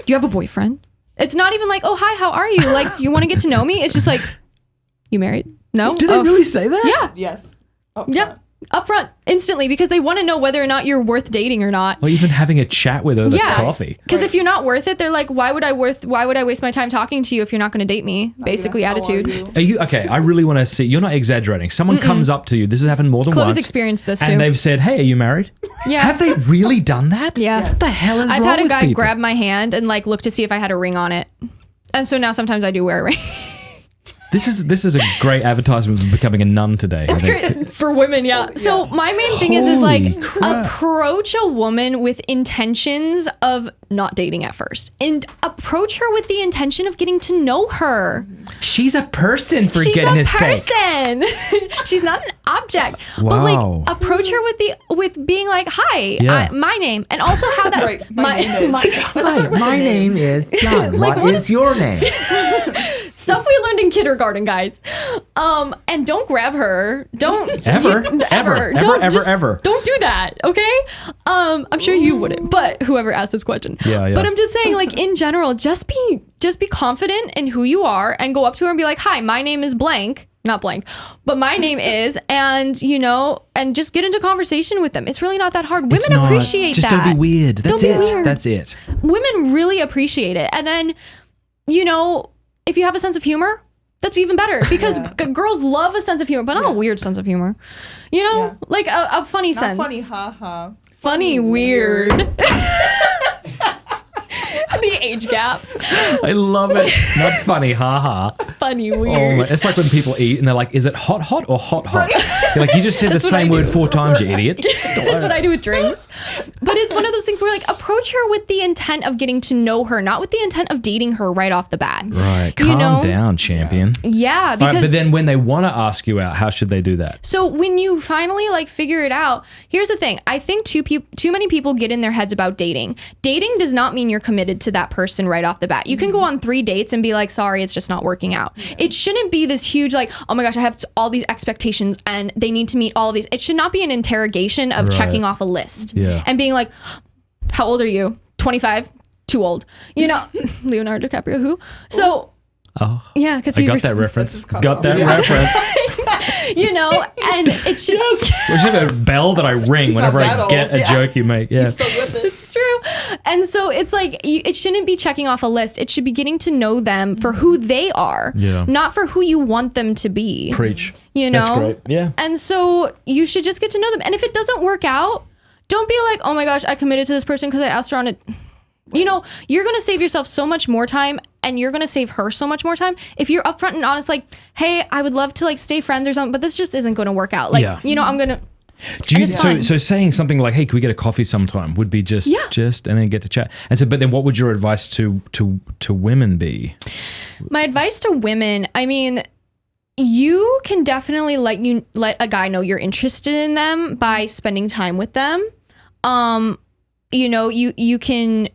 you have a boyfriend?" It's not even like, "Oh, hi, how are you? Like, you want to get to know me?" It's just like, "You married? No?" Do they really say that? Yeah. Yes. Oh, Yep. Up front, instantly, because they want to know whether or not you're worth dating or not. Or even having a chat with over Yeah. coffee. Because if you're not worth it, they're like, why would I waste my time talking to you if you're not going to date me? Basically, How are attitude. you? Are you okay? I really want to see. You're not exaggerating. Someone comes up to you. This has happened more than Chloe's once. experienced this and too. they've said, "Hey, are you married?" Yeah. Have they really done that? Yeah. What the hell is I've wrong had a with guy people? grab my hand and like look to see if I had a ring on it. And so now sometimes I do wear a ring. This is a great advertisement for becoming a nun today. It's great for women, yeah. So my main thing is like Holy crap. approach a woman with intentions of not dating at first, and approach her with the intention of getting to know her. She's a person, for She's goodness a sake. person. She's not an object. But Wow. like approach her with being like, "Hi, Yeah. my name," and also how that Right. My name is. Let's start with the name is John. What is your name? stuff we learned in kindergarten, guys. And don't grab her. Don't Ever. Ever. Don't do that, okay? I'm sure you wouldn't, but whoever asked this question. Yeah. But I'm just saying, like, in general, just be confident in who you are and go up to her and be like, "Hi, my name is blank." Not blank, but my name is, and you know, and just get into conversation with them. It's really not that hard. Women appreciate Just that. don't be weird. That's Don't be it. weird. That's it. Women really appreciate it. And then, you know, if you have a sense of humor, that's even better because girls love a sense of humor, but not a weird sense of humor. You know, Yeah. like a funny Not sense. funny, haha. Funny, weird. The age gap. I love it. Not funny, haha. Funny, Oh weird. my, it's like when people eat and they're like, "Is it hot or hot?" You're like, you just said the That's what I same word do. 4 times, you idiot. That's what I do with drinks. But it's one of those things where like approach her with the intent of getting to know her, not with the intent of dating her right off the bat. Right. You Calm know? down, champion. Yeah, All because right, but then when they want to ask you out, how should they do that? so when you finally like figure it out, here's the thing. I think too many people get in their heads about dating. Dating does not mean you're committed to that person right off the bat. You can go on 3 dates and be like, sorry, it's just not working out. It shouldn't be this huge like, oh my gosh, I have all these expectations and they need to meet all of these. It should not be an interrogation of checking off a list and being like, how old are you? 25? Too old. You know, Leonardo DiCaprio, who? So, yeah, because I got that reference. Got that reference. You know, and it should. Yes. We should have a bell that I ring whenever I get a joke you make. Yeah. It's true. And so it's like, it shouldn't be checking off a list. It should be getting to know them for who they are, not for who you want them to be. Preach. You know? That's great. Yeah. And so you should just get to know them. And if it doesn't work out, don't be like, oh my gosh, I committed to this person because I asked her on it. You know, you're going to save yourself so much more time and you're going to save her so much more time if you're upfront and honest, like, hey, I would love to like stay friends or something, but this just isn't going to work out. Like, you know, I'm going to. Do you, so saying something like, hey, can we get a coffee sometime would be just, and then get to chat. And so, but then what would your advice to women be? My advice to women, I mean, you can definitely let a guy know you're interested in them by spending time with them. You know, you can.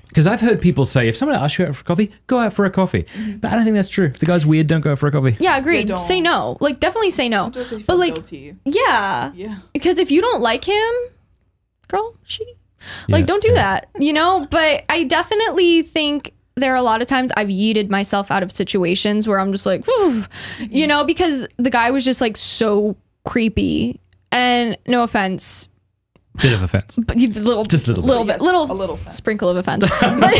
Because I've heard people say, if someone asks you out for coffee, go out for a coffee. But I don't think that's true. If the guy's weird, don't go out for a coffee. Yeah, agreed. Say no. Like, definitely say no. But like, guilty. yeah. Because if you don't like him, girl, like, don't do that, you know? But I definitely think there are a lot of times I've yeeted myself out of situations where I'm just like, you know, because the guy was just like so creepy. And no offense. Bit of offense. But a little sprinkle of offense. But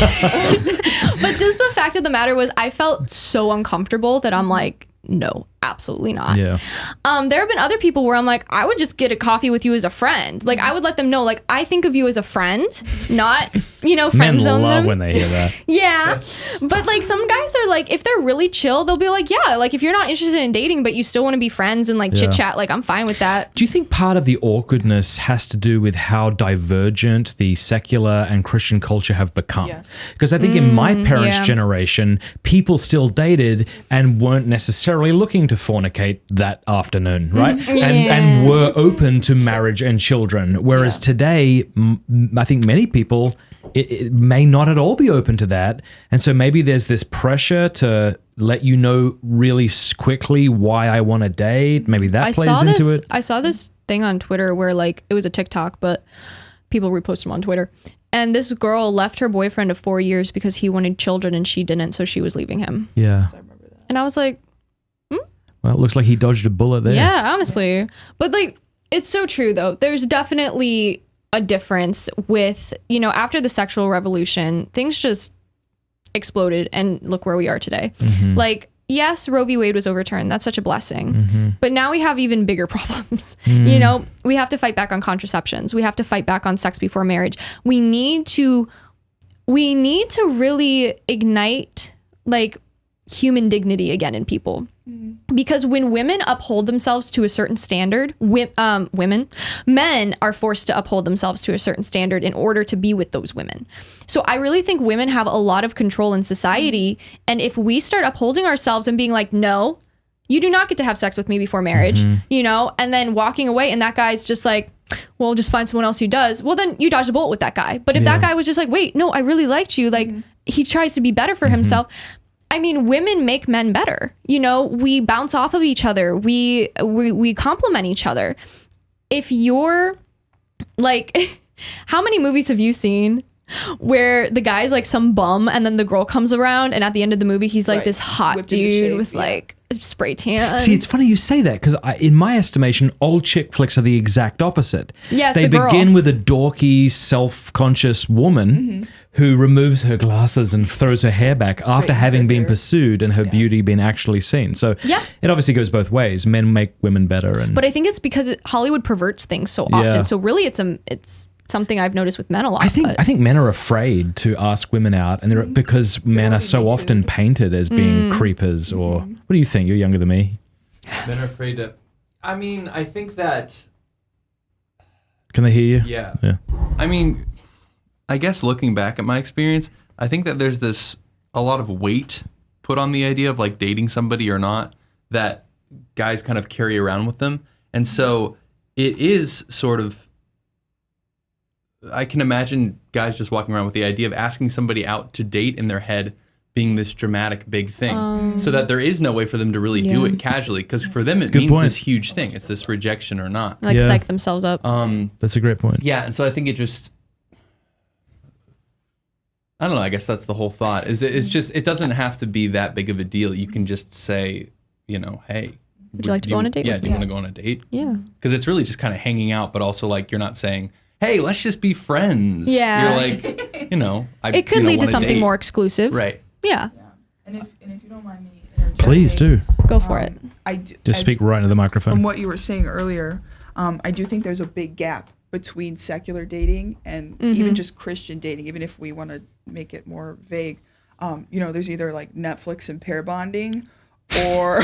just the fact of the matter was I felt so uncomfortable that I'm like, no, absolutely not. Yeah. There have been other people where I'm like, I would just get a coffee with you as a friend. Like, I would let them know, like, I think of you as a friend, not, you know, friend zone them. Men love when they hear that. Yeah. But like some guys are like, if they're really chill, they'll be like, yeah, like if you're not interested in dating, but you still want to be friends and like chit chat, like I'm fine with that. Do you think part of the awkwardness has to do with how divergent the secular and Christian culture have become? Because I think in my parents' generation, people still dated and weren't necessarily looking to fornicate that afternoon, right? And were open to marriage and children. Whereas today, I think many people it may not at all be open to that. And so maybe there's this pressure to let you know really quickly why I want to date. Maybe that plays into it. I saw this thing on Twitter where like, it was a TikTok, but people reposted them on Twitter. And this girl left her boyfriend of 4 years because he wanted children and she didn't. So she was leaving him. Yeah. And I was like, well, it looks like he dodged a bullet there. Yeah, honestly. But like, it's so true though. There's definitely a difference with, you know, after the sexual revolution, things just exploded and look where we are today. Like, yes, Roe v. Wade was overturned. That's such a blessing. But now we have even bigger problems. You know, we have to fight back on contraceptions. We have to fight back on sex before marriage. We need to really ignite like human dignity again in people. Because when women uphold themselves to a certain standard, men are forced to uphold themselves to a certain standard in order to be with those women. So I really think women have a lot of control in society. And if we start upholding ourselves and being like, no, you do not get to have sex with me before marriage, you know, and then walking away and that guy's just like, well, just find someone else who does. Well, then you dodge a bullet with that guy. But if that guy was just like, wait, no, I really liked you. Like he tries to be better for himself. I mean, women make men better. You know, we bounce off of each other. We complement each other. If you're like, how many movies have you seen where the guy's like some bum and then the girl comes around and at the end of the movie, he's like this hot dude with like spray tan. See, it's funny you say that because in my estimation, old chick flicks are the exact opposite. Yeah, they begin with a dorky, self-conscious woman who removes her glasses and throws her hair back after having been pursued and her beauty been actually seen. So it obviously goes both ways. Men make women better. But I think it's because Hollywood perverts things so often. So really it's something I've noticed with men a lot. I think men are afraid to ask women out and because men are so often painted as being creepers or what do you think? You're younger than me. Men are afraid to... I mean, I think that... Can they hear you? Yeah. I mean... I guess looking back at my experience, I think that there's a lot of weight put on the idea of like dating somebody or not that guys kind of carry around with them. And so it is sort of I can imagine guys just walking around with the idea of asking somebody out to date in their head being this dramatic big thing, so that there is no way for them to really do it casually, because for them it means this huge thing. It's this rejection or not. Like psych themselves up. That's a great point. Yeah, and so I think it just, I don't know, I guess that's the whole thought. It's just, it doesn't have to be that big of a deal. You can just say, you know, hey, would you like to go on a date? Yeah, do you want to go on a date? Yeah. Because it's really just kind of hanging out, but also like you're not saying, hey, let's just be friends. Yeah. You're like, you know, it could lead to something more exclusive. Right. Yeah. And if you don't mind me interjecting, Please do. Go for it. Just speak right into the microphone. From what you were saying earlier, I do think there's a big gap between secular dating and even just Christian dating, even if we want to make it more vague. You know, there's either like Netflix and pair bonding, or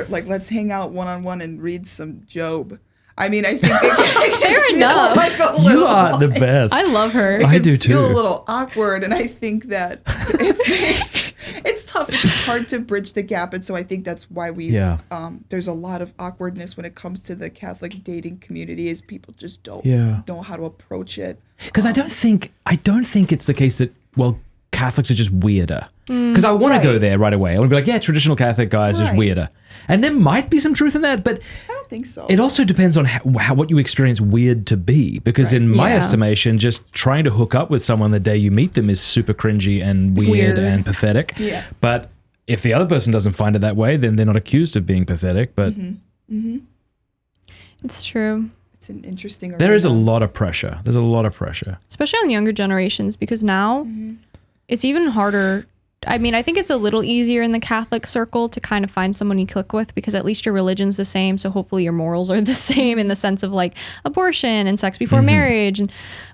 like let's hang out one-on-one and read some Job. I mean, I think it Fair enough. like a You little, are the best. I love her. I do too. feel a little awkward, and I think that it's tough. It's hard to bridge the gap, and so I think that's why there's a lot of awkwardness when it comes to the Catholic dating community. Is people just don't know how to approach it. Because I don't think it's the case that, well, Catholics are just weirder. Because I want to go there right away. I want to be like, yeah, traditional Catholic guys is just weirder. And there might be some truth in that, but I don't think so. it also depends on what you experience weird to be. Because in my estimation, just trying to hook up with someone the day you meet them is super cringy and weird and pathetic. Yeah. But if the other person doesn't find it that way, then they're not accused of being pathetic. But It's true. It's an interesting arena. there is a lot of pressure. There's a lot of pressure. Especially on younger generations, because now it's even harder. I mean, I think it's a little easier in the Catholic circle to kind of find someone you click with, because at least your religion's the same. So hopefully your morals are the same in the sense of like abortion and sex before marriage.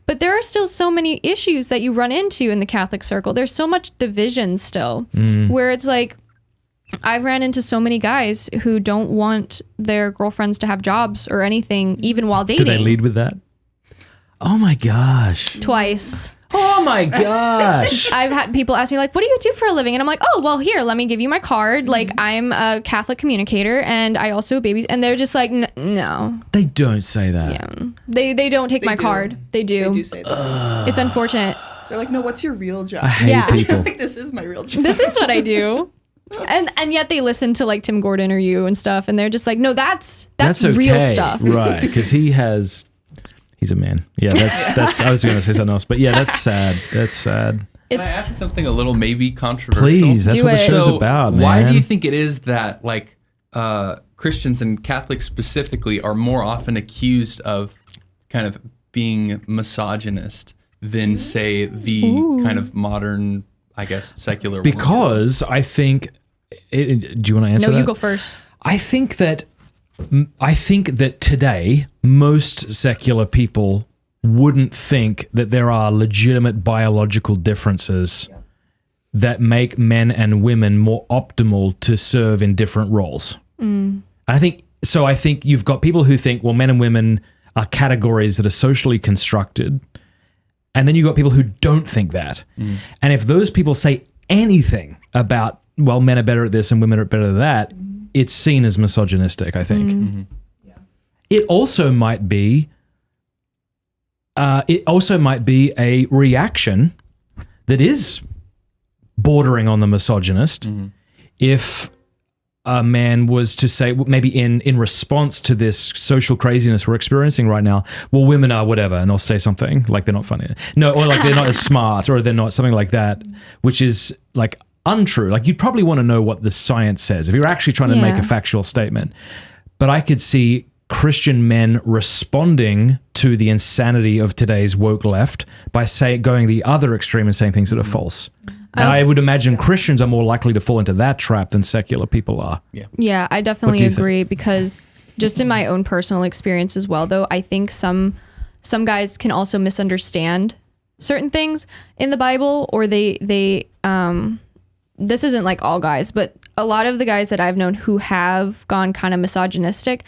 But there are still so many issues that you run into in the Catholic circle. There's so much division still, where it's like, I've ran into so many guys who don't want their girlfriends to have jobs or anything, even while dating. Did I lead with that? Oh my gosh. Twice. Oh my gosh. I've had people ask me like, what do you do for a living? And I'm like, oh, well, here, let me give you my card. Like, I'm a Catholic communicator and I also babies. And they're just like, no. They don't say that. Yeah. They don't take my card. They do. They do say that. It's unfortunate. They're like, no, what's your real job? I hate people. Like, this is my real job. This is what I do. And yet they listen to like Tim Gordon or you and stuff. And they're just like, no, that's okay. real stuff. Right. Because he's a man. Yeah, that's. I was going to say something else, but yeah, that's sad. That's sad. Can I ask something a little maybe controversial? Please, that's Do what the it. show's about, man. Why do you think it is that like Christians and Catholics specifically are more often accused of kind of being misogynist than say the kind of modern, I guess, secular world? Because I think. Do you want to answer that? No, you go first. I think that today most secular people wouldn't think that there are legitimate biological differences that make men and women more optimal to serve in different roles. I think you've got people who think, well, men and women are categories that are socially constructed, and then you've got people who don't think that. And if those people say anything about, well, men are better at this and women are better at that, it's seen as misogynistic, I think. It also might be a reaction that is bordering on the misogynist if a man was to say, maybe in response to this social craziness we're experiencing right now, well, women are whatever, and they'll say something like they're not funny. No, or like they're not as smart, or they're not something like that, which is like untrue. Like, you'd probably want to know what the science says if you're actually trying to make a factual statement. But I could see Christian men responding to the insanity of today's woke left by going the other extreme and saying things that are false. And I would imagine Christians are more likely to fall into that trap than secular people are. Yeah, I definitely agree, because just in my own personal experience as well, though, I think some guys can also misunderstand certain things in the Bible, or they this isn't like all guys, but a lot of the guys that I've known who have gone kind of misogynistic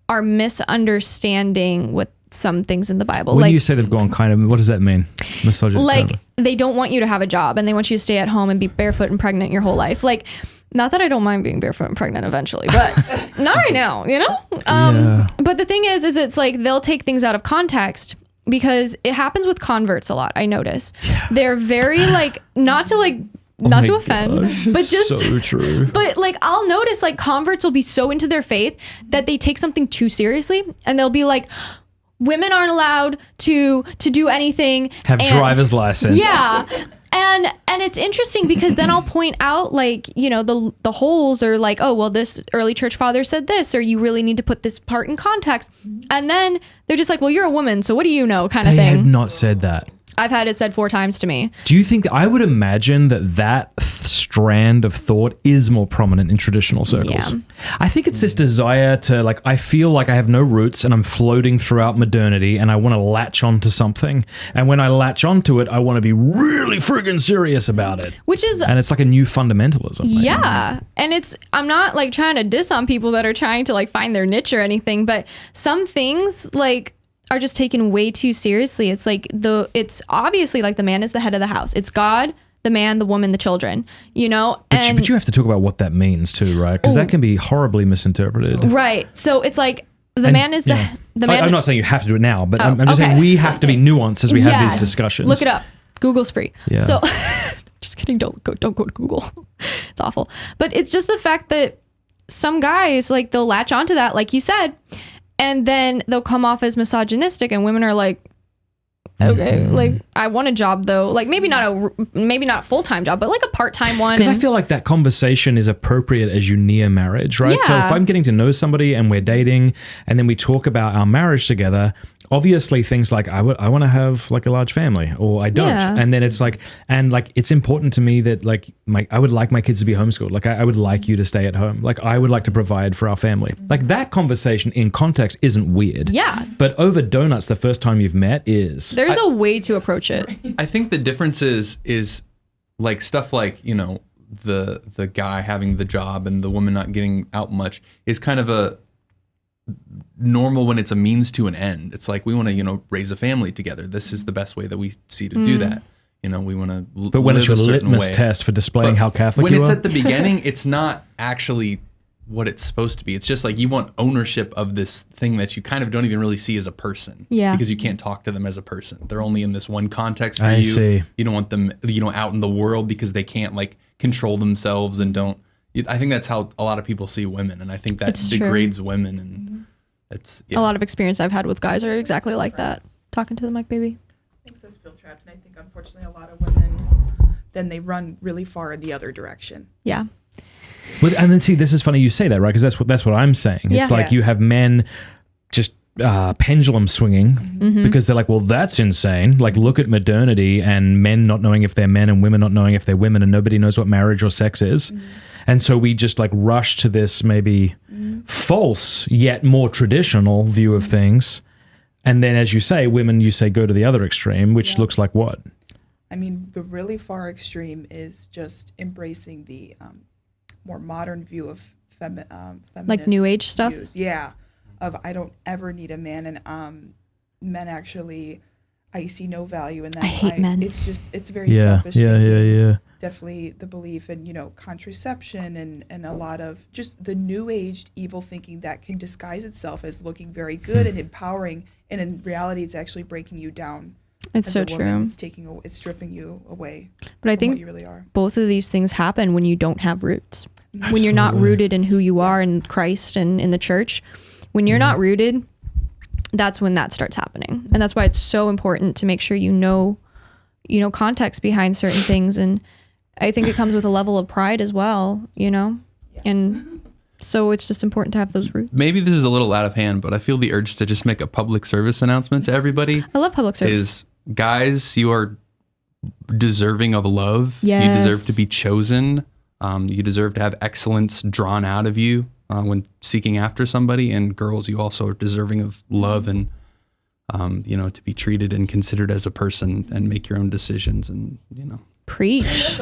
are misunderstanding what some things in the Bible. When you say they've gone kind of, what does that mean? Misogynistic. Like, they don't want you to have a job and they want you to stay at home and be barefoot and pregnant your whole life. Like, not that I don't mind being barefoot and pregnant eventually, but not right now, you know? But the thing is it's like they'll take things out of context because it happens with converts a lot. I notice they're very like, not to offend, but just so true. But like I'll notice like converts will be so into their faith that they take something too seriously, and they'll be like, women aren't allowed to do anything. Have driver's license. Yeah. And it's interesting because then I'll point out like, you know, the holes, or like, oh, well, this early church father said this, or you really need to put this part in context. And then they're just like, well, you're a woman, so what do you know, kind of They thing. had not said that. I've had it said 4 times to me. Do you think I would imagine that strand of thought is more prominent in traditional circles? Yeah. I think it's this desire to like, I feel like I have no roots and I'm floating throughout modernity and I want to latch onto something. And when I latch onto it, I want to be really friggin' serious about it. Which is, And it's like a new fundamentalism. yeah. And I'm not like trying to diss on people that are trying to like find their niche or anything, but some things like are just taken way too seriously. It's like it's obviously like the man is the head of the house. It's God, the man, the woman, the children, you know? But you have to talk about what that means too, right? Because that can be horribly misinterpreted. Right. So it's like the man is the man. I'm not saying you have to do it now, but I'm just saying we have to be nuanced as we have these discussions. Look it up. Google's free. Yeah. So just kidding. Don't go to Google. It's awful. But it's just the fact that some guys, like, they'll latch onto that, like you said, and then they'll come off as misogynistic, and women are like, okay, like, I want a job though, like maybe not a full-time job, but like a part-time one. Because I feel like that conversation is appropriate as you near marriage, right? So Yeah. if I'm getting to know somebody and we're dating, and then we talk about our marriage together, obviously things like I want to have like a large family, or I don't, Yeah. and then it's like, and like it's important to me that like I would like my kids to be homeschooled, like I would like you to stay at home, like I would like to provide for our family. Like that conversation in context isn't weird. Yeah. But over donuts the first time you've met is. There's a way to approach it. I think the difference is like stuff like, you know, the guy having the job and the woman not getting out much is kind of a normal when it's a means to an end. It's like we want to, you know, raise a family together. This is the best way that we see to do that. You know, we want to But when it's your live a certain litmus way. test for displaying But how Catholic when you it's are. at the beginning, it's not actually what it's supposed to be. It's just like you want ownership of this thing that you kind of don't even really see as a person. Yeah. Because you can't talk to them as a person. They're only in this one context for I you. see. You don't want them, you know, out in the world because they can't like control themselves and don't. I think that's how a lot of people see women, and I think that It's true. degrades women, and it's A lot of experience I've had with guys are exactly like that. Talking to the mic, baby. Makes us feel trapped, and I think unfortunately a lot of women then they run really far in the other direction. Yeah. But, and then see, this is funny you say that, right? Because that's what I'm saying. It's Yeah. like you have men just pendulum swinging because they're like, well, that's insane. Like, look at modernity and men not knowing if they're men and women not knowing if they're women, and nobody knows what marriage or sex is. And so we just like rush to this maybe false yet more traditional view of things. And then, as you say, women, you say go to the other extreme, which looks like what? I mean, the really far extreme is just embracing the more modern view of feminist Like New Age stuff? views. Yeah, of I don't ever need a man, and men actually, I see no value in that. I hate men. It's just, it's very selfish. Yeah. thinking. Definitely the belief in, you know, contraception and a lot of just the new age evil thinking that can disguise itself as looking very good and empowering, and in reality it's actually breaking you down. It's as so a woman. true. It's stripping you away But I from think what you really are. both of these things happen when you don't have roots. When you're not rooted in who you are in Christ and in the church. When you're not rooted, that's when that starts happening. And that's why it's so important to make sure you know context behind certain things. And I think it comes with a level of pride as well, you know? And so it's just important to have those roots. maybe this is a little out of hand, but I feel the urge to just make a public service announcement to everybody. I love public service. Is guys, you are deserving of love. Yes. You deserve to be chosen. You deserve to have excellence drawn out of you when seeking after somebody. And girls, you also are deserving of love and, you know, to be treated and considered as a person and make your own decisions and, you know. Preach.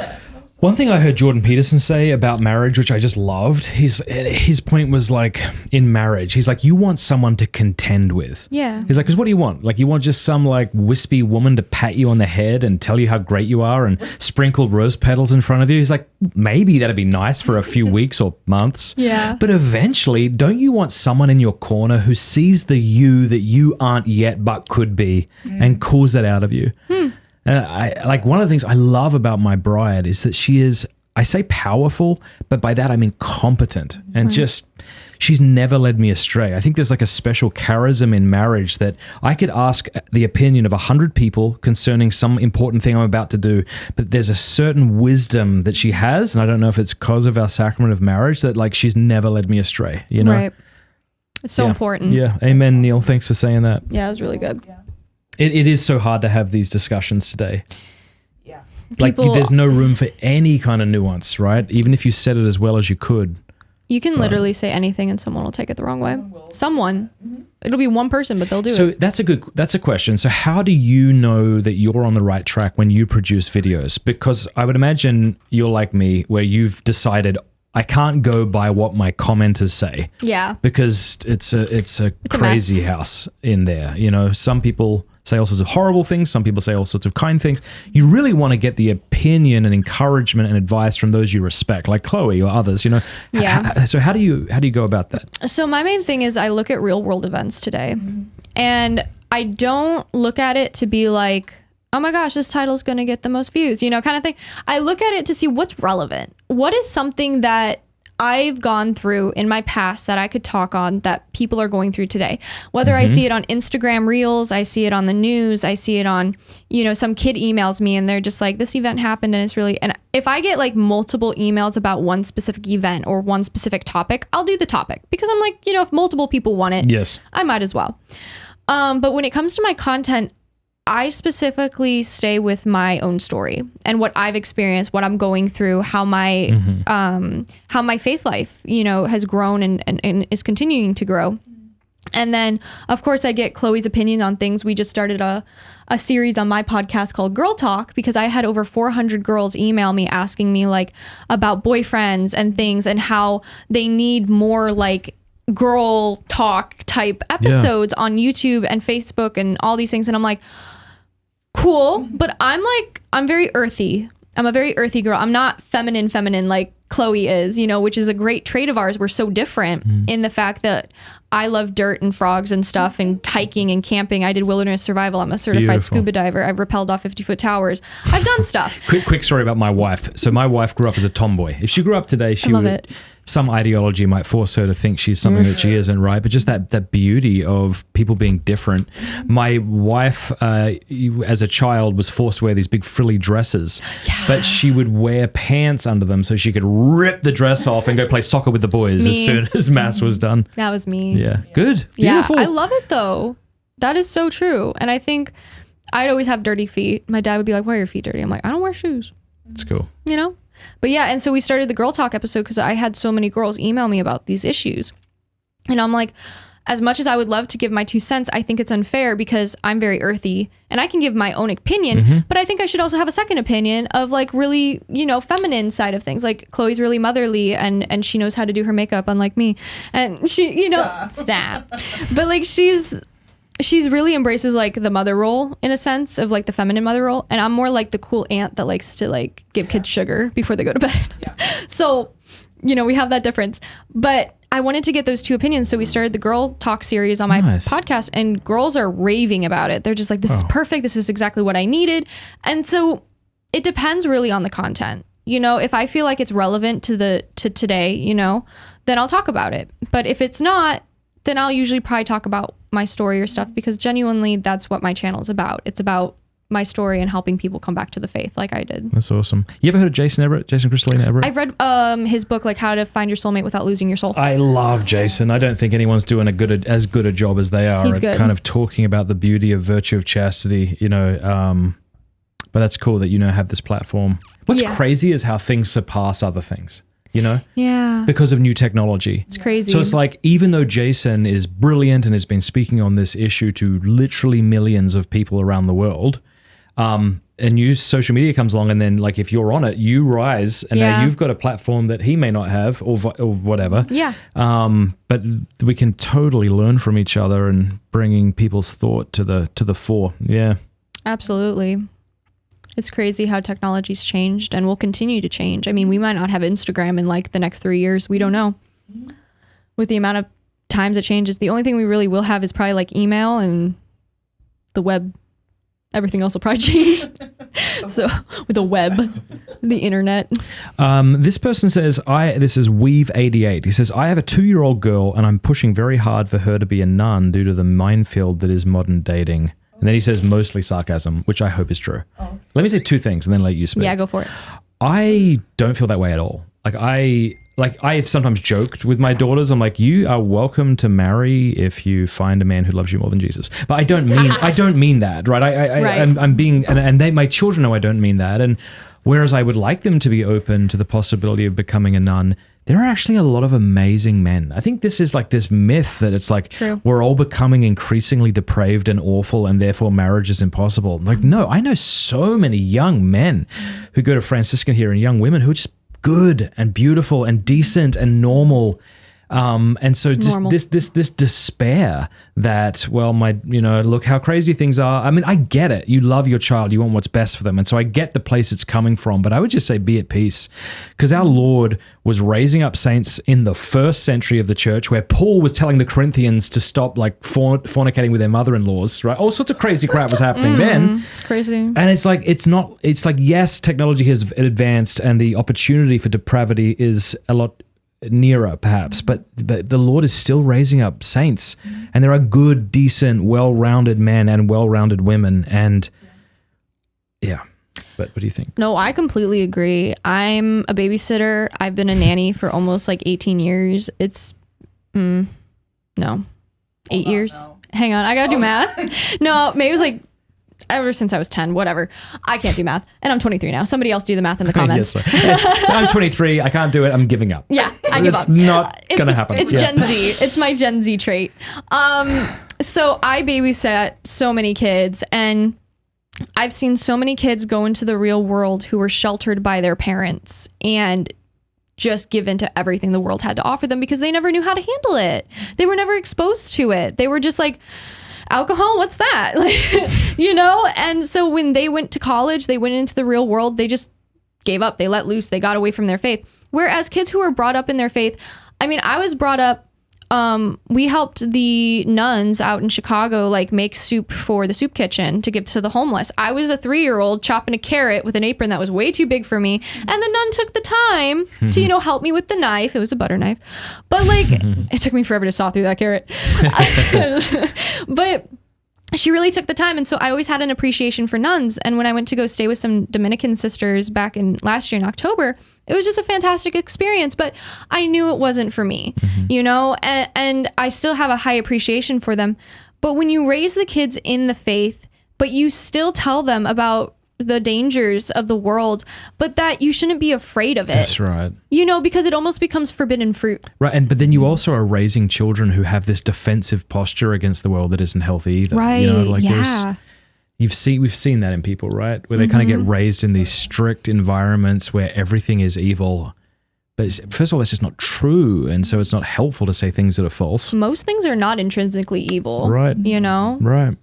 One thing I heard Jordan Peterson say about marriage, which I just loved, his point was like, in marriage, he's like, you want someone to contend with. Yeah. He's like, because what do you want? Like, you want just some like wispy woman to pat you on the head and tell you how great you are and sprinkle rose petals in front of you? He's like, maybe that'd be nice for a few weeks or months. Yeah. But eventually, don't you want someone in your corner who sees the you that you aren't yet but could be and calls that out of you? And I like, one of the things I love about my bride is that she is, I say powerful, but by that I mean competent, and just, she's never led me astray. I think there's like a special charism in marriage that I could ask the opinion of 100 people concerning some important thing I'm about to do, but there's a certain wisdom that she has, and I don't know if it's because of our sacrament of marriage, that like she's never led me astray, you know? Right. It's so important. Yeah. Amen, Neil. Thanks for saying that. Yeah, it was really good. Yeah. It is so hard to have these discussions today. Yeah. Like, People- there's no room for any kind of nuance, right? Even if you said it as well as you could. You can literally say anything and someone will take it the wrong way. Someone. It'll be one person, but they'll do So it. that's a question. So how do you know that you're on the right track when you produce videos? Because I would imagine you're like me, where you've decided, I can't go by what my commenters say, Yeah. because it's a a crazy mess. house in there. You know, some people say all sorts of horrible things. Some people say all sorts of kind things. You really want to get the opinion and encouragement and advice from those you respect, like Chloe or others, you know? Yeah. So how do you go about that? So my main thing is I look at real world events today, and I don't look at it to be like, oh my gosh, this title's going to get the most views, you know, kind of thing. I look at it to see what's relevant. What is something that I've gone through in my past that I could talk on that people are going through today? Whether I see it on Instagram Reels, I see it on the news, I see it on, you know, some kid emails me and they're just like, this event happened and it's really, and if I get like multiple emails about one specific event or one specific topic, I'll do the topic, because I'm like, you know, if multiple people want it, Yes. I might as well. But when it comes to my content, I specifically stay with my own story and what I've experienced, what I'm going through, how my faith life, you know, has grown and is continuing to grow. And then, of course, I get Chloe's opinion on things. We just started a series on my podcast called Girl Talk, because I had over 400 girls email me asking me like about boyfriends and things and how they need more like girl talk type episodes on YouTube and Facebook and all these things. And I'm like, cool, but I'm very earthy. I'm a very earthy girl. I'm not feminine like Chloe is, you know, which is a great trait of ours. We're so different in the fact that I love dirt and frogs and stuff and hiking and camping. I did wilderness survival. I'm a certified Beautiful. scuba diver. I've rappelled off 50-foot towers. I've done stuff. Quick story about my wife. So my wife grew up as a tomboy. If she grew up today, she love would. it. Some ideology might force her to think she's something that she isn't, right? But just that beauty of people being different. My wife, as a child, was forced to wear these big frilly dresses, but she would wear pants under them so she could rip the dress off and go play soccer with the boys as soon as mass was done. That was me. Yeah, good, Yeah, beautiful. I love it though. That is so true. And I think I'd always have dirty feet. My dad would be like, why are your feet dirty? I'm like, I don't wear shoes. It's cool. You know? But yeah, and so we started the Girl Talk episode because I had so many girls email me about these issues. And I'm like, as much as I would love to give my 2 cents, I think it's unfair because I'm very earthy and I can give my own opinion, but I think I should also have a second opinion of like really, you know, feminine side of things. Like Chloe's really motherly and she knows how to do her makeup, unlike me. And she, you know, stop. But like she's really embraces like the mother role in a sense of like the feminine mother role. And I'm more like the cool aunt that likes to like give kids sugar before they go to bed. So, you know, we have that difference. But I wanted to get those two opinions. So we started the Girl Talk series on my podcast and girls are raving about it. They're just like, this is perfect. This is exactly what I needed. And so it depends really on the content. You know, if I feel like it's relevant to today, you know, then I'll talk about it. But if it's not, then I'll usually probably talk about my story or stuff because genuinely that's what my channel is about. It's about my story and helping people come back to the faith like I did. That's awesome. You ever heard of Jason Crystalina Everett? I've read his book, like How to Find Your Soulmate Without Losing Your Soul. I love Jason. I don't think anyone's doing as good a job as they are He's at good. kind of talking about the beauty of virtue of chastity, you know. But that's cool that you now have this platform. What's crazy is how things surpass other things, you know? Yeah. Because of new technology. It's crazy. So it's like, even though Jason is brilliant and has been speaking on this issue to literally millions of people around the world, new social media comes along, and then like if you're on it, you rise, and now you've got a platform that he may not have, or whatever. Yeah. But we can totally learn from each other and bringing people's thought to the fore. Yeah. Absolutely. It's crazy how technology's changed and will continue to change. I mean, we might not have Instagram in like the next 3 years. We don't know. With the amount of times it changes, the only thing we really will have is probably like email and the web. Everything else will probably change. So with the web, the internet. This person says, this is Weave88. He says, I have a 2-year-old girl and I'm pushing very hard for her to be a nun due to the minefield that is modern dating. And then he says mostly sarcasm, which I hope is true. Oh. Let me say 2 things and then let you speak. Yeah, go for it. I don't feel that way at all. I've sometimes joked with my daughters. I'm like, you are welcome to marry if you find a man who loves you more than Jesus. But I don't mean that, right? I'm being, and my children know I don't mean that. And whereas I would like them to be open to the possibility of becoming a nun, there are actually a lot of amazing men. I think this is like this myth that it's like we're all becoming increasingly depraved and awful, and therefore marriage is impossible. Like, no, I know so many young men who go to Franciscan here and young women who are just good and beautiful and decent and normal. And so just this despair that, well, look how crazy things are. I mean, I get it. You love your child. You want what's best for them. And so I get the place it's coming from, but I would just say be at peace, because our Lord was raising up saints in the 1st century of the church, where Paul was telling the Corinthians to stop like fornicating with their mother-in-laws, right? All sorts of crazy crap was happening then. It's crazy. And it's like, yes, technology has advanced and the opportunity for depravity is a lot nearer perhaps, but the Lord is still raising up saints, and there are good, decent, well-rounded men and well-rounded women, and but what do you think? No, I completely agree. I'm a babysitter. I've been a nanny for almost like 18 years. It's 8 years. No. Hang on, I gotta do math. No, maybe it was like ever since I was 10, whatever. I can't do math. And I'm 23 now. Somebody else do the math in the comments. I'm 23. I can't do it. I'm giving up. Yeah, I give up. It's not going to happen. It's Gen Z. It's my Gen Z trait. So I babysat so many kids, and I've seen so many kids go into the real world who were sheltered by their parents and just give in to everything the world had to offer them because they never knew how to handle it. They were never exposed to it. They were just like, alcohol, what's that? And so when they went to college, they went into the real world, they just gave up, they let loose, they got away from their faith. Whereas kids who were brought up in their faith, I mean, I was brought up, we helped the nuns out in Chicago like make soup for the soup kitchen to give to the homeless. I was a 3-year-old chopping a carrot with an apron that was way too big for me, and the nun took the time to help me with the knife. It was a butter knife, but like it took me forever to saw through that carrot. But she really took the time, and so I always had an appreciation for nuns. And when I went to go stay with some Dominican sisters back in last year in October, it was just a fantastic experience, but I knew it wasn't for me, and I still have a high appreciation for them. But when you raise the kids in the faith, but you still tell them about the dangers of the world, but that you shouldn't be afraid of it. That's right. Because it almost becomes forbidden fruit. Right, but then you also are raising children who have this defensive posture against the world that isn't healthy either. Right, we've seen that in people, right? Where they kind of get raised in these strict environments where everything is evil. But first of all, that's just not true, and so it's not helpful to say things that are false. Most things are not intrinsically evil. Right. Right.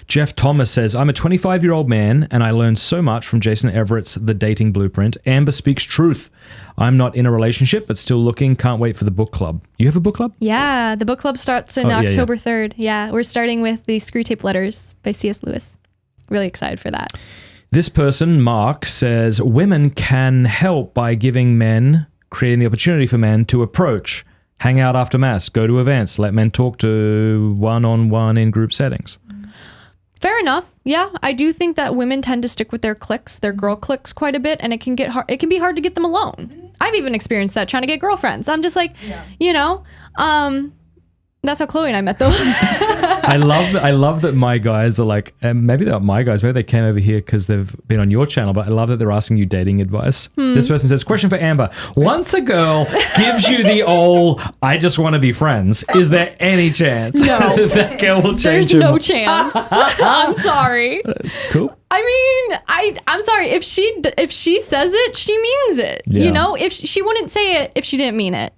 Jeff Thomas says, I'm a 25-year-old man and I learned so much from Jason Everett's The Dating Blueprint. Amber speaks truth. I'm not in a relationship, but still looking. Can't wait for the book club. You have a book club? Yeah, the book club starts in October 3rd. Yeah, we're starting with the Screw Tape Letters by C.S. Lewis. Really excited for that. This person, Mark, says, women can help by creating the opportunity for men to approach, hang out after mass, go to events, let men talk to one-on-one in group settings. Fair enough. Yeah, I do think that women tend to stick with their cliques, their girl cliques quite a bit, and it can get hard. It can be hard to get them alone. I've even experienced that trying to get girlfriends. I'm just like, That's how Chloe and I met, though. I love that my guys are like, and maybe they're not my guys, maybe they came over here because they've been on your channel, but I love that they're asking you dating advice. This person says, question for Amber. Once a girl gives you the old, I just want to be friends, is there any chance that girl will change There's no chance. I'm sorry. Cool. I mean, I'm sorry. If she says it, she means it. Yeah. You know, if she wouldn't say it if she didn't mean it.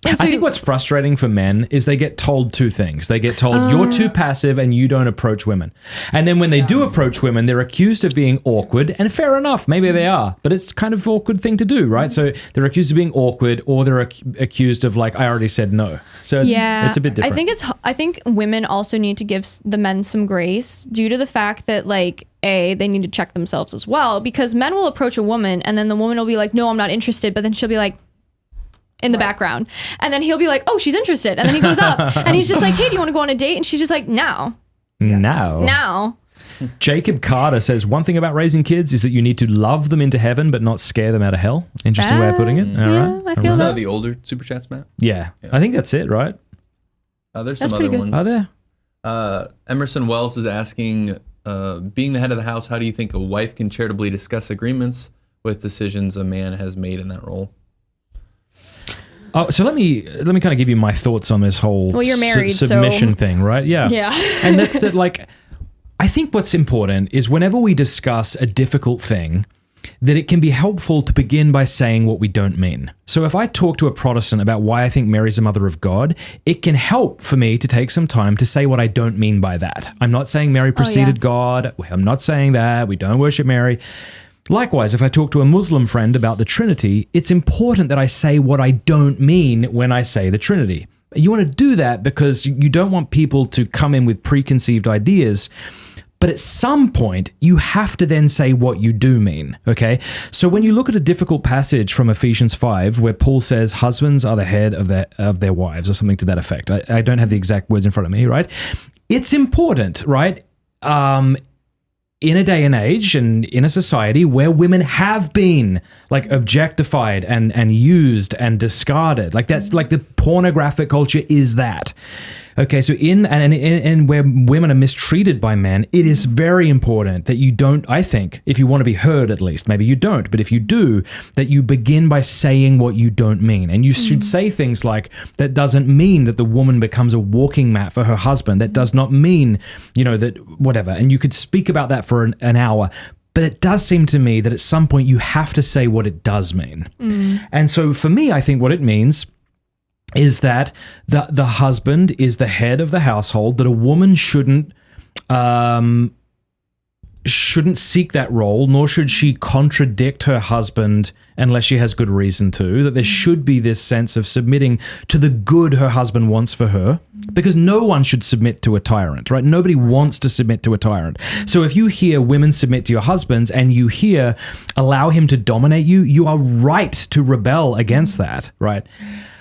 And so I think what's frustrating for men is they get told two things. They get told, you're too passive and you don't approach women. And then when they do approach women, they're accused of being awkward. And fair enough, maybe they are. But it's kind of an awkward thing to do, right? So they're accused of being awkward, or they're accused of like, I already said no. So it's a bit different. I think women also need to give the men some grace due to the fact that like, they need to check themselves as well, because men will approach a woman and then the woman will be like, no, I'm not interested. But then she'll be like, in the background. And then he'll be like, oh, she's interested. And then he goes up and he's just like, hey, do you want to go on a date? And she's just like, now. Jacob Carter says, one thing about raising kids is that you need to love them into heaven, but not scare them out of hell. Interesting way of putting it. All right. I feel that. The older super chats, Matt? Yeah. I think that's it, right? There's That's some other pretty good. ones. Are there? Emerson Wells is asking, being the head of the house, how do you think a wife can charitably discuss agreements with decisions a man has made in that role? Oh, so let me kind of give you my thoughts on this whole Well, you're married, submission so... thing, right? Yeah. And that's that, like, I think what's important is whenever we discuss a difficult thing, that it can be helpful to begin by saying what we don't mean. So if I talk to a Protestant about why I think Mary's a mother of God, it can help for me to take some time to say what I don't mean by that. I'm not saying Mary preceded God. I'm not saying that. We don't worship Mary. Likewise, if I talk to a Muslim friend about the Trinity, it's important that I say what I don't mean when I say the Trinity. You want to do that because you don't want people to come in with preconceived ideas, but at some point, you have to then say what you do mean, okay? So when you look at a difficult passage from Ephesians 5, where Paul says husbands are the head of their wives, or something to that effect. I don't have the exact words in front of me, right? It's important, right? In a day and age and in a society where women have been like objectified and used and discarded, like that's like the pornographic culture is that. Okay, so in where women are mistreated by men, it is very important that you don't, I think, if you want to be heard at least, maybe you don't, but if you do, that you begin by saying what you don't mean. And you should say things like, that doesn't mean that the woman becomes a walking mat for her husband. That does not mean, that whatever. And you could speak about that for an hour. But it does seem to me that at some point you have to say what it does mean. And so for me, I think what it means is that the husband is the head of the household, that a woman shouldn't seek that role, nor should she contradict her husband unless she has good reason to, that there should be this sense of submitting to the good her husband wants for her, because no one should submit to a tyrant, right? Nobody wants to submit to a tyrant. So if you hear women submit to your husbands and you hear allow him to dominate you, you are right to rebel against that, right?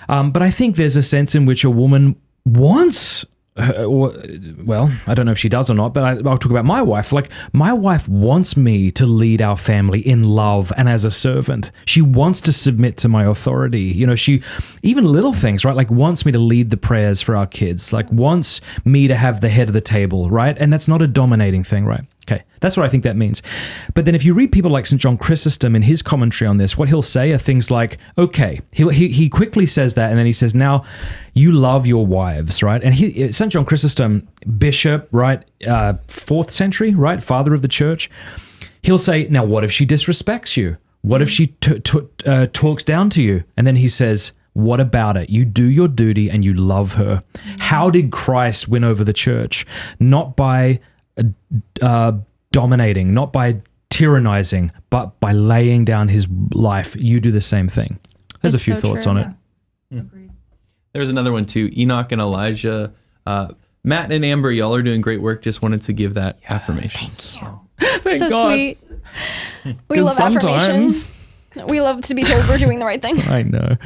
But I think there's a sense in which a woman wants, I don't know if she does or not, but I'll talk about my wife. Like, my wife wants me to lead our family in love and as a servant. She wants to submit to my authority. She, even little things, right? Like, wants me to lead the prayers for our kids, like wants me to have the head of the table, right? And that's not a dominating thing, right? Okay, that's what I think that means. But then if you read people like St. John Chrysostom in his commentary on this, what he'll say are things like, okay, he quickly says that, and then he says, now you love your wives, right? And St. John Chrysostom, bishop, right, 4th century, right, father of the church, he'll say, now what if she disrespects you? What if she talks down to you? And then he says, what about it? You do your duty and you love her. How did Christ win over the church? Not by dominating, not by tyrannizing, but by laying down his life. You do the same thing. There's a few thoughts on it. Agreed. There's another one too. Enoch and Elijah. Matt and Amber, y'all are doing great work. Just wanted to give that affirmation. Thank you. Thank So God. sweet. We love affirmations. We love to be told we're doing the right thing. I know.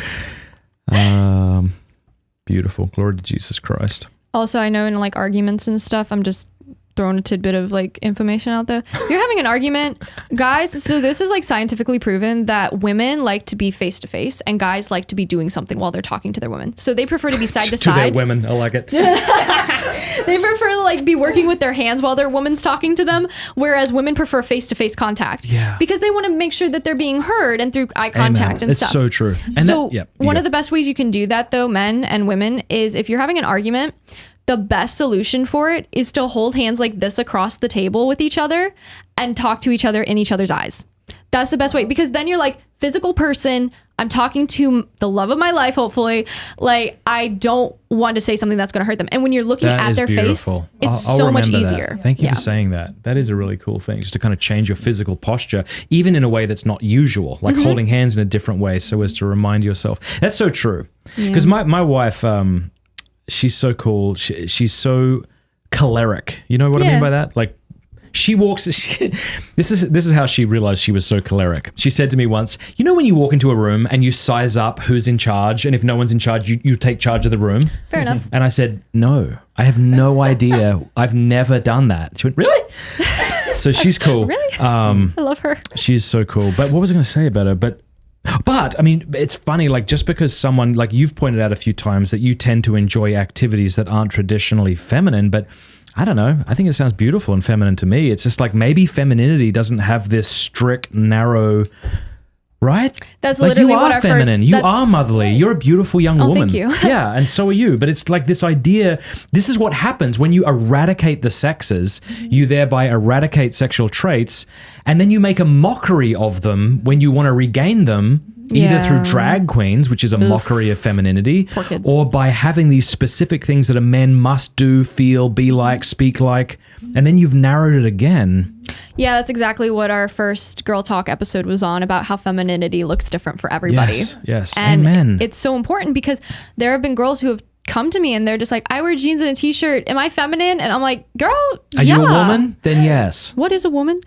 Beautiful. Glory to Jesus Christ. Also, I know in like arguments and stuff, I'm just throwing a tidbit of like information out there. You're having an argument, guys. So this is like scientifically proven that women like to be face to face and guys like to be doing something while they're talking to their women. So they prefer to be side to To their side. women, I like it. They prefer to like be working with their hands while their woman's talking to them, whereas women prefer face to face contact. Yeah. Because they want to make sure that they're being heard and through eye contact and it's stuff. so true. And So that, one of the best ways you can do that though, men and women, is if you're having an argument, the best solution for it is to hold hands like this across the table with each other and talk to each other in each other's eyes. That's the best way, because then you're like, physical person, I'm talking to the love of my life, hopefully. Like, I don't want to say something that's going to hurt them. And when you're looking at their face, it's I'll so much remember easier. that. Thank you Yeah. for saying that. That is a really cool thing, just to kind of change your physical posture, even in a way that's not usual, like Mm-hmm. holding hands in a different way so as to remind yourself. That's so true. Because my wife, she's so cool. She's so choleric. You know what I Yeah. mean by that? Like, she walks. This is how she realized she was so choleric. She said to me once, "You know when you walk into a room and you size up who's in charge, and if no one's in charge, you take charge of the room." Fair enough. And I said, "No, I have no idea. I've never done that." She went, "Really?" So she's cool. Really? I love her. She's so cool. But what was I going to say about her? But I mean, it's funny, like, just because someone, like you've pointed out a few times, that you tend to enjoy activities that aren't traditionally feminine, but I don't know. I think it sounds beautiful and feminine to me. It's just like maybe femininity doesn't have this strict, narrow, right? That's like, literally you are what our feminine. first- You that's- are motherly. You're a beautiful young woman. thank you. Yeah, and so are you. But it's like this idea. This is what happens when you eradicate the sexes. You thereby eradicate sexual traits, and then you make a mockery of them when you want to regain them. Either Yeah. through drag queens, which is a mockery of femininity, Poor kids. or by having these specific things that a man must do, feel, be like, speak like, and then you've narrowed it again. Yeah, that's exactly what our first Girl Talk episode was on, about how femininity looks different for everybody. Yes. And Amen. it's so important, because there have been girls who have come to me and they're just like, I wear jeans and a t-shirt. Am I feminine? And I'm like, girl, Are you a woman? Then yes. What is a woman?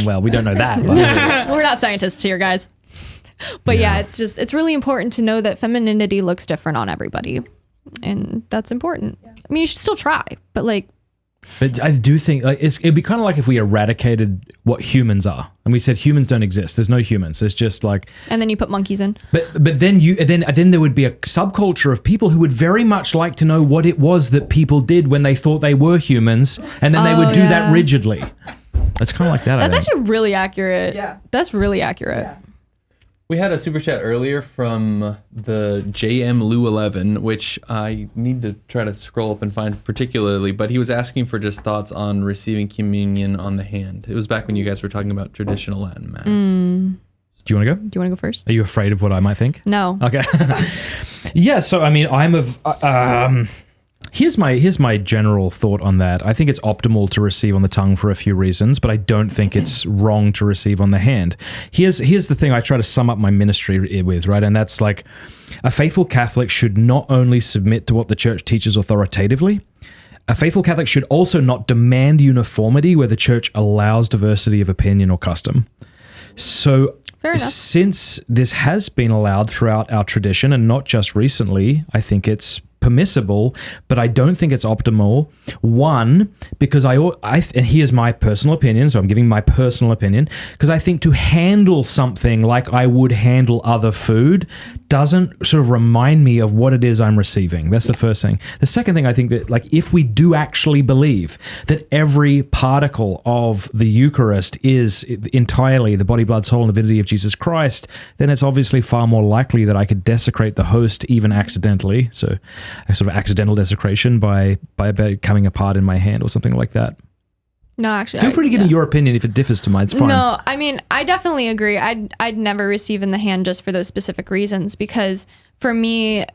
Well, we don't know that. But We're not scientists here, guys. But yeah, it's really important to know that femininity looks different on everybody. And that's important. I mean, you should still try, but like, But I do think like it'd be kind of like if we eradicated what humans are, and we said humans don't exist. There's no humans. There's just like. and then you put monkeys in. But then there would be a subculture of people who would very much like to know what it was that people did when they thought they were humans, and then they would do that yeah. rigidly. That's kind of like that. That's I think. actually really accurate. Yeah. That's really accurate. Yeah. We had a super chat earlier from the JM Lou 11, which I need to try to scroll up and find particularly, but he was asking for just thoughts on receiving communion on the hand. It was back when you guys were talking about traditional Latin Mass. Do you want to go? Do you want to go first? Are you afraid of what I might think? No. Okay. Yeah. So I mean, I'm of. Here's my general thought on that. I think it's optimal to receive on the tongue for a few reasons, but I don't think it's wrong to receive on the hand. Here's the thing I try to sum up my ministry with, right? And that's like, a faithful Catholic should not only submit to what the church teaches authoritatively, a faithful Catholic should also not demand uniformity where the church allows diversity of opinion or custom. So Fair enough. since this has been allowed throughout our tradition, and not just recently, I think it's permissible, but I don't think it's optimal. One, because and here's my personal opinion, so I'm giving my personal opinion, because I think to handle something like I would handle other food doesn't sort of remind me of what it is I'm receiving. That's the first thing. The second thing, I think that like if we do actually believe that every particle of the Eucharist is entirely the body, blood, soul, and divinity of Jesus Christ, then it's obviously far more likely that I could desecrate the host even accidentally. So a sort of accidental desecration by coming apart in my hand or something like that. No, actually. Feel free to give me your opinion if it differs to mine. It's fine. No, I mean, I definitely agree. I'd never receive in the hand just for those specific reasons, because for me,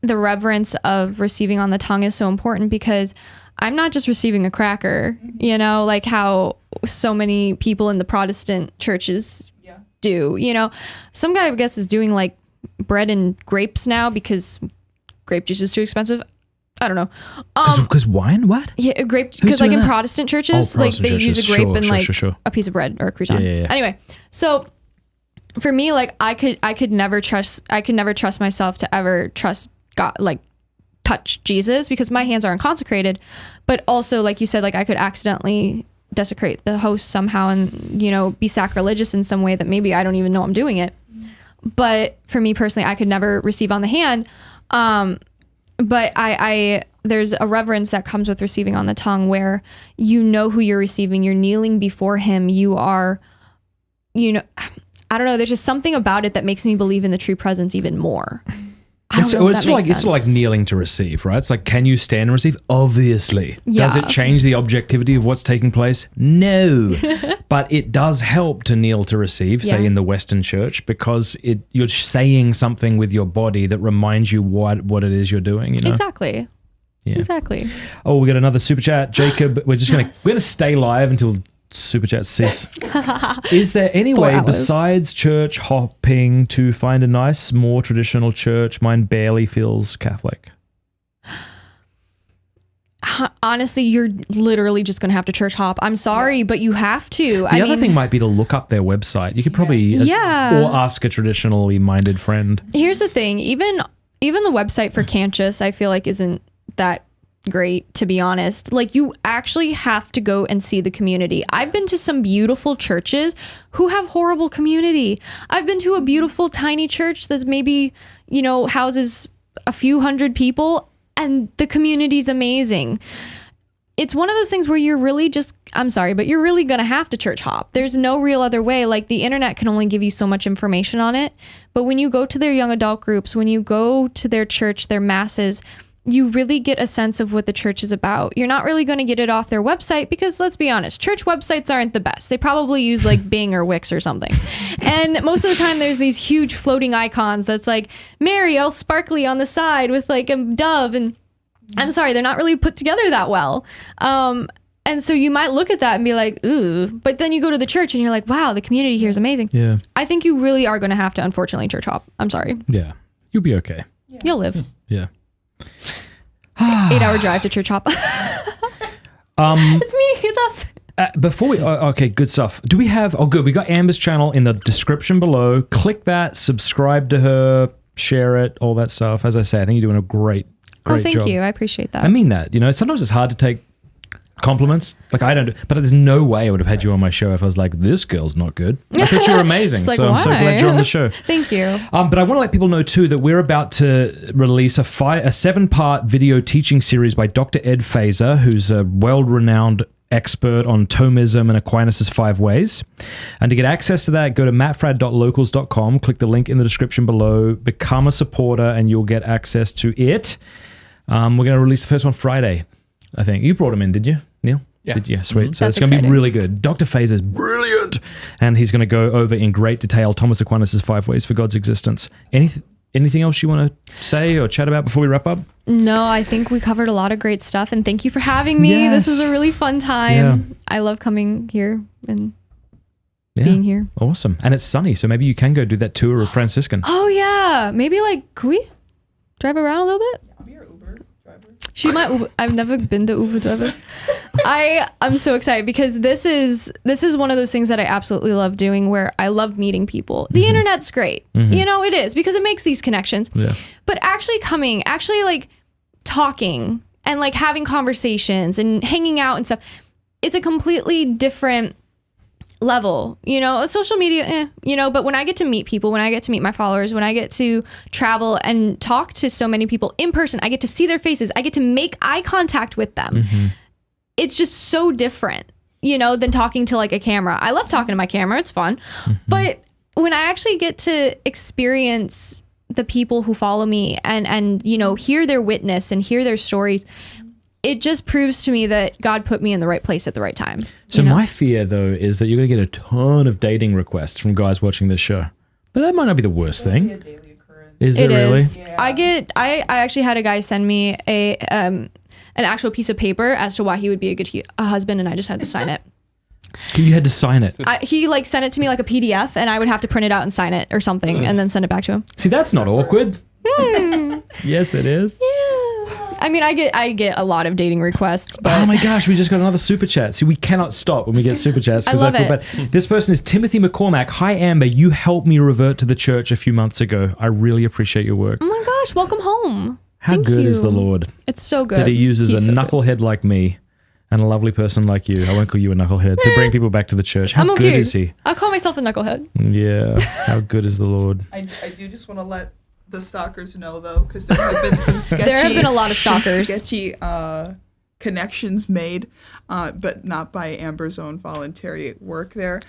the reverence of receiving on the tongue is so important, because I'm not just receiving a cracker, you know, like how so many people in the Protestant churches do, you know. Some guy, I guess, is doing like bread and grapes now because grape juice is too expensive. I don't know. Because wine? What? Yeah, grape, because like doing in that? Protestant churches, Oh, like Protestant they churches. use a grape Sure, and sure, like sure. a piece of bread or a crouton. Yeah. Anyway, so for me, like I could never trust myself to ever trust God, like touch Jesus, because my hands are unconsecrated. but also like you said, like I could accidentally desecrate the host somehow and, you know, be sacrilegious in some way that maybe I don't even know I'm doing it. But for me personally, I could never receive on the hand. But I there's a reverence that comes with receiving on the tongue where you know who you're receiving. You're kneeling before him. You are, you know, I don't know. There's just something about it that makes me believe in the true presence even more. It's like kneeling to receive, right? It's like, can you stand and receive? Obviously. Yeah. Does it change the objectivity of what's taking place? No. But it does help to kneel to receive, say in the Western Church, because you're saying something with your body that reminds you what it is you're doing. You know? Exactly. Yeah. Exactly. Oh, we got another super chat, Jacob. We're just we're gonna stay live until super chats cease. Is there any way besides church hopping to find a nice, more traditional church? Mine barely feels Catholic. Honestly, you're literally just going to have to church hop. I'm sorry, but you have to. The other thing might be to look up their website. You could probably or ask a traditionally minded friend. Here's the thing. Even the website for Cancius, I feel like isn't that great, to be honest. Like, you actually have to go and see the community. I've been to some beautiful churches who have horrible community. I've been to a beautiful tiny church that's maybe, you know, houses a few hundred people and the community's amazing. It's one of those things where you're really just, I'm sorry, but you're really going to have to church hop. There's no real other way. Like, the internet can only give you so much information on it. But when you go to their young adult groups, when you go to their church, their masses, you really get a sense of what the church is about. You're not really going to get it off their website because, let's be honest, church websites aren't the best. They probably use like Bing or Wix or something. And most of the time there's these huge floating icons that's like Mary all sparkly on the side with like a dove, and I'm sorry, they're not really put together that well. And so you might look at that and be like, ooh, but then you go to the church and you're like, wow, the community here is amazing. Yeah. I think you really are going to have to, unfortunately, church hop. I'm sorry. Yeah. You'll be okay. Yeah. You'll live. Yeah. 8-hour drive to church hop. It's me. It's us. Before we, okay, good stuff. Do we have, good. We got Amber's channel in the description below. Click that, subscribe to her, share it, all that stuff. As I say, I think you're doing a great job. Thank you. I appreciate that. I mean that. You know, sometimes it's hard to take compliments. Like, I don't, but there's no way I would have had you on my show if I was like, this girl's not good. I thought you were amazing. Like, so I'm so glad you're on the show. Thank you. But I want to let people know too that we're about to release a 7-part video teaching series by Dr. Ed Fazer, who's a world-renowned expert on Thomism and Aquinas' 5 ways. And to get access to that, go to mattfradd.locals.com, click the link in the description below, become a supporter, and you'll get access to it. We're going to release the first one Friday, I think. You brought him in, did you, Neil? Yeah. Sweet. Mm-hmm. So That's it's going to be exciting. really good. Dr. Fazer is brilliant. And he's going to go over in great detail Thomas Aquinas' 5 ways for God's existence. Anything else you want to say or chat about before we wrap up? No, I think we covered a lot of great stuff, and thank you for having me. Yes. This was a really fun time. Yeah. I love coming here and being here. Awesome. And it's sunny, so maybe you can go do that tour of Franciscan. Oh yeah, maybe like, could we drive around a little bit? I'll be your Uber driver. She might Uber. I've never been to Uber driver. I'm so excited because this is one of those things that I absolutely love doing, where I love meeting people. The internet's great. You know, it is, because it makes these connections. Yeah. But actually like talking and like having conversations and hanging out and stuff, it's a completely different level. You know, social media, you know, but when I get to meet people, when I get to meet my followers, when I get to travel and talk to so many people in person, I get to see their faces, I get to make eye contact with them. It's just so different, you know, than talking to like a camera. I love talking to my camera. It's fun. But when I actually get to experience the people who follow me and, you know, hear their witness and hear their stories, it just proves to me that God put me in the right place at the right time. So you know? my fear, though, is that you're going to get a ton of dating requests from guys watching this show. But that might not be the worst It'll be thing. a daily occurrence. Is it really? Yeah. I actually had a guy send me an actual piece of paper as to why he would be a good husband, and I just had to sign it. You had to sign it. He like sent it to me like a PDF, and I would have to print it out and sign it or something, and then send it back to him. See, that's not awkward. Yes, it is. I mean, I get a lot of dating requests, but Oh my gosh, we just got another super chat. See, we cannot stop when we get super chats. I love feel it. bad. This person is Timothy McCormack. Hi, Amber. You helped me revert to the church a few months ago. I really appreciate your work. oh my gosh, welcome home. How Thank good is you. the Lord It's so good. that he uses He's a so good. knucklehead like me and a lovely person like you, I won't call you a knucklehead, to bring people back to the church. How I'm good okay. is he? I'll call myself a knucklehead. Yeah, how good is the Lord? I do just want to let the stalkers know, though, because there have been some sketchy... There have been a lot of some stalkers. sketchy connections made, but not by Amber's own voluntary work there.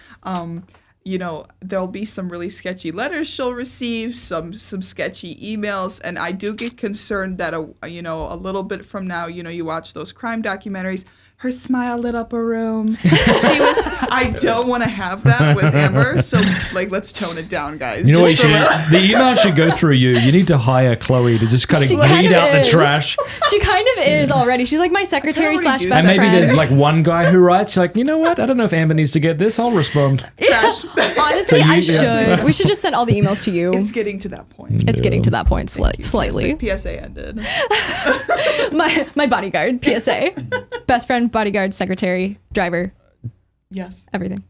You know, there'll be some really sketchy letters she'll receive, some sketchy emails, and I do get concerned that a little bit from now, you watch those crime documentaries, her smile lit up a room. I don't want to have that with Amber, so let's tone it down, guys. You know what? The email should go through you. You need to hire Chloe to just kind of She kind weed of out is. the trash. She kind of is already. She's like my secretary already slash do best And maybe friend. there's like one guy who writes, like, you know what? I don't know if Amber needs to get this. I'll respond. Trash. Honestly, So I you- should. We should just send all the emails to you. It's getting to that point. It's getting to that point slightly. PSA ended. My bodyguard, PSA. Best friend, bodyguard, secretary, driver, Yes. everything.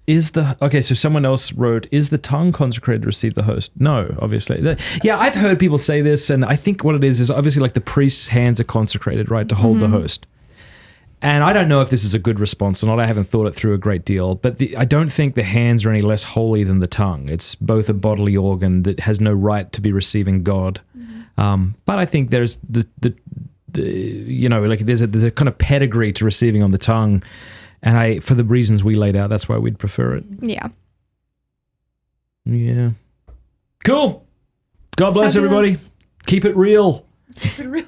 So someone else wrote, is the tongue consecrated to receive the host? No, obviously. Yeah, I've heard people say this, and I think what it is obviously like the priest's hands are consecrated, right, to hold the host. And I don't know if this is a good response or not. I haven't thought it through a great deal, but I don't think the hands are any less holy than the tongue. It's both a bodily organ that has no right to be receiving God. But I think there's there's a kind of pedigree to receiving on the tongue. And for the reasons we laid out, that's why we'd prefer it. Yeah. Yeah. Cool. God bless Fabulous. everybody. Keep it real. Keep it real.